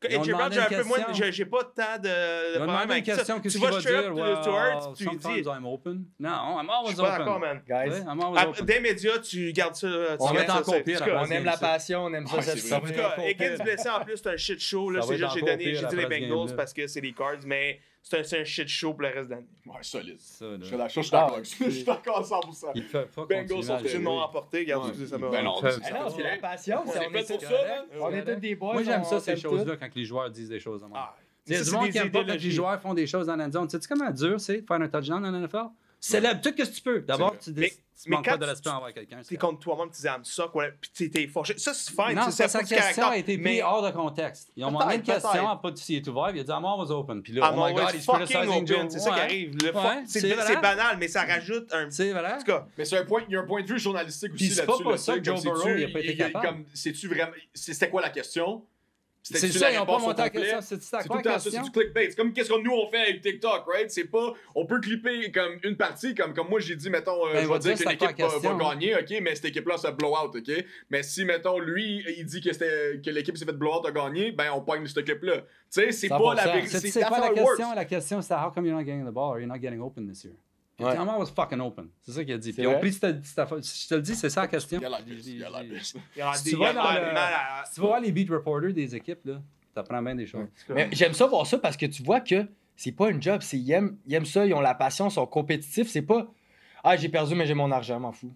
S4: Ils ont
S5: AJ Brown,
S4: demandé
S5: j'ai un
S4: une
S5: peu moins.
S4: question.
S5: J'ai pas tant de
S4: Ils ont
S5: problème
S4: demandé une
S5: avec ça.
S4: question, qu'est-ce
S5: Tu
S4: qu'il
S5: vas
S4: va
S5: straight
S4: dire?
S5: up to Hurts, tu lui
S4: Sometimes
S5: dis.
S4: I'm open. Non, I'm
S5: Je
S4: always
S5: suis pas
S4: open.
S5: d'accord, man.
S3: Guys,
S4: Ouais, I'm always open.
S5: Des médias, tu gardes ça.
S4: On
S5: tu
S4: va
S5: gardes
S4: être
S5: ça,
S4: encore
S5: c'est-
S4: pire
S5: en tout
S4: après.
S5: cas,
S3: on aime la passion, on aime ça,
S2: Ah,
S3: cette
S2: c'est vrai.
S5: En tout cas, Higgins blessé en plus, c'est un shit show. Là,
S4: Ça va
S5: c'est
S4: être
S5: juste, j'ai
S4: encore
S5: dit
S4: pire
S5: les
S4: après ce
S5: Bengals
S4: game-là.
S5: parce que c'est les Cards, mais c'est un shit show pour le reste de l'année.
S2: Ouais, solide.
S4: Ça, là.
S2: Je suis d'accord avec ça. Je suis d'accord à 100%.
S4: Il fait pas
S2: Bengals
S4: continuer
S2: sont
S4: à
S5: Ils
S2: terribles.
S5: m'ont emporté, regarde,
S2: Ouais.
S5: excusez, ça me
S2: Ben non,
S4: Ah
S3: Ah non, c'est la passion.
S2: C'est
S3: on est
S2: fait pour
S3: tous-
S2: ça, man.
S3: On est tous des boys.
S4: Moi, j'aime
S3: on
S4: ça, ces
S3: s'aime
S4: choses-là, quand les joueurs disent des choses.
S5: Ah,
S4: Il y a
S5: ça,
S4: du
S5: c'est
S4: monde
S5: des
S4: qui aime pas quand les
S5: idéologies.
S4: joueurs font des choses dans la zone. Tu sais comment dur c'est de faire un touchdown dans la NFL? Célèbre tout ce que tu peux. D'abord, tu
S5: Mais-
S4: manques
S5: mais
S4: pas de
S5: quand
S4: respect
S5: tu-
S4: envers quelqu'un.
S5: T'es contre toi-même, tu disais, I'm suck, ouais, puis t'es fâché. Ça, c'est fine.
S4: Non,
S5: c'est
S4: sa
S5: pas du
S4: question
S5: caractère.
S4: a été prise
S5: mais
S4: hors de contexte. Ils ont demandé une
S5: Peut-être,
S4: question,
S5: peut-être.
S4: pas s'il est ouvert, il a dit I'm always open. Puis là,
S5: I'm
S4: oh my god,
S5: always
S4: he's
S5: fucking
S4: criticizing Joe.
S5: open. C'est ça qui
S4: Ouais.
S5: arrive.
S4: Ouais,
S5: C'est
S4: c'est vrai.
S5: c'est banal, mais ça rajoute un.
S4: C'est vrai.
S5: En tout cas,
S2: Mais c'est un point, il y a un point de vue journalistique aussi
S4: Puis c'est pas
S2: là-dessus.
S4: pour
S2: là,
S4: ça
S2: tu
S4: que
S2: sais,
S4: Joe
S2: comme
S4: Burrow,
S2: sais-tu,
S4: il a pas été capable.
S2: Comme, sais-tu vraiment, c'était quoi la question?
S4: C'est
S2: C'était-tu
S4: ça,
S2: la
S4: ils n'ont pas
S2: réponse au
S4: monté la
S2: complet?
S4: question. C'est
S2: C'est tout
S4: quoi
S2: le
S4: la
S2: temps ça, c'est
S4: question?
S2: du clickbait. C'est comme qu'est-ce que nous on fait avec TikTok, right? C'est pas, on peut clipper comme une partie, comme moi j'ai dit, mettons,
S4: Ben,
S2: je
S4: va
S2: vais dire
S4: dire
S2: que
S4: c'est quoi
S2: l'équipe
S4: la
S2: va
S4: question,
S2: gagner, ok, mais cette équipe-là c'est blowout, ok? Mais si, mettons, lui, il dit que l'équipe s'est fait blowout a gagné, ben on pogne cette équipe-là. Tu sais, c'est pas la
S4: 100%.
S2: vérité.
S4: C'est pas
S2: that's
S4: la
S2: how it works.
S4: question. La question, c'était how come you're not getting the ball or you're not getting open this year? Il a
S3: Ouais.
S4: dit, I'm always fucking open. C'est ça qu'il a dit.
S3: C'est
S4: Puis ils ont
S3: vrai?
S4: pris cette affaire. Si je te le dis, c'est ça la question.
S2: Il y a la piste, il y a la piste.
S5: il y a
S4: Si
S5: des
S4: tu vas
S5: il y a
S4: dans
S5: mal
S4: le-
S5: à.
S4: Si tu vas voir les beat reporters des équipes, là, t'apprends bien des choses.
S3: Mais j'aime ça voir ça parce que tu vois que c'est pas une job, c'est ils aiment ça, ils ont la passion, ils sont compétitifs, c'est pas ah j'ai perdu mais j'ai mon argent, m'en fous.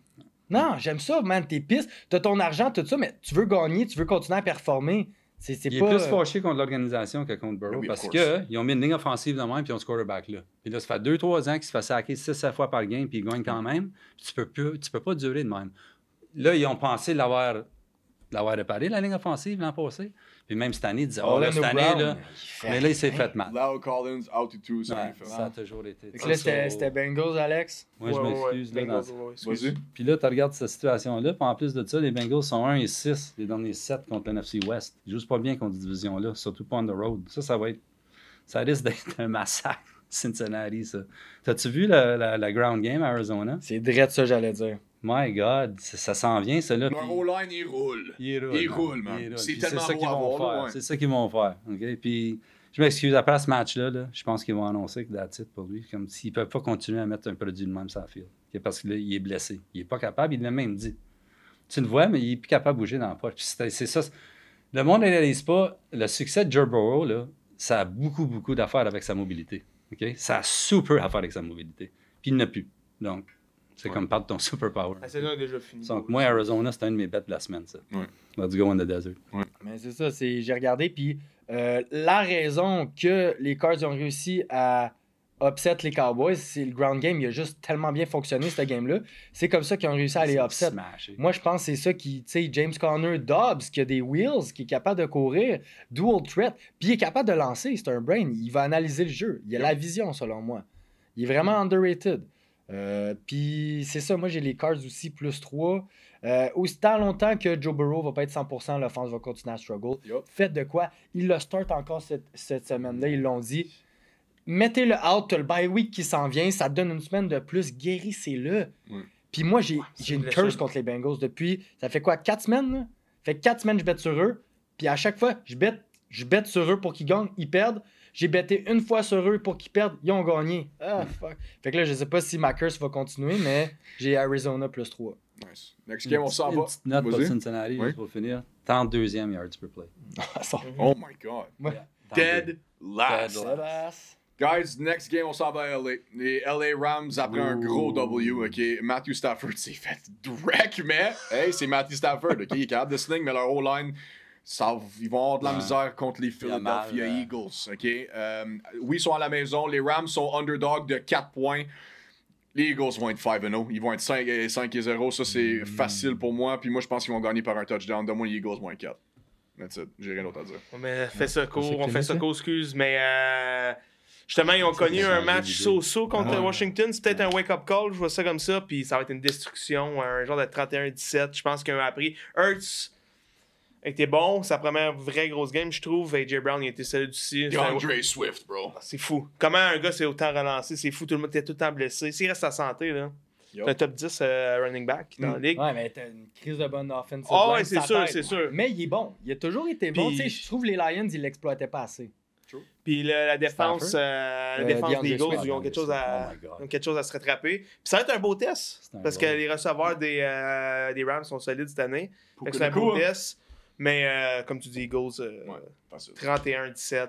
S3: Non, j'aime ça, man, t'es pisse, t'as ton argent, tout ça, mais tu veux gagner, tu veux continuer à performer. C'est
S4: Il
S3: pas.
S4: est plus fâché contre l'organisation que contre Burrow
S2: Oui, of
S4: parce
S2: course.
S4: qu'ils ont mis une ligne offensive de même puis ils ont ce quarterback là. Puis là, ça fait 2-3 ans qu'il se fait sacker 6-7 fois par game puis il gagne quand même. Puis tu peux pas durer de même. Là, ils ont pensé l'avoir l'avoir réparé, la ligne offensive, l'an passé. Puis même cette année, il disait, oh, là,
S3: Orlando
S4: cette année,
S3: Brown,
S4: là. Mais là, il s'est fait mal.
S2: Lau Collins, out to two, ça
S4: Ouais,
S2: lui fait.
S4: ça a toujours été.
S3: Fait que là, c'était Bengals, Alex.
S4: Moi, je m'excuse. là,
S5: Bengals,
S4: dans-
S5: excuse.
S2: Vas-y.
S4: Puis là, tu regardes cette situation-là. Puis en plus de ça, les Bengals sont 1-6 les derniers 7 contre l'NFC West. Ils jouent pas bien contre cette division-là, surtout pas on the road. Ça va être. Ça risque d'être un massacre, Cincinnati, ça. T'as-tu vu la ground game à Arizona?
S3: C'est direct ça, j'allais dire.
S4: My God, ça s'en vient, ça là.
S2: Leur
S4: puis-
S2: O-line, il roule.
S4: Il
S2: roule, man.
S4: Il roule.
S2: C'est
S4: Puis
S2: tellement
S4: ça
S2: beau
S4: qu'ils
S2: à
S4: vont
S2: voir,
S4: faire.
S2: là, ouais.
S4: C'est ça qu'ils vont faire. OK? Puis je m'excuse, après ce match-là, là, je pense qu'ils vont annoncer que that's it pour lui. Comme s'ils ne peuvent pas continuer à mettre un produit de même sur la field. OK? Parce qu'il est blessé. Il n'est pas capable, il l'a même dit. Tu le vois, mais il n'est plus capable de bouger dans la poche. Puis c'est ça. Le monde ne réalise pas, le succès de Joe Burrow, là, ça a beaucoup, beaucoup d'affaires avec sa mobilité. OK? Ça a super affaire avec sa mobilité. Puis il n'a plus. Donc, c'est comme part de ton superpower.
S5: La saison est déjà finie.
S4: Donc, moi, Arizona, c'est un de mes bets de la semaine, ça.
S2: Ouais.
S4: Let's go in the desert.
S3: Mais c'est ça, j'ai regardé, puis la raison que les Cards ont réussi à upset les Cowboys, c'est le ground game, il a juste tellement bien fonctionné, ce game-là. C'est comme ça qu'ils ont réussi à les upset.
S4: Smashé.
S3: Moi, je pense que c'est ça qui, tu sais, James Conner, Dobbs, qui a des wheels, qui est capable de courir, dual threat, puis il est capable de lancer, c'est un brain, il va analyser le jeu. Il a la vision, selon moi. Il est vraiment underrated. Puis c'est ça, moi j'ai les Cards aussi, plus 3. Aussi tant longtemps que Joe Burrow va pas être 100%, l'offense va continuer à struggle.
S2: Yup.
S3: Faites de quoi? Ils le start encore cette semaine-là, ils l'ont dit. Mettez-le out, t'as le bye week qui s'en vient, ça te donne une semaine de plus, guérissez-le.
S2: Ouais.
S3: Puis moi, j'ai une
S5: blessure.
S3: curse contre les Bengals depuis, ça fait quoi, 4 semaines? Là? Fait 4 semaines, je bête sur eux. Puis à chaque fois, je bête sur eux pour qu'ils gagnent, ils perdent. J'ai betté une fois sur eux pour qu'ils perdent, ils ont gagné. Ah, fuck. Fait que là, je sais pas si ma curse va continuer, mais j'ai Arizona plus 3.
S2: Nice. Next game, on s'en va.
S4: Une petite note pour
S2: Vas-y.
S4: Cincinnati,
S2: Oui.
S4: juste pour finir. 32e yards per play.
S2: Oh my God.
S5: Dead last.
S4: Dead last.
S2: Guys, next game, on s'en va à LA. Les LA Rams, après un gros W, OK? Matthew Stafford s'est fait wreck, mais hey, c'est Matthew Stafford, OK? Il est capable de sling, mais leur O-line, ils vont avoir de la misère contre les
S4: Il a mal,
S2: Philadelphia Eagles, OK? Oui, ils sont à la maison. Les Rams sont underdog de 4 points. Les Eagles vont être 5-0. Ils vont être 5-0. Ça, c'est facile pour moi. Puis moi, je pense qu'ils vont gagner par un touchdown. De moi, les Eagles vont être 4. That's it. J'ai rien d'autre à dire.
S5: Mais fais ça court,
S3: C'est
S5: on fait ça
S3: ça?
S5: court, excuse, mais justement, ils ont connu un match so-so contre Washington. C'est peut-être un wake-up call, je vois ça comme ça, puis ça va être une destruction, un genre de 31-17. Je pense qu'ils ont appris. Hurts était bon, sa première vraie grosse game, je trouve. AJ Brown, il était solide aussi.
S2: DeAndre Swift, bro.
S5: C'est fou. Comment un gars s'est autant relancé? C'est fou, tout le monde était tout le temps blessé. S'il reste à santé, là.
S2: Yup.
S5: T'as un top 10 running back dans la ligue.
S3: Ouais, mais t'as une crise de bonne offensive
S5: Ah ouais,
S3: line,
S5: c'est
S3: ça
S5: sûr,
S3: t'aide.
S5: c'est sûr.
S3: Mais il est bon. Il a toujours été bon.
S5: Puis-
S3: Tu sais, je trouve les Lions, ils l'exploitaient pas assez.
S5: Puis la défense,
S3: Stafford.
S5: la défense
S3: DeAndre
S5: des Eagles,
S3: Swift.
S5: ils ont quelque chose à,
S4: Oh my God.
S5: ils ont quelque chose à se rattraper. Puis ça va être un beau test.
S4: C'est un
S5: Parce
S4: gros.
S5: que les receveurs des Rams sont solides cette année. Fait que c'est un
S2: Puka
S5: beau
S2: Nacua.
S5: test. Mais comme tu dis, Eagles,
S2: Ouais, facile.
S5: 31-17.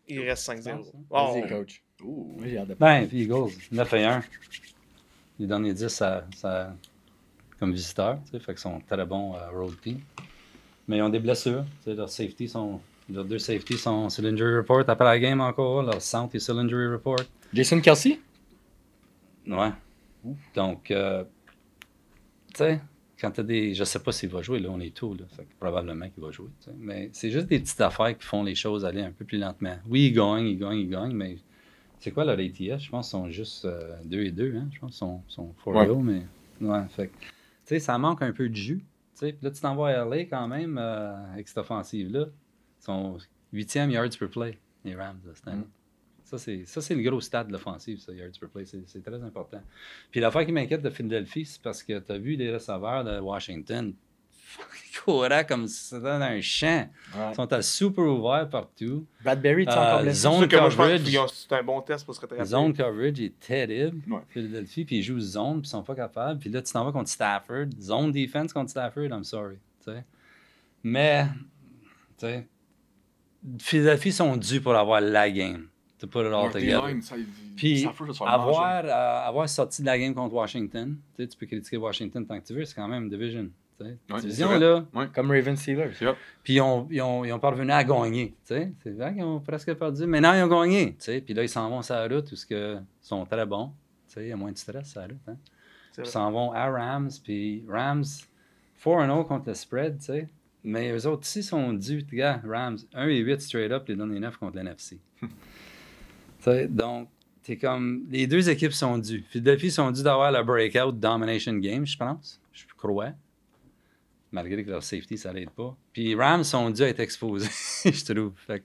S5: Il reste 5-0.
S4: Sens,
S5: Oh.
S3: Vas-y, coach.
S2: Ouh.
S3: Moi, j'ai hâte de
S4: Ben, puis Eagles, 9-1. Les derniers 10, ça comme visiteurs, tu sais, fait qu'ils sont très bons à road team. Mais ils ont des blessures. Tu sais, leurs deux safeties sont sur l'injury report après la game encore. Leur centre est sur l'injury report.
S3: Jason Kelsey?
S4: Ouais. Donc, tu sais, quand t'as des. Je sais pas s'il va jouer, là, on est tôt, là. Fait que probablement qu'il va jouer. Tu sais. Mais c'est juste des petites affaires qui font les choses aller un peu plus lentement. Oui, ils gagnent, mais c'est quoi leur ATS? Je pense qu'ils sont juste 2-2, hein? Je pense qu'ils sont 4-0, mais. Ouais, fait que, tu sais, ça manque un peu de jus. Tu sais, puis là, tu t'envoies à LA quand même avec cette offensive-là. Ils sont 8e yards per play, les Rams, de cette année. Ça, c'est le gros stade de l'offensive, ça, yards per play. C'est très important. Puis l'affaire qui m'inquiète de Philadelphie, c'est parce que tu as vu les receveurs de Washington ils couraient comme si c'était dans un champ.
S3: Ouais.
S4: Ils sont à super ouverts partout.
S3: Bradbury, tu es encore blessé?
S4: Zone
S5: C'est sûr que moi, je pense
S4: coverage.
S5: qu'ils ont- c'est un bon test pour se rattraper.
S4: Zone coverage est terrible.
S2: Ouais.
S4: Philadelphie, puis ils jouent zone, puis ils sont pas capables. Puis là, tu t'en vas contre Stafford. Zone defense contre Stafford, I'm sorry. Tu sais. Mais, tu sais, Philadelphie sont dus pour avoir la game. To put it all
S2: Leur
S4: together.
S2: D-line, ça,
S4: Puis,
S2: Stafford va se faire manger.
S4: avoir sorti de la game contre Washington, tu sais, tu peux critiquer Washington tant que tu veux, c'est quand même une division. Tu sais.
S2: Ouais,
S4: Division,
S2: c'est
S4: là.
S3: Comme Ravens Steelers.
S2: C'est vrai.
S4: Puis ils ont parvenu à gagner. Tu sais. C'est vrai qu'ils ont presque perdu, mais non, ils ont gagné. Tu sais. Puis là, ils s'en vont sur la route, parce que ils sont très bons. Tu sais, il y a moins de stress sur la route. Hein.
S5: C'est
S4: Puis
S5: vrai.
S4: ils s'en vont à Rams, puis Rams 4-0 contre le spread, tu sais. Mais eux autres ici sont dus, gars, Rams, 1-8 straight up, les derniers 9 contre l'NFC. Donc, t'es comme. Les deux équipes sont dues. Philadelphie sont dues d'avoir la breakout domination game, je pense. Je crois. Malgré que leur safety, ça l'aide pas. Puis Rams sont dus à être exposés, je trouve. Fait que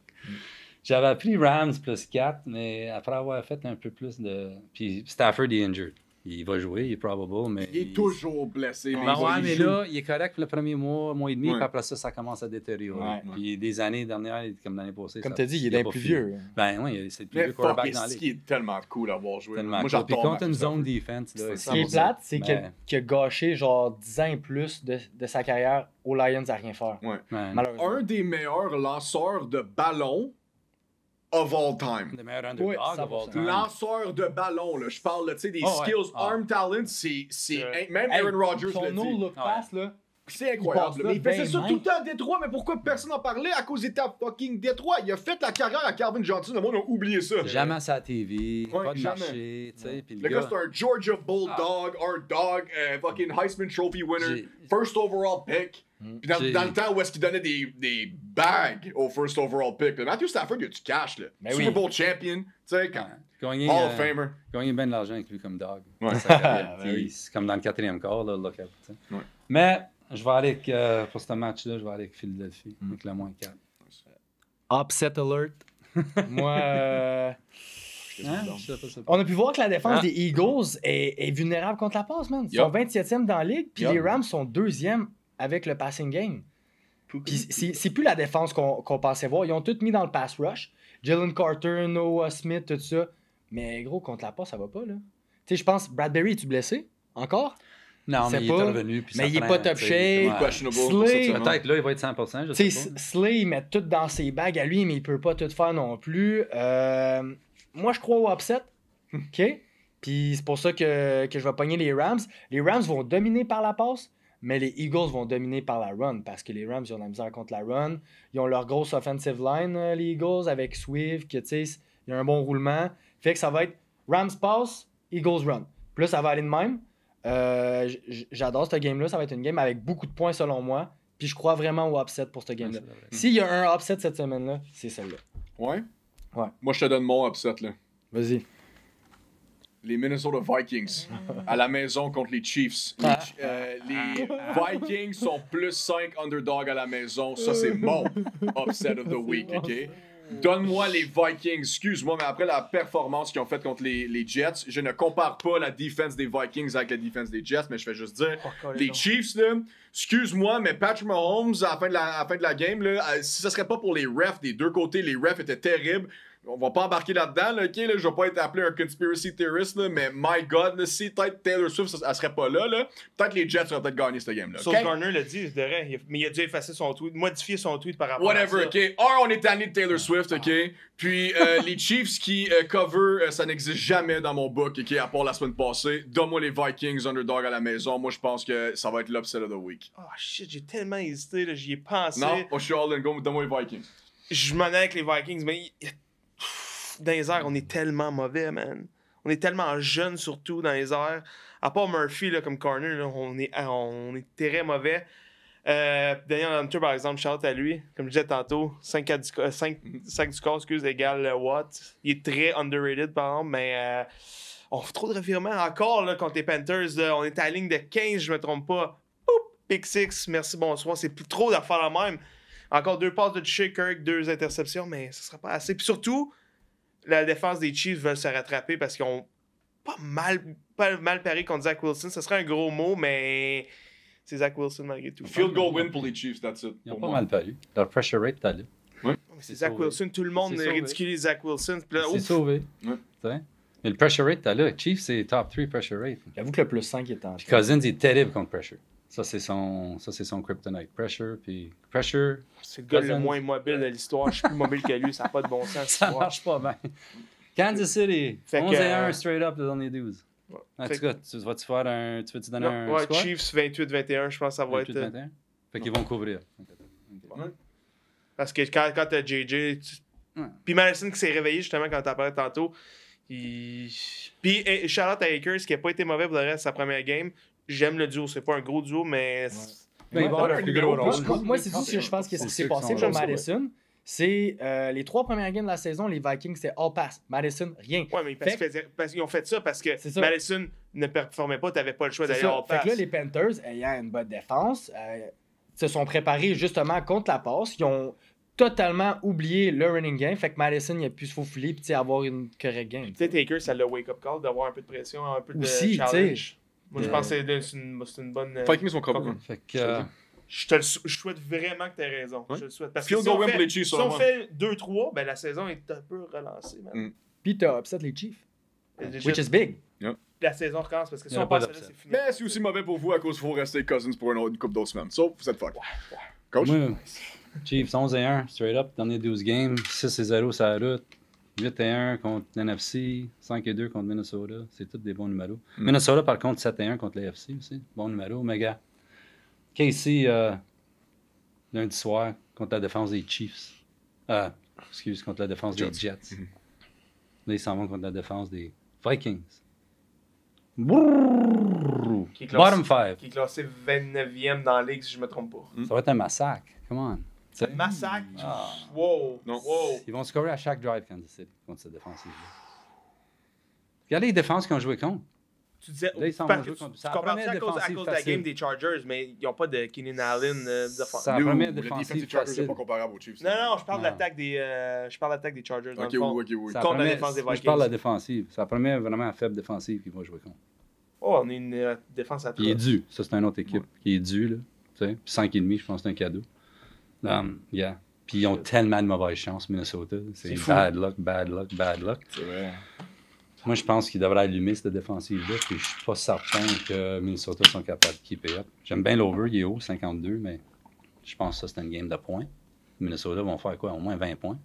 S4: j'avais pris Rams plus 4, mais après avoir fait un peu plus de. Puis Stafford est injured. Il va jouer, il est probable, mais.
S2: Il est toujours blessé.
S4: Ben ouais, mais là, il est correct pour le premier mois et demi,
S2: Ouais.
S4: puis après ça, ça commence à détériorer.
S3: Ouais.
S4: Puis des années dernières, comme l'année passée.
S3: Comme
S4: ça-
S3: tu as dit, il est
S4: a
S3: d'un
S4: pas
S3: plus
S4: fini.
S3: vieux.
S4: Ben oui, c'est le plus
S2: Mais
S4: vieux
S2: fuck,
S4: quarterback dans la
S2: est-ce
S4: ligue.
S2: qu'il est tellement cool à avoir joué.
S4: Tellement
S2: Moi,
S4: cool. Puis
S2: j'adore
S4: contre une
S2: Matthew
S4: zone
S2: Stafford.
S4: defense, là,
S3: Ce qui est plate, c'est
S4: Ben,
S3: qu'il a gâché genre 10 ans et plus de sa carrière aux Lions à rien faire.
S2: Ouais.
S4: ouais.
S3: Malheureusement.
S2: Un des meilleurs lanceurs de ballon of all time.
S4: Le meilleur underdog
S3: Ouais,
S4: of all
S3: 100%.
S4: time.
S2: Lanceur de ballon, là. Je parle, là, tu sais, des
S4: Oh, ouais.
S2: skills,
S4: Ah.
S2: arm talent, c'est
S5: Ouais.
S2: même
S3: Hey,
S2: Aaron Rodgers
S3: son
S2: l'a dit.
S3: no-look pass, là.
S2: C'est
S3: Il
S2: incroyable.
S3: passe
S2: là.
S3: là
S2: Mais il faisait
S3: ben
S2: ça
S3: main.
S2: tout le temps à Détroit, mais pourquoi personne n'en parlait? À cause des fucking Détroit. Il a fait la carrière à Calvin Johnson, le monde a oublié ça.
S4: Jamais sur la TV,
S2: Ouais,
S4: pas de
S2: jamais.
S4: marché, tu sais. Puis
S2: Le gars, c'est un Georgia Bulldog, our dog, fucking Heisman Trophy winner,
S4: J'ai-
S2: first overall pick. Puis dans,
S4: J'ai-
S2: dans le temps où est-ce qu'il donnait des bags au first overall pick, là, Matthew Stafford, il a du cash, là.
S3: Ben
S2: Super
S3: oui.
S2: Bowl champion, tu sais, quand...
S4: Gagner,
S2: Hall of Famer.
S4: gagner bien de l'argent avec lui comme dog.
S2: Ouais.
S4: Sa carrière.
S3: Ben oui.
S4: Puis c'est comme dans le 4e quart, là, look out, tu sais.
S2: Ouais.
S4: Mais je vais aller avec, pour ce match-là, je vais aller avec Philadelphie, avec le moins 4.
S3: Upset alert. Moi,
S4: Hein? Je sais pas, ça.
S3: on a pu voir que la défense
S4: Ah.
S3: des Eagles est vulnérable contre la passe, man. Ils sont 27e dans la ligue, puis
S2: Yup.
S3: les Rams sont 2e avec le passing game. Puis c'est plus la défense qu'on pensait voir. Ils ont tout mis dans le pass rush. Jalen Carter, Noah Smith, tout ça. Mais gros, contre la passe, ça va pas, là. Tu sais, je pense, Bradbury, es-tu blessé? Encore?
S4: Non,
S3: C'est
S4: mais il
S3: pas-
S4: est revenu. Puis
S3: mais
S4: ça
S3: il est
S4: prend,
S3: pas top
S4: tu sais,
S3: shape.
S4: ouais.
S2: Questionable.
S3: Slay,
S2: pour cette semaine.
S4: Peut-être là, il va être 100%, je
S3: Tu
S4: sais
S3: sais,
S4: pas.
S3: Slay, il met tout dans ses bagues à lui, mais il peut pas tout faire non plus. Moi, je crois au upset. OK? Puis c'est pour ça que je vais pogner les Rams. Les Rams vont dominer par la passe, mais les Eagles vont dominer par la run parce que les Rams, ils ont de la misère contre la run. Ils ont leur grosse offensive line, les Eagles, avec Swift, que tu sais, il y a un bon roulement. Fait que ça va être Rams pass, Eagles run. Puis là, ça va aller de même. J'adore cette game-là. Ça va être une game avec beaucoup de points selon moi. Puis je crois vraiment au upset pour cette game-là.
S4: Ouais, c'est vrai.
S3: S'il y a un upset cette semaine-là, c'est celle-là.
S2: Ouais?
S3: Ouais.
S2: Moi, je te donne mon upset, là.
S3: Vas-y.
S2: Les Minnesota Vikings à la maison contre les Chiefs. Les Vikings sont plus 5 underdogs à la maison. Ça, c'est mon upset of the week, OK? Donne-moi les Vikings. Excuse-moi, mais après la performance qu'ils ont faite contre les Jets, je ne compare pas la défense des Vikings avec la défense des Jets, mais je vais juste dire, les Chiefs, là, excuse-moi, mais Patrick Mahomes, à la fin de la game, là, si ce serait pas pour les refs des deux côtés, les refs étaient terribles. On va pas embarquer là-dedans, là, OK? Là, je vais pas être appelé un conspiracy theorist, là, mais my God, là, si peut-être Taylor Swift, elle serait pas là, peut-être les Jets auraient peut-être gagné cette game-là.
S5: Sauce
S2: OK?
S5: Garner l'a dit, de vrai, mais il a dû effacer son tweet, modifier son tweet par rapport à
S2: Whatever,
S5: ça.
S2: OK? On est tanné de Taylor Swift, OK? Puis les Chiefs qui cover, ça n'existe jamais dans mon book, OK? À part la semaine passée. Donne-moi les Vikings underdog à la maison. Moi, je pense que ça va être l'upset of the week.
S5: Oh shit, j'ai tellement hésité, là, j'y ai pensé.
S2: Non, moi, je suis all in go. Donne-moi les Vikings.
S5: Je m'en ai avec les Vikings, mais dans les airs, on est tellement mauvais, man. On est tellement jeunes, surtout dans les airs. À part Murphy, là, comme corner, là, on est très mauvais. Daniel Hunter, par exemple, shout à lui. Comme je disais tantôt, 5 du corps, égale Watt. Il est très underrated, par exemple, mais on fait trop de revirements. Encore, là, contre les Panthers, là, on est à la ligne de 15, je me trompe pas. Poup! Pick 6, merci, bonsoir. C'est plus trop d'affaires la même. Encore 2 passes de toucher, Kirk, 2 interceptions, mais ce sera pas assez. Puis surtout, la défense des Chiefs veulent se rattraper parce qu'ils ont pas mal paré contre Zach Wilson. Ce serait un gros mot, mais c'est Zach Wilson malgré tout.
S2: Field goal win pour les Chiefs, that's it.
S4: Ils ont
S2: pour
S4: pas
S2: moi.
S4: mal paru. Leur pressure rate, t'as là.
S5: Mais c'est Zach
S4: sauvé.
S5: Wilson. Tout le monde
S4: C'est sauvé.
S5: ridiculise Zach Wilson. Puis là,
S4: C'est
S5: ouf,
S4: sauvé.
S2: Ouais.
S4: Tu sais? Mais le pressure rate, t'as là. Chiefs, c'est top 3 pressure rate.
S3: J'avoue que le plus 5 est en
S4: Puis Cousins est terrible contre pressure. Ça, c'est son kryptonite. Pressure, puis pressure,
S5: c'est le gars
S4: Cousins.
S5: le moins mobile de l'histoire. Je suis plus mobile que lui. Ça n'a pas de bon sens. cette
S4: ça
S5: histoire.
S4: marche pas bien. Kansas City,
S5: Fait que,
S4: 11-1 straight up le dernier 12.
S5: Ouais.
S4: En
S5: Fait
S4: tout cas, tu vas-tu faire un. Tu veux-tu donner
S5: Non,
S4: un
S5: ouais,
S4: score?
S5: Chiefs 28-21, je pense que ça va être.
S4: 28-21? Fait qu'ils vont couvrir.
S5: Parce que quand t'as JJ.
S4: Ouais.
S5: Puis Madison qui s'est réveillé justement quand t'as parlé tantôt. Puis Charlotte à Akers qui a pas été mauvais pour le reste de sa première game. J'aime le duo. C'est pas un gros duo, mais
S4: Mais il va avoir un plus gros rôle.
S3: Moi, c'est tout ce que je pense que ce qui s'est passé pour Madison. C'est les 3 premières games de la saison, les Vikings, c'est all pass. Madison, rien.
S5: Ouais, mais parce qu'ils ont fait ça parce que Madison ne performait pas, t'avais pas le choix d'aller all pass.
S3: Fait que là, les Panthers, ayant une bonne défense, se sont préparés justement contre la passe. Ils ont totalement oublié le running game. Fait que Madison, il a pu se faufiler et avoir une correcte game.
S5: Peut-être Taker, ça l'a wake-up call d'avoir un peu de pression, un peu de
S3: aussi,
S5: challenge. Moi, je pense que c'est une bonne...
S2: Vikings sont cover.
S4: Fait que...
S5: Je souhaite vraiment que tu aies raison.
S2: Ouais.
S5: Je le souhaite. Parce
S2: Field
S5: que
S2: goal win pour les Chiefs,
S5: si on fait 2-3, ben la saison est un peu relancée. Man.
S3: Puis t'as upset les Chiefs.
S5: Les
S3: Which is big.
S5: La saison recommence parce que si
S4: Il y en a
S5: on
S4: pas
S5: passe là,
S4: d'upset.
S5: c'est fini.
S2: Mais c'est aussi mauvais pour vous à cause qu'il faut rester Cousins pour une couple d'autres semaines. So, vous êtes fuck. Coach?
S4: Moi, Chiefs 11-1, straight up, dernier 12 games, 6-0 sur la route, 8-1 contre l'NFC, 5-2 contre Minnesota. C'est tous des bons numéros. Minnesota, par contre, 7-1 contre l'AFC aussi. Bon numéro, mais gars. Casey, lundi soir, contre la défense des Chiefs. Contre la défense des Jets. Là, ils s'en vont contre la défense des Vikings.
S5: Qui est classé-
S4: Bottom 5.
S5: Qui est classé 29e dans la ligue, si je me trompe pas.
S4: Ça va être un massacre. Come on. T'sais,
S5: Massacre.
S4: Ah.
S5: Wow.
S2: Non.
S5: Wow.
S4: Ils vont scorer à chaque drive quand ils contre cette défensive-là. Regardez les défenses qu'ils ont joué contre.
S5: Tu disais,
S4: Là, ils s'en
S5: parce
S4: vont jouer
S5: que
S4: contre-
S5: tu
S4: c'est la
S5: compares
S4: première
S5: ça à cause
S4: défensive
S5: de la
S4: facile.
S5: game des Chargers, mais ils n'ont pas de Keenan Allen de
S4: C'est la
S2: Nous,
S4: première
S2: le
S4: défensive
S2: defensive Chargers
S4: facile.
S2: n'est pas comparable aux Chiefs.
S5: Non, je parle de
S4: Non.
S5: l'attaque des Chargers. Dans
S2: Ok,
S5: le fond.
S2: oui.
S4: C'est la
S5: Contre la
S4: première-
S5: défense des
S4: moi, je
S5: Vikings.
S4: parle de la défensive. C'est la première vraiment faible défensive qu'ils vont jouer contre.
S5: Oh, on est une défense à 3.
S4: Qui est due. Ça, c'est une autre équipe qui est due. Là. Tu sais. Puis 5,5, je pense que c'est un cadeau. Yeah. Puis ils ont tellement de mauvaises chances, Minnesota. C'est
S5: fou.
S4: bad luck, bad luck, bad luck.
S2: C'est vrai.
S4: Moi, je pense qu'ils devraient allumer cette défensive-là. Puis je suis pas certain que Minnesota sont capables de keep it up. J'aime bien l'over, il est haut, 52, mais je pense que ça, c'est une game de points. Minnesota vont faire quoi? Au moins 20 points.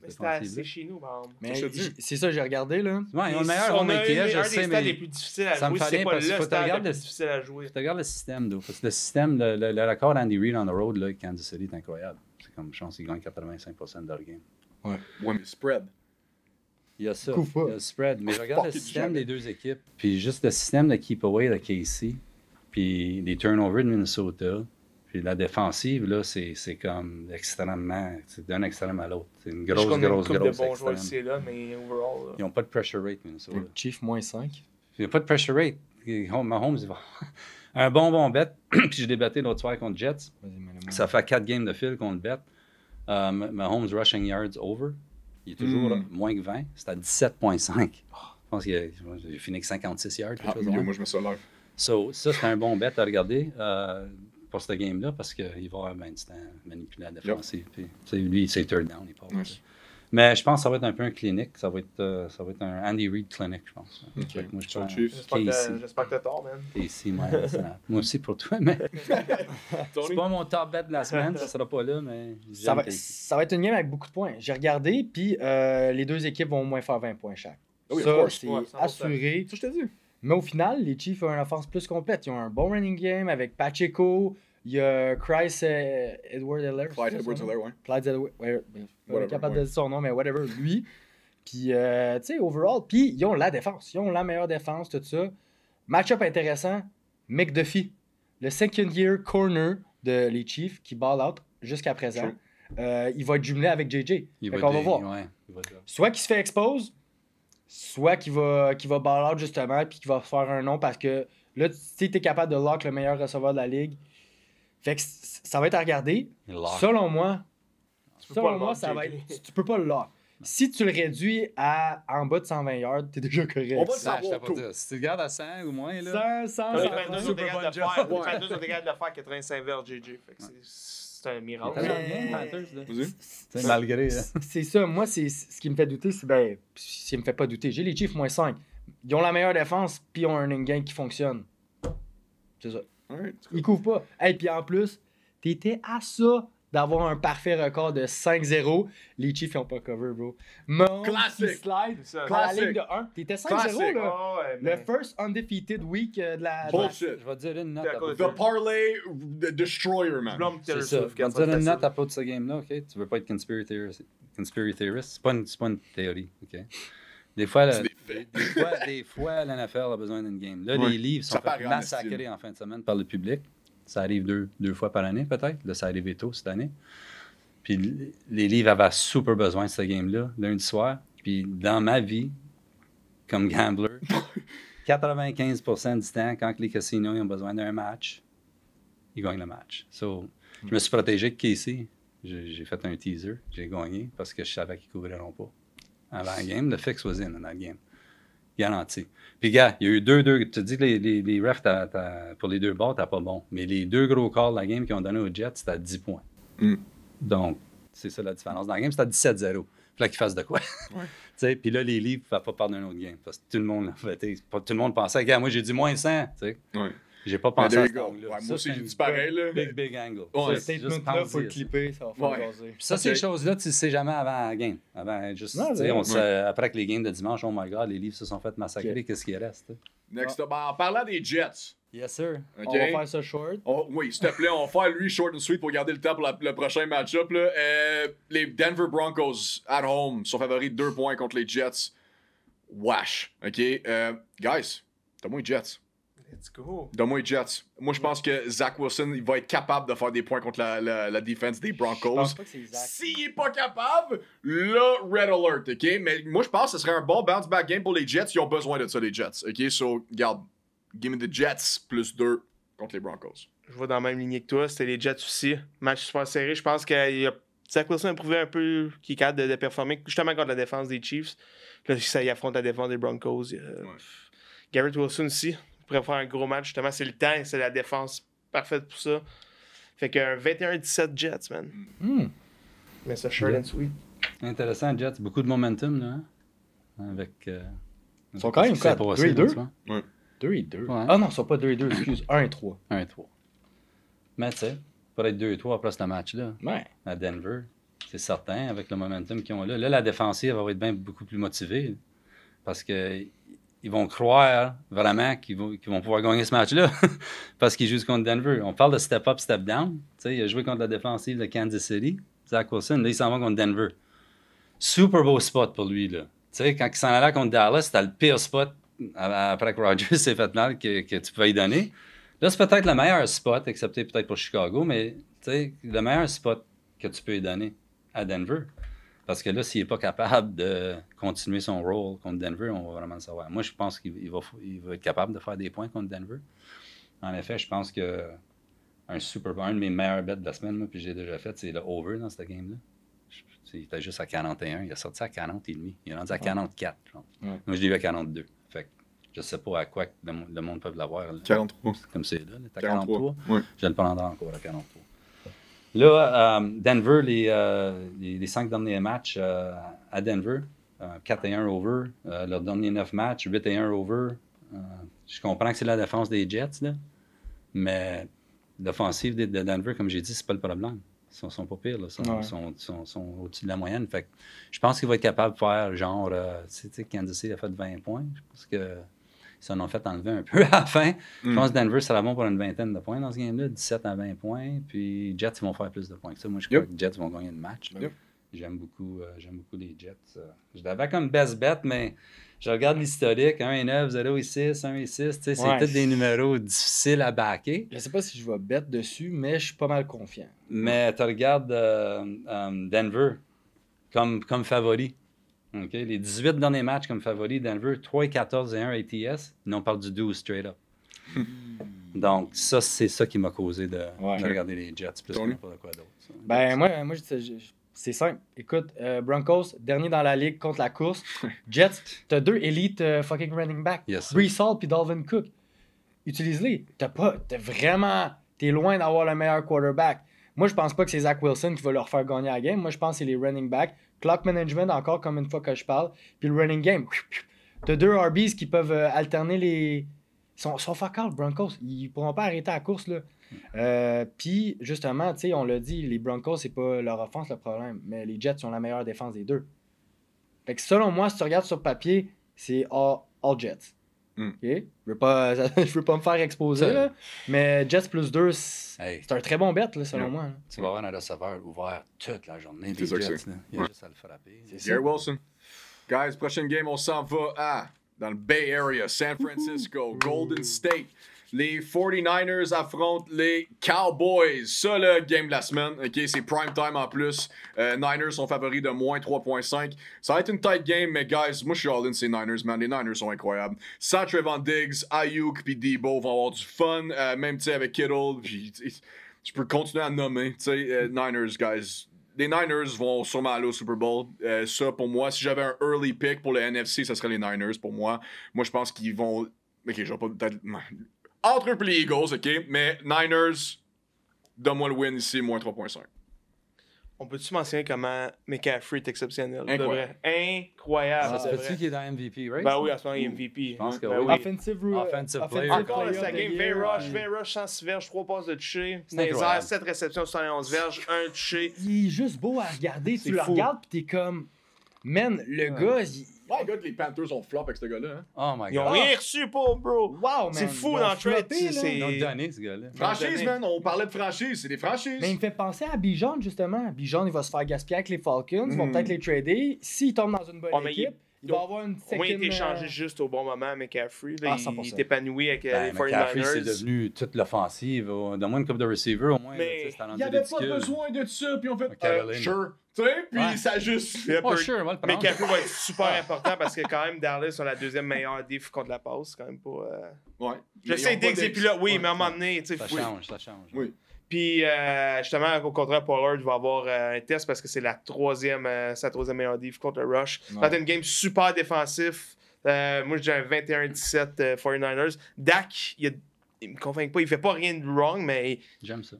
S5: Mais c'est chez nous, par exemple.
S3: Mais
S2: Je te dis.
S3: c'est ça, j'ai regardé, là.
S4: Ouais, ils ont le meilleur
S5: On
S4: home
S5: a
S4: ATS, je
S5: un
S4: sais,
S5: des stades
S4: mais
S5: les plus difficiles à
S4: ça me
S5: jouer.
S4: fait
S5: C'est
S4: rien
S5: pas
S4: parce
S5: le
S4: qu'il faut
S5: stade le
S4: regarder
S5: plus
S4: le-
S5: difficile à jouer.
S4: tu regardes le système, d'où. Parce que le système, le record d'Andy Reid on the road, là, avec Kansas City, est incroyable. C'est comme, je pense qu'ils gagnent 85% de leur game.
S2: Ouais, mais spread.
S4: Il y a ça.
S3: Couvre pas.
S4: Il y a le spread. Mais je regarde le
S2: Fuck it,
S4: système
S2: jamais.
S4: des deux équipes. Puis juste le système de keep away de KC. Puis les turnovers de Minnesota. Puis la défensive, là, c'est comme extrêmement. C'est d'un extrême à l'autre. C'est une
S5: Je
S4: grosse,
S5: connais une
S4: grosse,
S5: couple de
S4: grosse
S5: bons joueurs
S4: extrême.
S5: ici et là, mais overall. là.
S4: Ils n'ont pas de pressure rate, Minnesota.
S3: Chief -5.
S4: Il n'y a pas de pressure rate. Mahomes, il va. Un bon bet. Puis je l'ai batté l'autre soir contre Jets.
S3: Vas-y, mets-le-moi.
S4: Ça fait 4 games de fil qu'on le bet. Mahomes rushing yards over. Il est toujours moins que 20. C'est à 17,5. Je pense qu'il a fini avec 56 yards. quelque
S2: Ah,
S4: chose de
S2: yo,
S4: même.
S2: moi, je me suis là.
S4: So, ça, c'est un bon bet à regarder pour cette game-là parce qu'il va avoir ben, du temps à manipuler la défensive. Puis, tu sais, lui, c'est third down. Il part,
S2: Nice.
S4: Mais je pense que ça va être un peu un clinique. Ça va être un Andy Reid clinic, je pense. Fait que moi, je
S2: Sur
S4: prends
S2: Chiefs.
S5: J'espère que t'as tort, man.
S4: Casey, moi aussi pour toi, mais c'est pas mon top bet de la semaine. Ça sera pas là, mais
S3: Ça va être une game avec beaucoup de points. J'ai regardé, puis les deux équipes vont au moins faire 20 points chaque.
S2: Ah oui, of
S3: ça,
S2: course.
S3: c'est
S5: Ouais, 100%.
S3: assuré.
S2: Ça, je t'ai dit.
S3: Mais au final, les Chiefs ont une offense plus complète. Ils ont un bon running game avec Pacheco. Il y a Christ Edward-Helaire.
S2: Clyde Edwards-Helaire, ouais.
S3: Clyde Edward. Ouais, je suis pas
S2: Whatever,
S3: capable
S2: ouais.
S3: de dire son nom, mais whatever, lui. Puis, tu sais, overall, puis ils ont la défense. Ils ont la meilleure défense, tout ça. Match-up intéressant. McDuffie, le second year corner de les Chiefs qui ball out jusqu'à présent. Il va être jumelé avec JJ.
S4: Il
S3: Fait qu'on va voir.
S4: Ouais, il va être là.
S3: Soit qu'il se fait expose, soit qu'il va ball out justement, puis qu'il va faire un nom parce que là, si tu es capable de lock le meilleur receveur de la ligue, fait que ça va être à regarder.
S4: Il lock.
S3: Selon moi,
S5: peux pas le lock,
S3: ça va
S5: JJ.
S3: être. Tu peux pas le lock. Si tu le réduis à en bas de 120 yards, t'es déjà correct.
S2: On va le
S4: Ça, je
S2: savoir
S4: t'ai pas
S2: tout.
S4: dit. Si tu le gardes à 100 ou moins, là.
S3: 100,
S5: Les
S3: 100,
S5: 22 sont
S4: super
S5: capables
S4: bon
S5: de
S4: job.
S5: faire. Les
S2: Ouais.
S5: 22 sont capables de faire 85 vers JJ. Fait que c'est un miracle.
S4: T'as
S3: Mais-
S4: bien, Panthers, là.
S2: Vas-y.
S4: C'est malgré. là.
S3: C'est ça. Moi, c'est ce qui me fait douter. C'est ben, ce qui me fait pas douter. J'ai les Chiefs -5. Ils ont la meilleure défense, puis ils ont un running game qui fonctionne. C'est ça.
S2: Alright.
S3: Ils couvrent pas. Et puis en plus, t'étais à ça d'avoir un parfait record de 5-0. Les Chiefs n'ont pas cover, bro. Mahomes qui
S2: Classic.
S3: slide
S5: C'est ça.
S3: à la
S2: Classic.
S3: ligne de 1. T'étais 5-0,
S2: Classic.
S3: là.
S5: Ah ouais,
S3: Le
S5: mais-
S3: first undefeated week de la...
S2: Bullshit.
S4: Je vais te dire une note
S5: T'es à
S4: à
S5: cause
S4: peu
S2: The Parlay Destroyer, man.
S5: Blum,
S4: C'est
S5: Taylor
S4: ça.
S5: Swift,
S4: Je vais te
S5: 400
S4: donner une note
S5: facile.
S4: à propos de ce game-là, OK? Tu veux pas être conspiracy theorist. C'est pas une théorie, OK? Des fois,
S2: C'est des faits.
S4: des fois l'NFL a besoin d'une game. Là,
S2: Ouais.
S4: les livres
S2: Ça
S4: sont
S2: paraît
S4: fait
S2: en
S4: massacrer
S2: estime.
S4: en fin de semaine par le public. Ça arrive deux fois par année, peut-être. Là, ça arrivait tôt cette année. Puis les livres avaient super besoin de ce game-là, lundi soir. Puis dans ma vie, comme gambler, 95% du temps, quand les casinos ont besoin d'un match, ils gagnent le match. So, je me suis protégé avec Casey. J'ai fait un teaser. J'ai gagné parce que je savais qu'ils ne couvriront pas. Avant la game, le fix was in la game. Garanti. Puis, gars, il y a eu deux. Tu dis que les refs, pour les deux bords, t'as pas bon. Mais les deux gros calls de la game qu'ils ont donné aux Jets, c'était à 10 points. Donc, c'est ça la différence. Dans la game, c'était à 17-0. Il fallait qu'ils fassent de quoi. Puis là, les livres ne pouvaient pas parler d'un autre game. Parce que tout le monde pensait, gars, moi, j'ai dit moins 100. J'ai pas pensé à ce angle-là.
S2: Moi aussi, j'ai dit pareil. Là.
S4: Big angle.
S3: Ce statement-là, il faut le clipper, ça va faire jaser.
S4: Puis ça, ces choses-là, tu ne sais jamais avant la game. Après que les games de dimanche, oh my God, les livres se sont fait massacrer, qu'est-ce qui reste?
S2: Next up, en parlant des Jets.
S4: Yes, sir.
S3: Okay. On va faire ça short.
S2: Oui, s'il te plaît, on va faire lui short and sweet pour garder le temps pour le prochain match-up. Les Denver Broncos at home sont favoris de 2 points contre les Jets. Wesh. OK? Guys, donne-moi les Jets.
S5: Let's go.
S2: Donne-moi les Jets. Moi, je pense que Zach Wilson il va être capable de faire des points contre la défense des Broncos.
S3: Je pense pas que c'est Zach.
S2: S'il n'est pas capable, là, red alert, OK? Mais moi, je pense que ce serait un bon bounce-back game pour les Jets. Ils ont besoin de ça, les Jets. OK? So, regarde, give me the Jets plus 2 contre les Broncos.
S5: Je vois dans la même lignée que toi. C'était les Jets aussi. Match super serré. Je pense que Zach Wilson a prouvé un peu qu'il est capable de performer, justement contre la défense des Chiefs. Là, ça y affronte la défense des Broncos. Garrett Wilson aussi. Pourrait faire un gros match, justement, c'est le temps et c'est la défense parfaite pour ça. Fait qu'un 21-17 Jets, man. Mais ça, short and sweet.
S4: Intéressant, Jets. Beaucoup de momentum, là. Hein? Avec.
S3: Ils sont quand même 2-2.
S2: Ouais.
S3: 2-2.
S4: Ouais.
S3: Ah non, ils sont pas 2-2, excuse. 1-3.
S4: 1-3. Mais tu sais, pour être 2-3 après ce match-là,
S3: Ouais.
S4: à Denver, c'est certain, avec le momentum qu'ils ont là. Là, la défensive va être bien beaucoup plus motivée. Parce que. Ils vont croire vraiment qu'ils vont pouvoir gagner ce match-là parce qu'ils jouent contre Denver. On parle de step-up, step-down. Il a joué contre la défensive de Kansas City, Zach Wilson. Là, il s'en va contre Denver. Super beau spot pour lui. Là. Quand il s'en allait contre Dallas, c'était le pire spot après que Rodgers s'est fait mal que tu pouvais y donner. Là, c'est peut-être le meilleur spot, excepté peut-être pour Chicago, mais le meilleur spot que tu peux y donner à Denver. Parce que là, s'il n'est pas capable de continuer son rôle contre Denver, on va vraiment le savoir. Moi, je pense qu'il va être capable de faire des points contre Denver. En effet, je pense que un de mes meilleurs bets de la semaine, moi, puis j'ai déjà fait, c'est le over dans cette game-là. Il était juste à 41. Il a sorti à 40 et demi. Il est rendu à 44. Moi, je l'ai vu à 42. Fait que je ne sais pas à quoi le monde peut l'avoir.
S2: 43.
S4: Comme c'est là. T'as 43.
S2: Oui.
S4: Je le prendrai encore à 43. Là, Denver, les 5 derniers matchs à Denver, 4-1 over. Leurs derniers 9 matchs, 8-1 over. Je comprends que c'est la défense des Jets, là, mais l'offensive de Denver, comme j'ai dit, c'est pas le problème. Ils sont pas pires. Là. Ils sont au-dessus de la moyenne. Fait que je pense qu'il va être capable de faire genre... tu sais, Kansas City a fait 20 points. Je pense que ils s'en ont fait enlever un peu à la fin. Je pense que Denver sera bon pour une vingtaine de points dans ce game-là, 17 à 20 points. Puis Jets, ils vont faire plus de points que ça. Moi, je crois que les Jets vont gagner le match. J'aime beaucoup les Jets. Je l'avais comme best bet, mais je regarde l'historique. 1-9, 0-6, 1-6. C'est tous des numéros difficiles à backer.
S3: Je sais pas si je vais bet dessus, mais je suis pas mal confiant.
S4: Mais tu regardes Denver comme favori. Okay. Les 18 derniers matchs comme favori, Denver, 3-14 et 1 ATS. Nous, on parle du 12 straight up. Donc, ça, c'est ça qui m'a causé de regarder les Jets plus que n'importe quoi d'autre.
S3: Ben, moi c'est simple. Écoute, Broncos, dernier dans la ligue contre la course. Jets, t'as 2 élites fucking running back.
S4: Yes,
S3: Brees Hall puis Dalvin Cook. Utilise-les. T'es loin d'avoir le meilleur quarterback. Moi, je pense pas que c'est Zach Wilson qui va leur faire gagner la game. Moi, je pense que c'est les running backs. Clock management, encore comme une fois que je parle. Puis le running game. T'as 2 RBs qui peuvent alterner les... Ils sont fuck out, Broncos. Ils pourront pas arrêter la course, là. Puis, justement, tu sais, on l'a dit, les Broncos, c'est pas leur offense le problème. Mais les Jets ont la meilleure défense des deux. Fait que selon moi, si tu regardes sur papier, c'est all Jets. OK? Je veux pas me faire exposer, là. Mais Jets plus 2, c'est un très bon bet, là, selon moi. Là.
S4: Tu vas avoir un receveur ouvert toute la journée.
S2: C'est ça que
S4: Jets, il y a juste à le frapper.
S2: Gary Wilson. Guys, prochaine game, on s'en va à, dans le Bay Area, San Francisco, Golden State. Les 49ers affrontent les Cowboys. Ça, le game de la semaine. OK, c'est prime time en plus. Niners sont favoris de moins 3.5. Ça va être une tight game, mais guys, moi, je suis all-in ces Niners, man. Les Niners sont incroyables. Sans Trevon Diggs, Ayuk puis Debo vont avoir du fun. Même, tu sais, avec Kittle. Je peux continuer à nommer. Tu sais, Niners, guys. Les Niners vont sûrement aller au Super Bowl. Ça, pour moi, si j'avais un early pick pour le NFC, ça serait les Niners pour moi. Moi, je pense qu'ils vont... OK, je vais pas peut-être... Entre eux et les Eagles, OK? Mais Niners, donne-moi le win ici, moins 3.5.
S5: On peut-tu mentionner comment McCaffrey est exceptionnel?
S2: Incroyable.
S5: Incroyable.
S4: Ça
S5: c'est
S4: se
S5: vrai.
S4: fait-tu qu'il est dans MVP, right?
S5: Ben oui, en ce moment, il est MVP.
S4: Je pense que
S5: Ben
S4: oui.
S3: Offensive
S4: player.
S5: Encore
S3: player
S5: sa
S3: of the
S5: game,
S3: year,
S5: 20 rush, 106 verges, 3 passes de toucher.
S4: C'est
S5: Dans les
S4: incroyable.
S5: airs, 7 réceptions, 71 verges, 1 touché.
S3: Il est juste beau à regarder.
S5: C'est
S3: Tu le
S5: fou.
S3: regardes pis t'es comme... Man, le gars,
S2: Ouais, gars, que les Panthers ont flop avec ce gars-là. Hein?
S4: Oh my
S5: Ils ont
S4: God.
S5: rien reçu, pas, bro.
S3: wow, man.
S5: C'est fou
S3: Ils ont
S5: dans le trade.
S3: floppé, là.
S5: C'est-
S4: Ils ont donné, ce gars-là.
S2: Franchise,
S5: donné.
S2: man. On parlait de franchise. C'est des franchises.
S3: Mais il me fait penser à Bijan, justement. Bijan, il va se faire gaspiller avec les Falcons. Ils vont
S2: Mm.
S3: peut-être les trader. S'il tombe dans une bonne
S5: Oh, mais
S3: équipe, il va avoir une
S5: Au moins, il
S3: second...
S5: était échangé juste au bon moment, McCaffrey. Là,
S3: Ah,
S5: il
S3: 100%.
S5: est épanoui avec
S4: Ben,
S5: les
S4: McCaffrey, c'est
S5: 49ers.
S4: devenu toute l'offensive. Donne-moi une coupe de receiver, au moins.
S5: Mais
S4: là, tu sais, c'est rendu
S2: Il n'y avait pas
S4: ridicule.
S2: besoin de ça. Puis on fait,
S4: Caroline.
S2: sure. Tu sais, puis
S4: Ouais.
S2: ça juste...
S5: Puis là,
S4: Oh, sure, on va le prendre.
S5: McCaffrey va être super important parce que quand même, Dallas ont la deuxième meilleure diff contre la passe. C'est quand même pas...
S2: Ouais.
S5: Je
S2: Mais
S5: sais,
S2: ils ont pas
S5: Diggs et puis là, oui,
S2: Ouais.
S5: mais à un moment donné, tu sais,
S4: Ça
S5: oui.
S4: change, ça change.
S2: Oui.
S5: Puis justement, au contraire, Pollard va avoir un test parce que c'est sa troisième meilleure diff contre le rush. Ça va être une game super défensif. Moi, je dis un 21-17 49ers. Dak, il me convainc pas. Il fait pas rien de wrong, mais
S4: J'aime ça.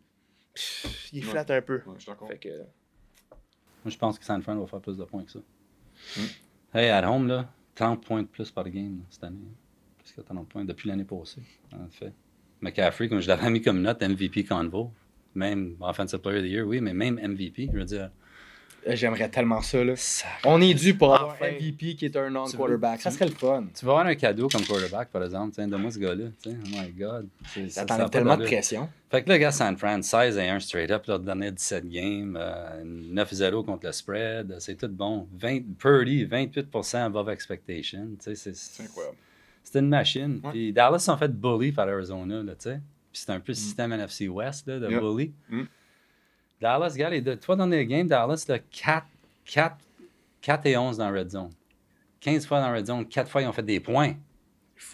S5: il flatte un peu.
S2: Ouais, je suis d'accord.
S5: Fait que...
S4: Moi, je pense que San Fran va faire plus de points que ça. Hey, at home, là, 30 points de plus par game là, cette année. Plus que 30 points depuis l'année passée, en fait. McCaffrey, comme je l'avais mis comme note, MVP Convo. Même Offensive Player of the Year, oui, mais même MVP, je veux dire.
S3: J'aimerais tellement ça, là. On est dû pour avoir
S5: Enfin.
S3: un MVP qui est un non-quarterback. Ça serait le fun.
S4: Tu vas avoir un cadeau comme quarterback, par exemple. Tiens, donne-moi ce gars-là. Tiens, oh my God.
S3: Ça
S4: a
S3: t'enlève
S4: pas
S3: tellement de
S4: d'allure.
S3: pression.
S4: Fait que là, gars, San Fran, 16-1 straight up, leur dernier 17 games, 9-0 contre le spread, c'est tout bon. Purdy, 28% above expectation. Tu sais,
S2: C'est incroyable.
S4: c'est une machine.
S2: Ouais.
S4: Puis Dallas sont fait bully par Arizona, là, tu sais. Puis c'est un peu le système NFC West, là, de
S2: Yeah.
S4: bully.
S2: Mm.
S4: Dallas, gars, les 3 derniers games, Dallas, là, 4 et 11 dans Red Zone. 15 fois dans Red Zone, 4 fois, ils ont fait des points.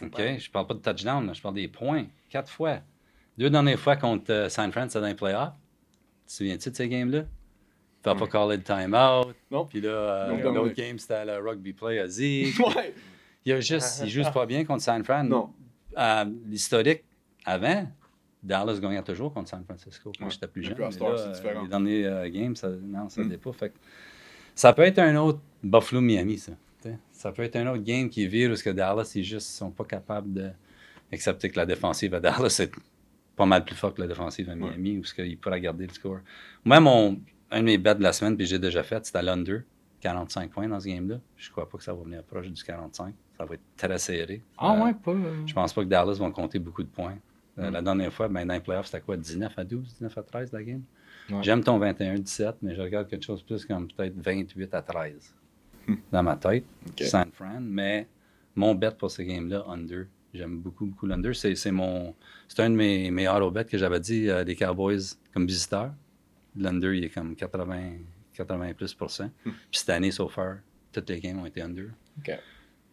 S4: OK? Je parle pas de touchdown, là, je parle des points. 4 fois. 2 dernières fois contre San Fran, c'était dans les playoffs. Tu te souviens-tu de ces games-là? Tu n'as pas callé de timeout.
S2: Non.
S4: Puis là,
S2: Non,
S4: l'autre
S2: Dominique.
S4: game, c'était le rugby play à Zeke.
S2: Ouais.
S4: Il joue pas bien contre San Fran.
S2: Non.
S4: L'historique, avant, Dallas gagnait toujours contre San Francisco quand
S2: Ouais.
S4: j'étais plus
S2: Mais
S4: jeune.
S2: puis à
S4: Mais
S2: cette heure,
S4: là,
S2: c'est différent.
S4: les derniers games, ça n'aidait pas. Fait que ça peut être un autre Buffalo-Miami, ça. T'sais. Ça peut être un autre game qui vire où que Dallas, ils juste sont pas capables d'accepter que la défensive à Dallas est pas mal plus forte que la défensive à Miami, où ils pourraient garder le score. Moi, un de mes bets de la semaine, puis j'ai déjà fait, c'était l'under. 45 points dans ce game-là. Je crois pas que ça va venir proche du 45. Ça va être très serré.
S3: Ah ouais, pas...
S4: Je pense pas que Dallas vont compter beaucoup de points. La dernière fois, dans les playoffs, c'était quoi? 19-12, 19-13 la game?
S3: Ouais.
S4: J'aime ton 21-17, mais je regarde quelque chose de plus comme peut-être 28-13 dans ma tête.
S2: Ok.
S4: San Fran, mais mon bet pour ce game-là, under. J'aime beaucoup, beaucoup l'under. C'est un de mes auto-bets que j'avais dit des Cowboys comme visiteurs. L'under, il est comme 80 plus %. Puis cette année, so far, toutes les games ont été under.
S3: OK.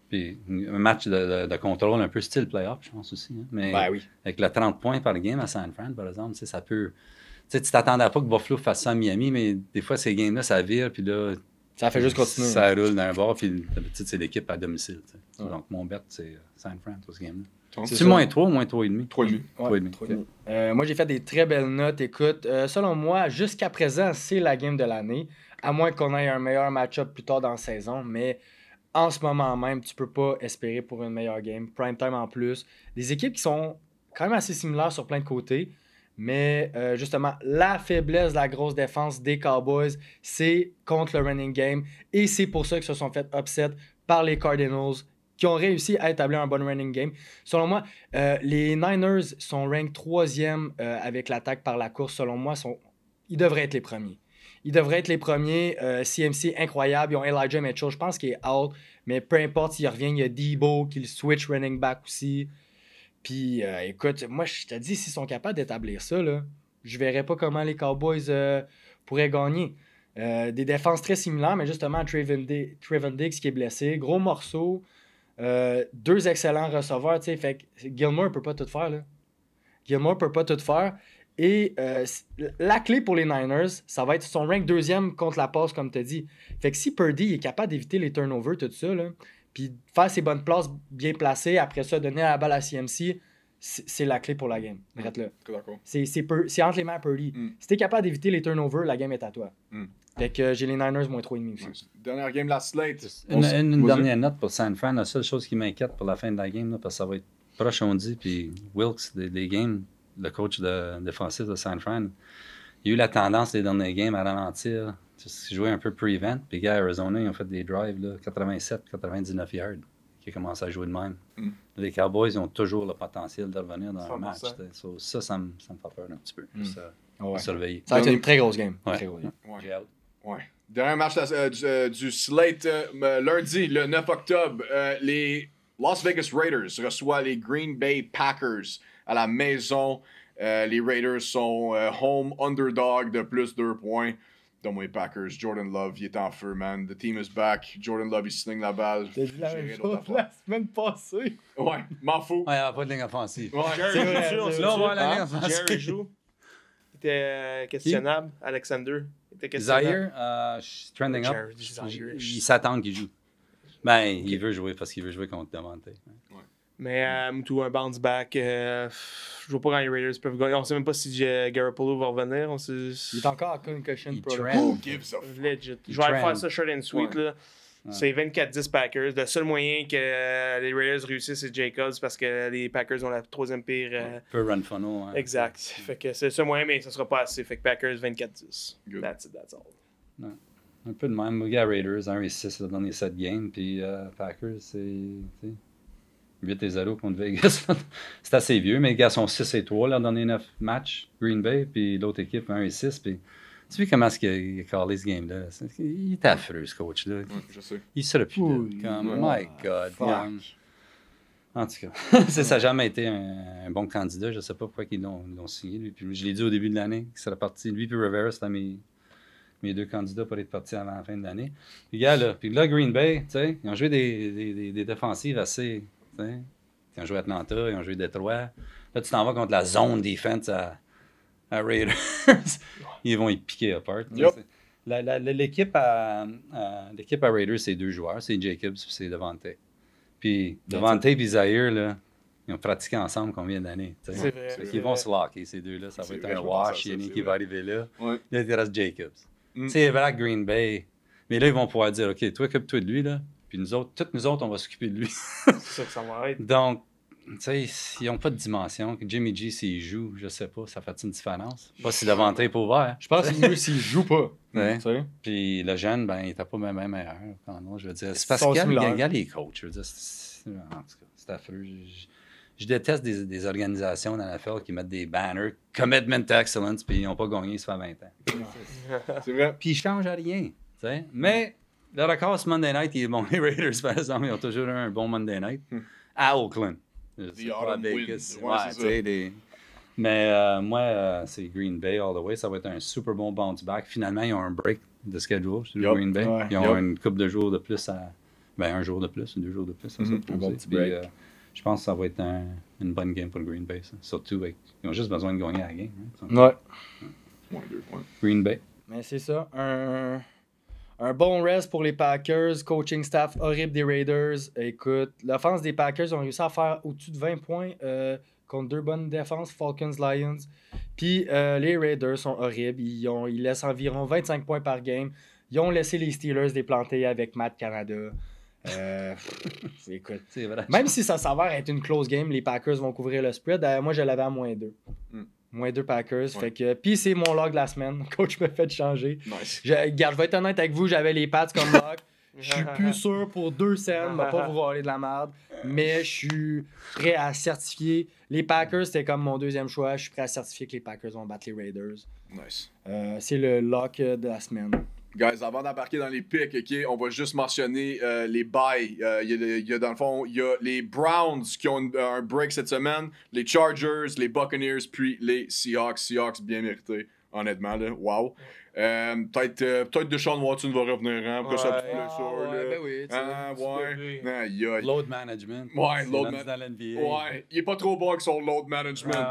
S4: Puis un match de contrôle un peu style playoff, je pense aussi. Hein. Mais
S3: Ben oui.
S4: avec le 30 points par game à San Fran, par exemple, tu sais, ça peut... Tu t'attendais pas que Buffalo fasse ça à Miami, mais des fois, ces games-là, ça vire, puis là...
S3: Ça fait juste continuer.
S4: Ça roule d'un bord, puis d'habitude, c'est l'équipe à domicile. Tu sais. Donc, mon bet, c'est San Fran pour ce game-là.
S2: C'est
S4: C'est moins 3 ou moins 3,5?
S2: 3,5.
S3: Ouais,
S4: 3,5.
S3: trop bien. Moi, j'ai fait des très belles notes. Écoute, selon moi, jusqu'à présent, c'est la game de l'année. À moins qu'on ait un meilleur match-up plus tard dans la saison. Mais en ce moment même, tu peux pas espérer pour une meilleure game. Prime time en plus. Des équipes qui sont quand même assez similaires sur plein de côtés. Mais justement, la faiblesse de la grosse défense des Cowboys, c'est contre le running game. Et c'est pour ça qu'ils se sont fait upset par les Cardinals, qui ont réussi à établir un bon running game. Selon moi, les Niners sont ranked 3e avec l'attaque par la course. Selon moi, ils devraient être les premiers. Ils devraient être les premiers. CMC, incroyable. Ils ont Elijah Mitchell, je pense qu'il est out. Mais peu importe s'il revient, il y a Debo qui le switch running back aussi. Puis, écoute, moi, je te dis, s'ils sont capables d'établir ça, là, je verrais pas comment les Cowboys pourraient gagner. Des défenses très similaires, mais justement, Trevin Diggs qui est blessé, gros morceau, 2 excellents receveurs, tu sais, fait que Gilmore peut pas tout faire, là. Gilmore peut pas tout faire. Et la clé pour les Niners, ça va être son rank 2e contre la passe, comme tu as dit. Fait que si Purdy est capable d'éviter les turnovers, tout ça, là, puis faire ses bonnes places bien placées, après ça, donner la balle à CMC, c'est la clé pour la game. Arrête là.
S2: D'accord.
S3: C'est entre les mains à Purdy. Si tu es capable d'éviter les turnovers, la game est à toi. Fait que j'ai les Niners moins 3,5 aussi.
S2: Ouais. Dernière game de la slate.
S4: Une dernière note pour San Fran. La seule chose qui m'inquiète pour la fin de la game, là, parce que ça va être proche, on dit, puis Wilkes, des games, le coach défensif de San Fran, il y a eu la tendance les derniers games à ralentir, jouer un peu prevent. Puis les gars à Arizona, ils ont fait des drives, 87-99 yards, qui commencent à jouer de même. Les Cowboys, ils ont toujours le potentiel de revenir dans un match. Ça me fait peur un petit peu. Surveiller.
S3: Ça va être une très grosse game.
S4: Ouais.
S3: Très grosse game.
S2: Ouais. Ouais. Dernier match du slate, lundi, le 9 octobre, les Las Vegas Raiders reçoivent les Green Bay Packers à la maison. Les Raiders sont home underdog de plus 2 points. Donne-moi les Packers. Jordan Love, il est en feu, man. The team is back. Jordan Love, il sling la balle.
S3: T'as vu la même chose la semaine passée.
S2: Ouais, m'en fous.
S4: Ouais, il n'y a pas de ligne offensive.
S2: Ouais.
S5: Jerry joue, on sait
S4: Là, on va
S5: ça.
S4: à la ligne offensive.
S5: Jerry joue. Il était questionnable. Alexander. Il était questionnable.
S4: Zaire, trending up.
S5: Zaire.
S4: Il s'attend qu'il joue. Ben, il veut jouer parce qu'il veut jouer contre Devante.
S5: Mais Moutou, un bounce back. Je vois pas quand les Raiders peuvent gagner. On sait même pas si Garoppolo va revenir.
S3: Il est encore à concussion
S4: Il
S3: protocol.
S4: trend.
S2: Who gives a fuck?
S5: Legit.
S4: Il
S5: Je vais aller
S4: trend.
S5: faire ça short and sweet.
S2: Ouais.
S5: Là. C'est 24-10 Packers. Le seul moyen que les Raiders réussissent, c'est Jacobs parce que les Packers ont la 3e pire.
S4: Peu run funnel. Hein.
S5: Exact. Fait que c'est le seul moyen, mais ça sera pas assez. Fait que Packers 24-10.
S2: Good.
S5: That's it, that's all.
S4: Un peu de même. Les gars Raiders, 1-6 dans les 7 games. Puis Packers, c'est 8-0 contre Vegas. C'est assez vieux, mais les gars sont 6-3 là, dans les 9 matchs. Green Bay, puis l'autre équipe 1-6. Puis tu vois comment est-ce qu'il a callé ce game-là? Il est affreux, ce coach-là.
S2: Ouais, je sais.
S4: Il serait plus
S3: Ouh,
S4: là. Comme,
S3: ouais.
S4: my God.
S3: Fuck.
S4: En tout cas, ça n'a jamais été un bon candidat. Je ne sais pas pourquoi ils l'ont signé. Lui. Puis je l'ai dit au début de l'année qu'il serait parti. Lui et Rivera, c'était mes 2 candidats pour être partis avant la fin de l'année. Puis là, Green Bay, tu sais, ils ont joué des défensives assez. Tu sais, ils ont joué Atlanta, ils ont joué Détroit. Là, tu t'en vas contre la zone defense à Raiders. Ils vont y piquer apart.
S2: Yep.
S4: L'équipe à Raiders, c'est 2 joueurs. C'est Jacobs et c'est Devante. Puis Devante et Zaire, là, ils ont pratiqué ensemble combien d'années? Tu sais?
S5: C'est vrai.
S4: Fait qu'ils vont se locker, ces deux-là. Ça va
S2: C'est
S4: être
S2: vrai,
S4: un
S2: je pense à
S4: wash.
S2: ça,
S4: Il y en a
S2: c'est
S4: qui
S2: vrai.
S4: va arriver là.
S2: Ouais.
S4: Là, il reste Jacobs.
S2: Mm.
S4: C'est vrai, Green Bay. Mais là, ils vont pouvoir dire, OK, toi, occupe-toi de lui, là. Puis toutes nous autres, on va s'occuper de lui.
S5: C'est ça que ça va être.
S4: Donc, tu sais, ils n'ont pas de dimension. Jimmy G, s'il joue, je sais pas, ça fait une différence? Pas si Devante est pas ouvert.
S3: Je pense que c'est mieux s'il joue pas.
S4: Ouais.
S3: Tu sais?
S4: Puis le jeune, ben, il n'était pas même meilleur. Non, je veux dire, c'est parce
S3: Ils sont
S4: qu'il y
S3: similaires.
S4: a les coachs. Je veux dire, en tout cas, c'est affreux. Je déteste des organisations dans la NFL qui mettent des banners Commitment to Excellence, puis ils n'ont pas gagné, ça fait 20 ans.
S2: C'est vrai.
S4: Puis ils ne changent rien. Tu sais. Mais le record ce Monday Night, il est bon. Les Raiders, par exemple, ils ont toujours eu un bon Monday Night à Oakland. C'est pas à
S2: autumn
S4: Vegas.
S2: winds. Ouais, c'est
S4: tu sais, mais moi, c'est Green Bay all the way. Ça va être un super bon bounce back. Finalement, ils ont un break de schedule sur
S2: Yup.
S4: Green Bay.
S3: Ouais.
S4: Ils ont
S2: Yup.
S4: une couple de jours de plus à. Ben, un jour de plus, 2 jours de plus. Ça,
S2: Mhm.
S4: ça,
S3: Un bon
S4: aussi.
S3: petit
S4: Puis,
S3: break.
S4: je pense que ça va être une bonne game pour le Green Bay. Ça. Surtout, ils ont juste besoin de gagner la game. Hein.
S3: Ouais.
S2: Moins 2 points.
S4: Green Bay.
S3: Mais c'est ça. Un bon rest pour les Packers. Coaching staff horrible des Raiders. Écoute, l'offense des Packers ont réussi à faire au-dessus de 20 points contre 2 bonnes défenses, Falcons, Lions. Puis les Raiders sont horribles. Ils laissent environ 25 points par game. Ils ont laissé les Steelers déplanter avec Matt Canada. Écoute.
S4: C'est vrai.
S3: Même si ça s'avère être une close game, les Packers vont couvrir le spread. Moi, je l'avais à -2.
S2: Mm.
S3: -2 Packers.
S2: Ouais.
S3: Fait que, puis c'est mon log de la semaine. Coach me fait changer.
S2: Nice.
S3: Regarde, je vais être honnête avec vous, j'avais les Pats comme lock. Je suis plus sûr pour 2 cents, va pas vous voler de la merde. Mais je suis prêt à certifier. Les Packers, c'était comme mon 2e choix. Je suis prêt à certifier que les Packers vont battre les Raiders.
S2: Nice.
S3: C'est le lock de la semaine.
S2: Guys, avant d'embarquer dans les picks, ok, on va juste mentionner les buys. Il y a dans le fond, il y a les Browns qui ont un break cette semaine, les Chargers, les Buccaneers, puis les Seahawks. Seahawks bien mérités, honnêtement, là. Wow. Peut-être Deshaun Watson va revenir, hein, après ça,
S3: Ben oui, tu sais,
S2: ouais. Aïe, aïe.
S4: Load management.
S2: Ouais,
S4: C'est
S2: load
S4: rendu
S2: management.
S4: dans l'NBA.
S2: Ouais, il est pas trop bon avec son load management.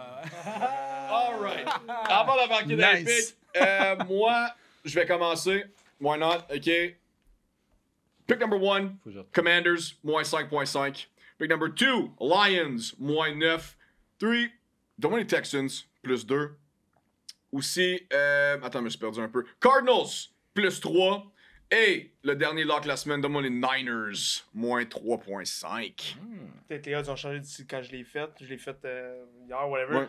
S2: Alright. Avant d'embarquer dans les
S5: Nice.
S2: picks, moi, je vais commencer. Why not? OK. Pick number 1,
S4: Faut que je-
S2: Commanders, moins 5.5. Pick number 2, Lions, moins 9. 3, donne-moi les Texans, plus 2. Aussi, attends, je me suis perdu un peu. Cardinals, plus 3. Et le dernier lock la semaine, donne-moi les Niners, moins 3.5.
S5: Peut-être les odds ont changé d'ici quand je l'ai fait. Je l'ai fait hier, whatever.
S2: Ouais.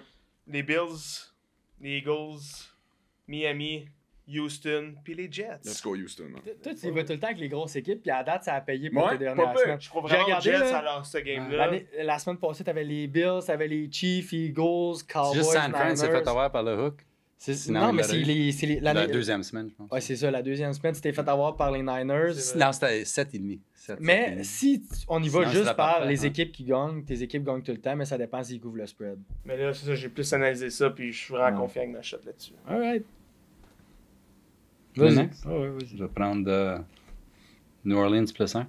S5: Les Bills, les Eagles, Miami, Houston, puis les Jets.
S2: Let's go, Houston. Man.
S3: Toi, tu y vas tout le temps avec les grosses équipes, puis à date, ça a payé pour
S2: Ouais,
S3: tes dernières
S2: pas pire.
S3: semaines.
S5: Je crois
S3: J'ai
S5: vraiment aux
S3: regardé,
S5: Jets
S3: là,
S5: alors ce game-là.
S3: La semaine passée, t'avais les Bills, t'avais les Chiefs, Eagles, Cowboys,
S4: C'est juste San Fran s'est
S3: Niners.
S4: fait avoir par le hook.
S3: C'est-
S4: Non,
S3: Non,
S4: il
S3: mais
S4: l'aurait
S3: c'est
S4: eu.
S3: l'année.
S4: La deuxième semaine, je pense.
S3: Ouais, c'est ça, la deuxième semaine, tu t'es fait avoir par les Niners.
S5: C'est vrai.
S4: Non, c'était 7,5.
S3: Mais si on y va
S4: Sinon, c'est
S3: juste
S4: la
S3: par
S4: parfaite,
S3: les
S4: hein.
S3: équipes qui gagnent, tes équipes gagnent tout le temps, mais ça dépend s'ils couvrent le spread.
S5: Mais là, c'est ça, j'ai plus analysé ça, puis je suis vraiment
S3: Ouais.
S5: confiant avec ma shot là-dessus.
S3: Alright.
S4: Vas-y.
S3: Vas-y. Ah ouais, vas-y.
S4: Je vais prendre New Orleans plus 1.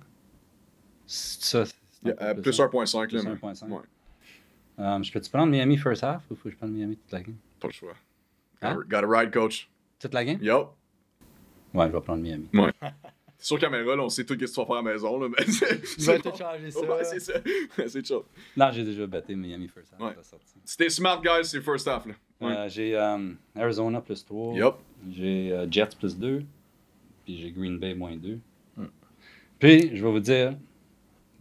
S4: C'est ça. c'est un peu
S2: Plus 1.5, là.
S4: Plus
S2: mais-
S4: 1.5.
S2: Ouais,
S4: Je peux-tu prendre Miami first half ou faut que je prenne Miami toute la game?
S2: pas le choix.
S4: Hein?
S2: Gotta ride, coach.
S4: Toute la game?
S2: Yo.
S4: Ouais, je vais prendre Miami.
S2: Sur caméra, là, on sait tout ce que tu vas faire à la maison, là, mais
S3: Tu vas tout changer ça.
S2: Ouais, c'est ça. C'est chill.
S4: Là, j'ai déjà battu Miami first half.
S2: Ouais.
S4: ça sorti.
S2: Si t'es smart, guys, c'est first half, là. Ouais.
S4: J'ai Arizona plus 3.
S2: Yup.
S4: J'ai Jets plus 2. Puis j'ai Green Bay moins 2. Puis, je vais vous dire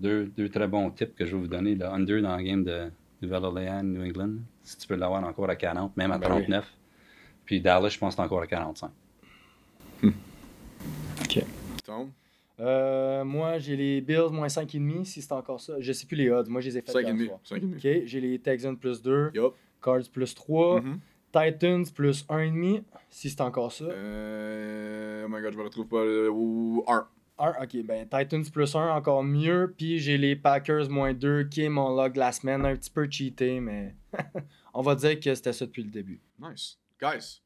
S4: deux très bons tips que je vais vous donner. Le under dans la game de Nouvelle-Orléans, New England. Si tu peux l'avoir encore à 40, même à
S3: Ben
S4: 39. Puis Dallas, je pense que c'est encore à 45.
S2: Tombe.
S3: Moi, j'ai les Bills moins 5,5, si c'est encore ça. Je sais plus les odds. Moi, je les ai fait
S2: 5,5.
S3: soir.
S2: 5,5.
S3: Ok, j'ai les Texans plus 2,
S2: Yup.
S3: Cards plus 3,
S2: Mhm.
S3: Titans plus 1,5, si c'est encore ça.
S2: Oh my god, je me retrouve pas. Ou 1.
S3: 1, ok, ben Titans plus 1, encore mieux. Puis j'ai les Packers moins 2, qui est mon log de la semaine. Un petit peu cheaté, mais on va dire que c'était ça depuis le début.
S2: Nice. Guys,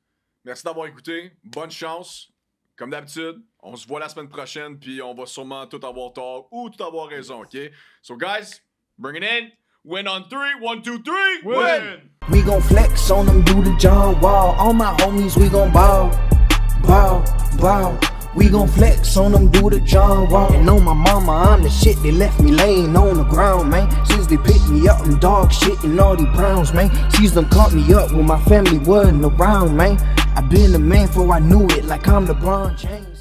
S2: merci d'avoir écouté. Bonne chance. Comme d'habitude, on se voit la semaine prochaine, puis on va sûrement tout avoir tort ou tout avoir raison, ok? So, guys, bring it in. Win on 3. 1, 2, 3. Win!
S1: We gon' flex on them, do the John Wall. All my homies, we gon' ball, ball, ball. We gon' flex on them, do the John Wall. And on my mama, I'm the shit. They left me laying on the ground, man. Since they picked me up, them dog shit and all these Browns, man. She's done caught me up when my family wasn't around, man. I been a man before I knew it, like I'm LeBron James.